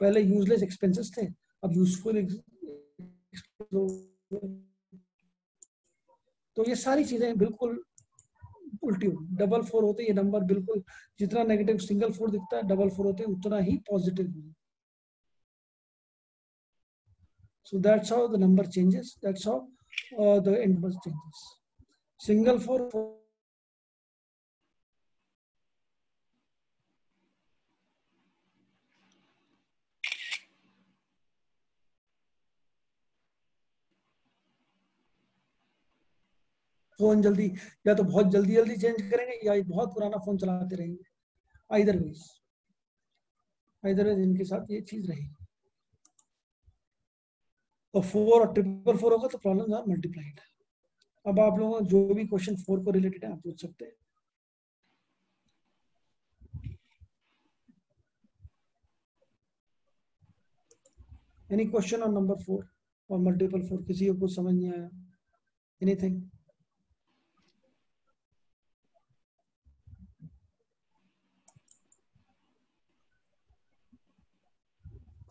पहले यूजलेस एक्सपेंसेस थे, अब यूजफुल। तो ये सारी चीजें बिल्कुल उल्टी हो। डबल 4 होते ये नंबर बिल्कुल, जितना नेगेटिव सिंगल 4 दिखता है, डबल 4 होते उतना ही positive. So that's how the number changes. That's how the end number changes. Single 4. Phone जल्दी, या तो बहुत जल्दी जल्दी चेंज करेंगे या बहुत पुराना फोन चलाते रहेंगे। आइदर वेज इनके साथ ये चीज रहेगी। तो 4 और 444 होगा तो प्रॉब्लम्स आर मल्टीप्लाइड। अब आप लोगों को जो भी क्वेश्चन 4 को रिलेटेड है आप पूछ सकते हैं। एनी क्वेश्चन ऑन नंबर 4 और मल्टीपल 4? किसी को कुछ समझ नहीं आया? एनीथिंग?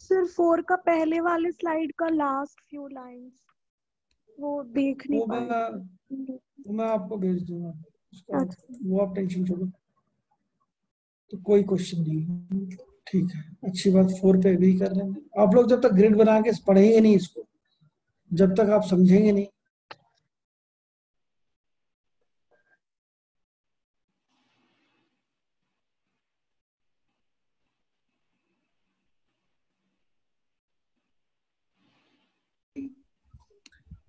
सर 4 का पहले वाले स्लाइड का लास्ट फ्यू लाइंस वो देख नहीं पाए। मैं आपको भेज दूंगा उसका, वो आप टेंशन छोड़ो। तो कोई क्वेश्चन नहीं, ठीक है, अच्छी बात। 4 पे एग्री कर रहे हैं आप लोग। जब तक ग्रिड बना के पढ़ेंगे नहीं इसको, जब तक आप समझेंगे नहीं,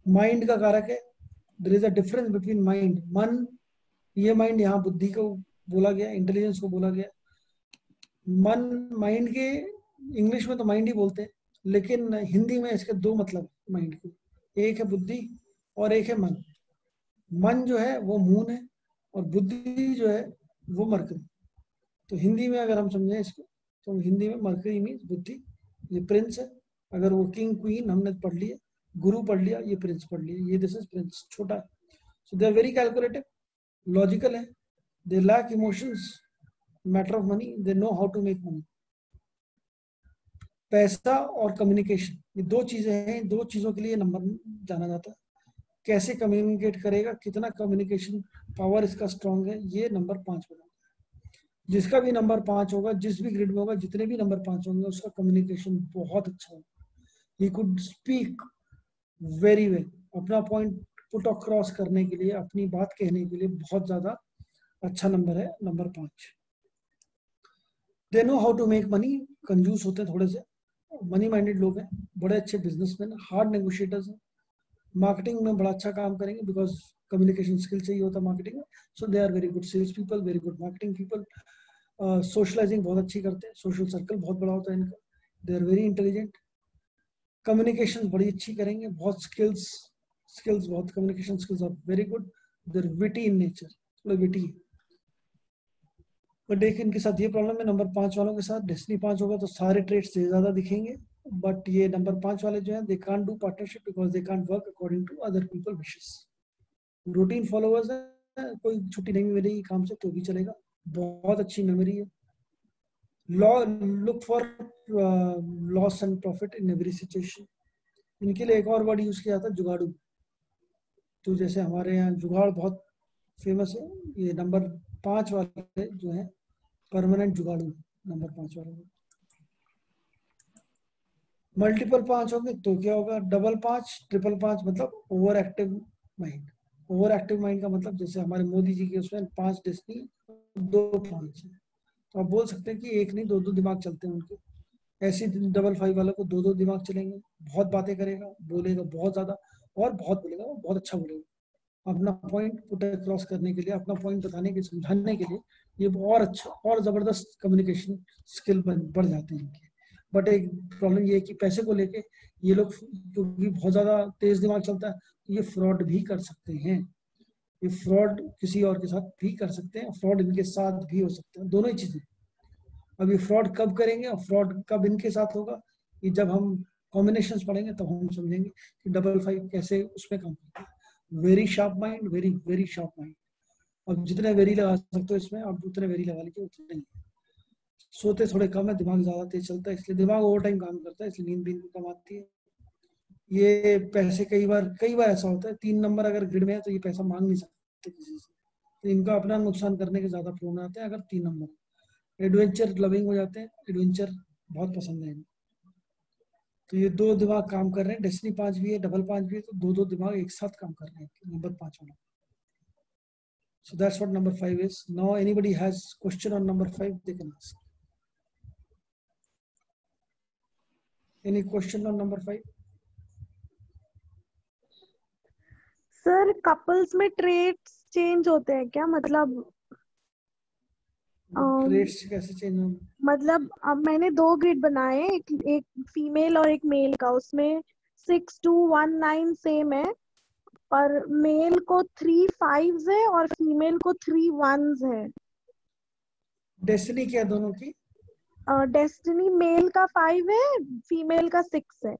माइंड का कारक है। There is a difference between mind, मन, ये माइंड यहाँ बुद्धि को बोला गया, इंटेलिजेंस को बोला गया। मन, माइंड के इंग्लिश में तो माइंड ही बोलते हैं, लेकिन हिंदी में इसके दो मतलब माइंड के, एक है बुद्धि और एक है मन। मन जो है वो मून है और बुद्धि जो है वो मरकरी। तो हिंदी में अगर हम समझें इसको तो हिंदी में मरकरी मीन्स बुद्धि, ये प्रिंस है। अगर वो किंग क्वीन हमने पढ़ लिया, गुरु पढ़ लिया, ये प्रिंस पढ़ लिया, ये दिस इज प्रिंस, छोटा है। So they are very calculative, logical है, they lack emotions, matter of money, they know how to make money. पैसा और कम्युनिकेशन, ये दो चीजें हैं, दो चीजों के लिए नंबर जाना जाता है। कैसे कम्युनिकेट करेगा, कितना कम्युनिकेशन पावर इसका स्ट्रांग है, ये नंबर 5 बनाता है। जिसका भी नंबर 5 होगा, जिस भी ग्रिड में होगा, जितने भी नंबर 5 होंगे, उसका कम्युनिकेशन बहुत अच्छा होगा। He could speak very well, अपना पॉइंट पुट अक्रॉस करने के लिए, अपनी बात कहने के लिए बहुत ज्यादा अच्छा नंबर है number 5। They know how to make money, कंजूस होते हैं थोड़े से, मनी माइंडेड लोग हैं, बड़े अच्छे बिजनेसमैन, हार्ड नेगोशिएटर्स हैं, मार्केटिंग में बड़ा अच्छा काम करेंगे बिकॉज कम्युनिकेशन स्किल चाहिए होता है मार्केटिंग में। So they are very good sales people, very good marketing people. Socialising बहुत अच्छी करते हैं, सोशल सर्कल बहुत बड़ा होता है इनका। They are very intelligent, communication बड़ी अच्छी करेंगे, बहुत स्किल्स बहुत, communication skills are very good. They are witty in nature, थोड़ा विटी। बट देखिए इनके साथ ये प्रॉब्लम है, नंबर 5 वालों के साथ डेस्टिनी 5 होगा तो सारे ट्रेड्स ज्यादा दिखेंगे। बट ये नंबर 5 वाले जो है, they can't do partnership because they can't work according to other people wishes. Routine followers है, कोई छुट्टी नहीं मिलेगी काम से तो भी चलेगा, बहुत अच्छी मेमोरी है। Look for loss and profit in every situation. इनके लिए एक और वर्ड यूज किया जाता है, जुगाड़ू। तो जैसे हमारे यहाँ जुगाड़ बहुत फेमस है, ये नंबर 5 वाले जो है परमानेंट जुगाड़ू, नंबर 5 वाले। मल्टीपल 5 होंगे तो क्या होगा, डबल 5, ट्रिपल 5, मतलब over active mind. Over active mind का मतलब जैसे हमारे मोदी जी के उसमें 5 डेस्टिनी 2 5 है, तो आप बोल सकते हैं कि एक नहीं 2 दिमाग चलते हैं उनके। ऐसे डबल 5 वालों को 2 दिमाग चलेंगे, बहुत बातें करेगा, बोलेगा बहुत ज्यादा और बहुत बोलेगा, बहुत अच्छा बोलेगा। अपना पॉइंट पुट अक्रॉस करने के लिए, अपना पॉइंट बताने के, समझाने के लिए ये और अच्छा और जबरदस्त कम्युनिकेशन स्किल बढ़ जाते हैं इनके। बट एक प्रॉब्लम ये है कि पैसे को लेके ये लोग क्योंकि बहुत ज्यादा तेज दिमाग चलता है, तो ये फ्रॉड भी कर सकते हैं। ये फ्रॉड किसी और के साथ भी कर सकते हैं, फ्रॉड इनके साथ भी हो सकता है, दोनों ही चीजें। अब ये फ्रॉड कब करेंगे और फ्रॉड कब इनके साथ होगा, ये जब हम कॉम्बिनेशंस पढ़ेंगे तब हम समझेंगे कि 55 कैसे उसमें काम करता है। Very sharp mind, very very sharp mind. अब जितने वेरी लगा सकते हो इसमें, आप उतने वेरी लगा लीजिए, उतने ही। सोते थोड़े कम है, दिमाग ज्यादा तेज चलता है, इसलिए दिमाग ओवर टाइम काम करता है, इसलिए नींद भी कम आती है। ये पैसे कई बार ऐसा होता है, 3 नंबर अगर ग्रिड में है तो ये पैसा मांग नहीं सकते किसी से, तो इनका अपना नुकसान करने के ज्यादा प्रोन आते हैं। अगर 3 नंबर एडवेंचर लविंग हो जाते हैं, एडवेंचर बहुत पसंद है इन्हें। तो ये 2 दिमाग काम कर रहे हैं, डेस्टिनी 5 भी है, डबल 5 भी है, तो 2 दिमाग एक साथ काम कर रहे हैं नंबर 5 वाला। So that's what number 5 is. Now anybody has question on number 5, they can ask. Any question on number 5? Sir couples में ट्रेट्स चेंज होते हैं क्या? मतलब ट्रेट्स कैसे चेंज होंगे? मतलब अब मैंने 2 ग्रिड बनाए, एक फीमेल और एक मेल का, उसमें 6219 सेम है, पर मेल को 3 5s है और फीमेल को 3 1s है। डेस्टिनी क्या है दोनों की? डेस्टिनी मेल का 5 है, फीमेल का 6 है।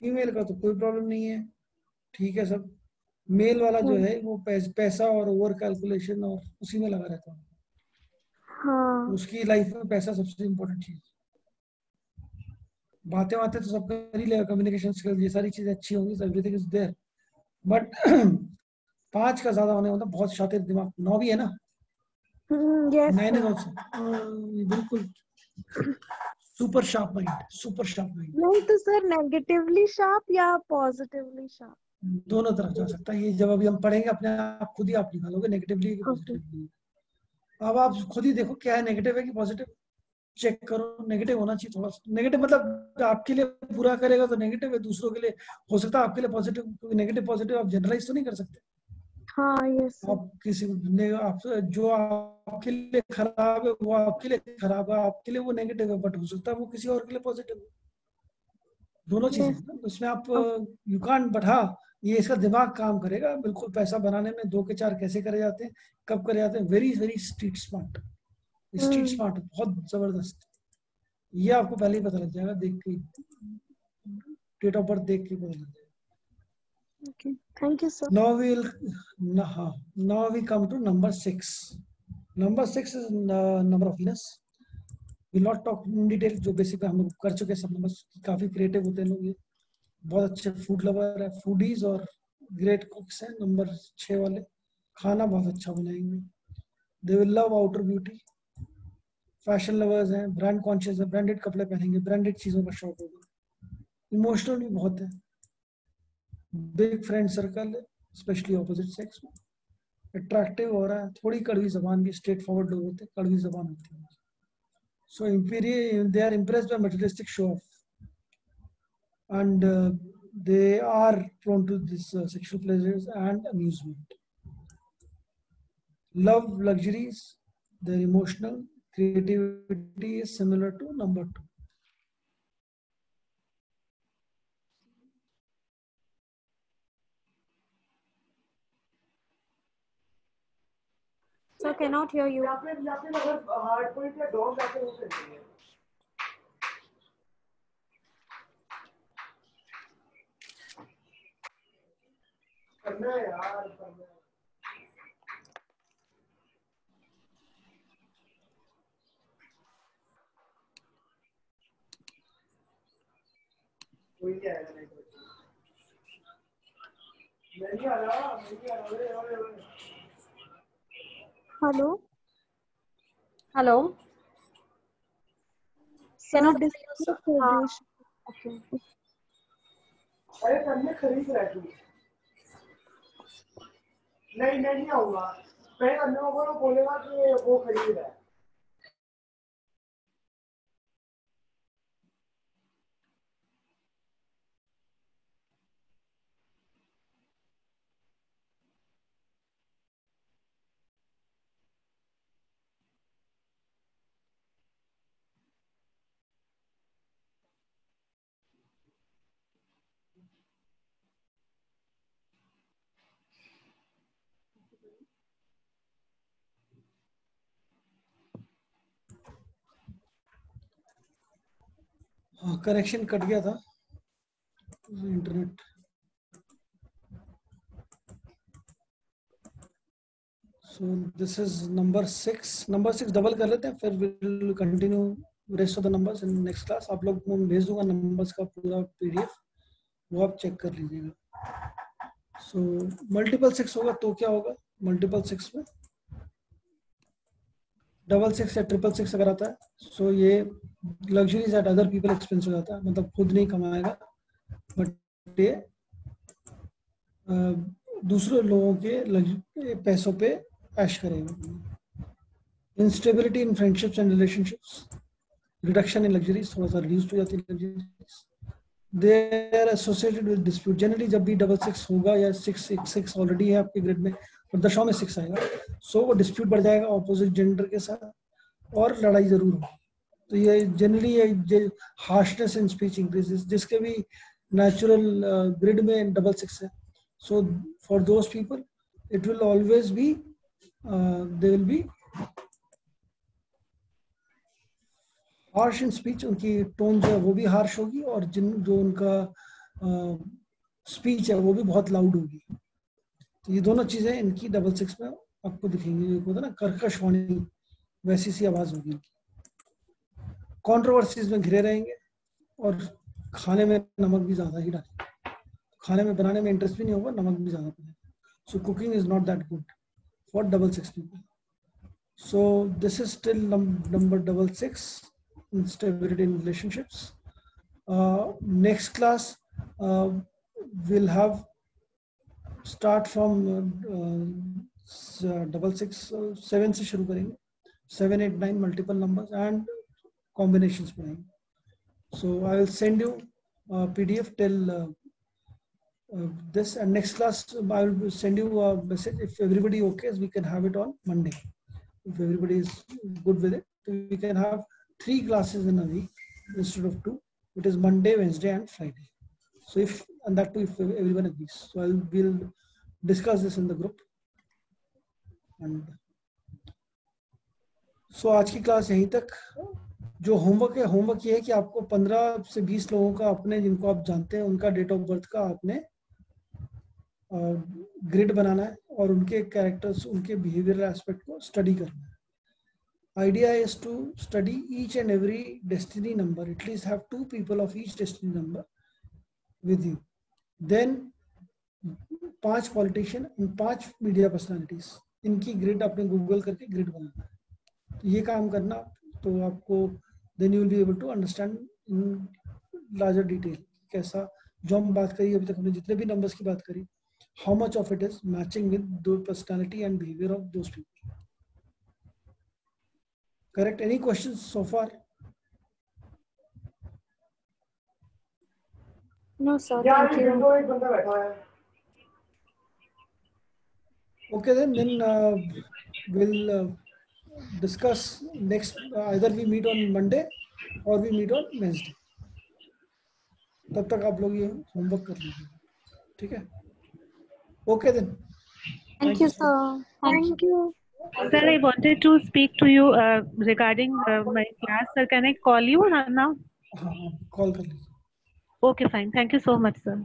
फीमेल का तो कोई प्रॉब्लम नहीं है, ठीक है सब। मेल वाला जो है वो पैसा और ओवर कैलकुलेशन और उसी में लगा रहता है। हाँ उसकी लाइफ में पैसा सबसे इम्पोर्टेंट चीज। बातें बातें तो सब कर ही लेगा, कम्युनिकेशन स्किल्स, ये सारी चीजें अच्छी होंगी, एवरीथिंग इज देयर। बट 5 का ज्यादा होने मतलब बहुत शातिर दिमाग। 9 भी है ना? Yes 9 is sir. ऑल्सो बिल्कुल super sharp mind, super sharp mind. नहीं तो सर नेगेटिवली शार्प या पॉजिटिवली शार्प? दोनों तरफ जा सकता है ये, जब अभी हम पढ़ेंगे अपने आप खुद ही आप निकालोगे नेगेटिवली कि ओके। पॉजिटिवली। अब आप खुद ही देखो क्या है, नेगेटिव है कि पॉजिटिव, चेक करो। नेगेटिव होना चाहिए थोड़ा सा, नेगेटिव मतलब आपके लिए बुरा करेगा तो नेगेटिव है, दूसरों के लिए हो सकता है आपके लिए पॉजिटिव, क्योंकि नेगेटिव पॉजिटिव आप जनरलाइज तो नहीं कर सकते। हाँ यस सर। आप किसी ने आप जो आपके लिए खराब है वो आपके लिए खराब है, आपके लिए वो नेगेटिव है, बट हो सकता है वो किसी और के लिए पॉजिटिव है। दोनों चीजें यस। हैं ना, उसमें आप यू कांट, बट हाँ ये इसका दिमाग काम करेगा बिल्कुल। पैसा बनाने में 2 के 4 कैसे करे जाते हैं, कब करे जाते हैं, very very street smart, street smart, बहुत जबरदस्त। ये आपको पहले ही पता लग जाएगा, देख के, डेट ऑफ बर्थ देख के पता लग जाएगा। Okay thank you sir. Now we will, now we come to number 6. Number 6 is number of Venus. We'll not talk in detail, जो बेसिक हम लोग कर चुके हैं सब नंबर। काफी क्रिएटिव होते हैं लोग, ये बहुत अच्छे फूड लवर है, फूडीज और ग्रेट कुक्स हैं। नंबर 6 वाले खाना बहुत अच्छा बनाएंगे। They will love outer beauty, fashion lovers हैं, ब्रांड कॉन्शियस है, ब्रांडेड कपड़े पहनेंगे, ब्रांडेड चीजों का शौक होगा। इमोशनल भी बहुत है, बिग फ्रेंड सर्कल है, स्पेशली ऑपोजिट सेक्स में। अट्रैक्टिव हो रहा है, थोड़ी कड़वी जबान की, स्ट्रेट फॉरवर्ड लोग होते हैं, कड़वी जबान होती है। So they are impressed by materialistic show off, and they are prone to this sexual pleasures and amusement. Love luxuries, their emotional creativity is similar to number 2. Sir, cannot hear you. Hello Hello. Sir Cannot. Discuss हो हाँ. गई। Okay. अरे करने खरीद रहा है तू? नहीं मैं नहीं आऊंगा, मैं करने को बोलो, बोलेगा कि वो खरीद रहा है। कनेक्शन कट गया था internet. So this is number 6. Number 6 double कर लेते हैं, फिर we'll continue rest of the numbers in next class. आप लोग को भेज दूंगा numbers का पूरा PDF, वो आप चेक कर लीजिएगा. So multiple 6 होगा तो क्या होगा? Multiple 6 में डबल 6 या ट्रिपल 6 अगर आता है, so ये luxuries at other people expense हो जाता है, मतलब खुद नहीं कमाएगा, बट ये दूसरे लोगों के पैसों पे ऐश करेगा. Instability in friendships and relationships, reduction in luxuries, थोड़ा सा reduced हो जाती है luxuries. They are associated with dispute. Generally जब भी डबल 6 होगा या 6 ऑलरेडी है आपके ग्रिड में और दशाओं में 6 आएगा, सो वो डिस्प्यूट बढ़ जाएगा ऑपोजिट जेंडर के साथ और लड़ाई जरूर होगी. तो ये जनरली ये हार्शनेस इन स्पीच इंक्रीजेस, जिसके भी नेचुरल ग्रिड में डबल 6 है. So for those people it will always be they will B harsh in speech. उनकी टोन जो है वो भी हार्श होगी और जो उनका स्पीच है वो भी बहुत लाउड होगी. तो ये दोनों चीजें इनकी डबल 6 में आपको दिखेंगी. होता ना कर्कश वाणी, वैसी सी आवाज होगी इनकी. कंट्रोवर्सीज में घिरे रहेंगे और खाने में नमक भी ज्यादा ही डालेंगे. खाने में बनाने में इंटरेस्ट भी नहीं होगा, नमक भी ज्यादा पड़ेगा. So cooking is not that good for double 6 people. So this is still number double 6. Instability in relationships. Next class we'll have start from double 6 7 से शुरू करेंगे. 7, 8, 9 multiple numbers and combinations पढ़ेंगे. So I will send you PDF till this, and next class I will send you a message if everybody okay, we can have it on Monday. If everybody is good with it, we can have 3 classes in a week instead of 2. It is Monday, Wednesday and Friday. So and that too if everyone agrees. So we'll discuss this in the group. And so आज की class यहीं तक. जो homework है, homework ये है कि आपको 15 से 20 लोगों का अपने, जिनको आप जानते हैं, उनका डेट ऑफ बर्थ का आपने ग्रिड बनाना है और उनके कैरेक्टर्स, उनके बिहेवियरल एस्पेक्ट को स्टडी करना है. Idea is to study each and every destiny number. At least have 2 people of each destiny number with you. Then 5 politician and 5 media personalities. इनकी ग्रिड आपने गूगल करके ग्रिड बनाना है. तो ये काम करना, तो आपको then you will be able to understand in larger detail कैसा, जो हम बात करी अभी तक, हमने जितने भी numbers की बात करी, how much of it is matching with the personality and behavior of those people. Correct? Any questions so far? No, sir. Thank you. Okay, then we'll discuss next. Either we meet on Monday or we meet on Wednesday. तब तक आप लोग ये homework कर लीजिए. ठीक है? Okay then. Thank you, sir. Thank you. Sir, I wanted to speak to you regarding my class. Sir, can I call you now? हाँ, call कर लीजिए. Okay, fine. Thank you so much, sir.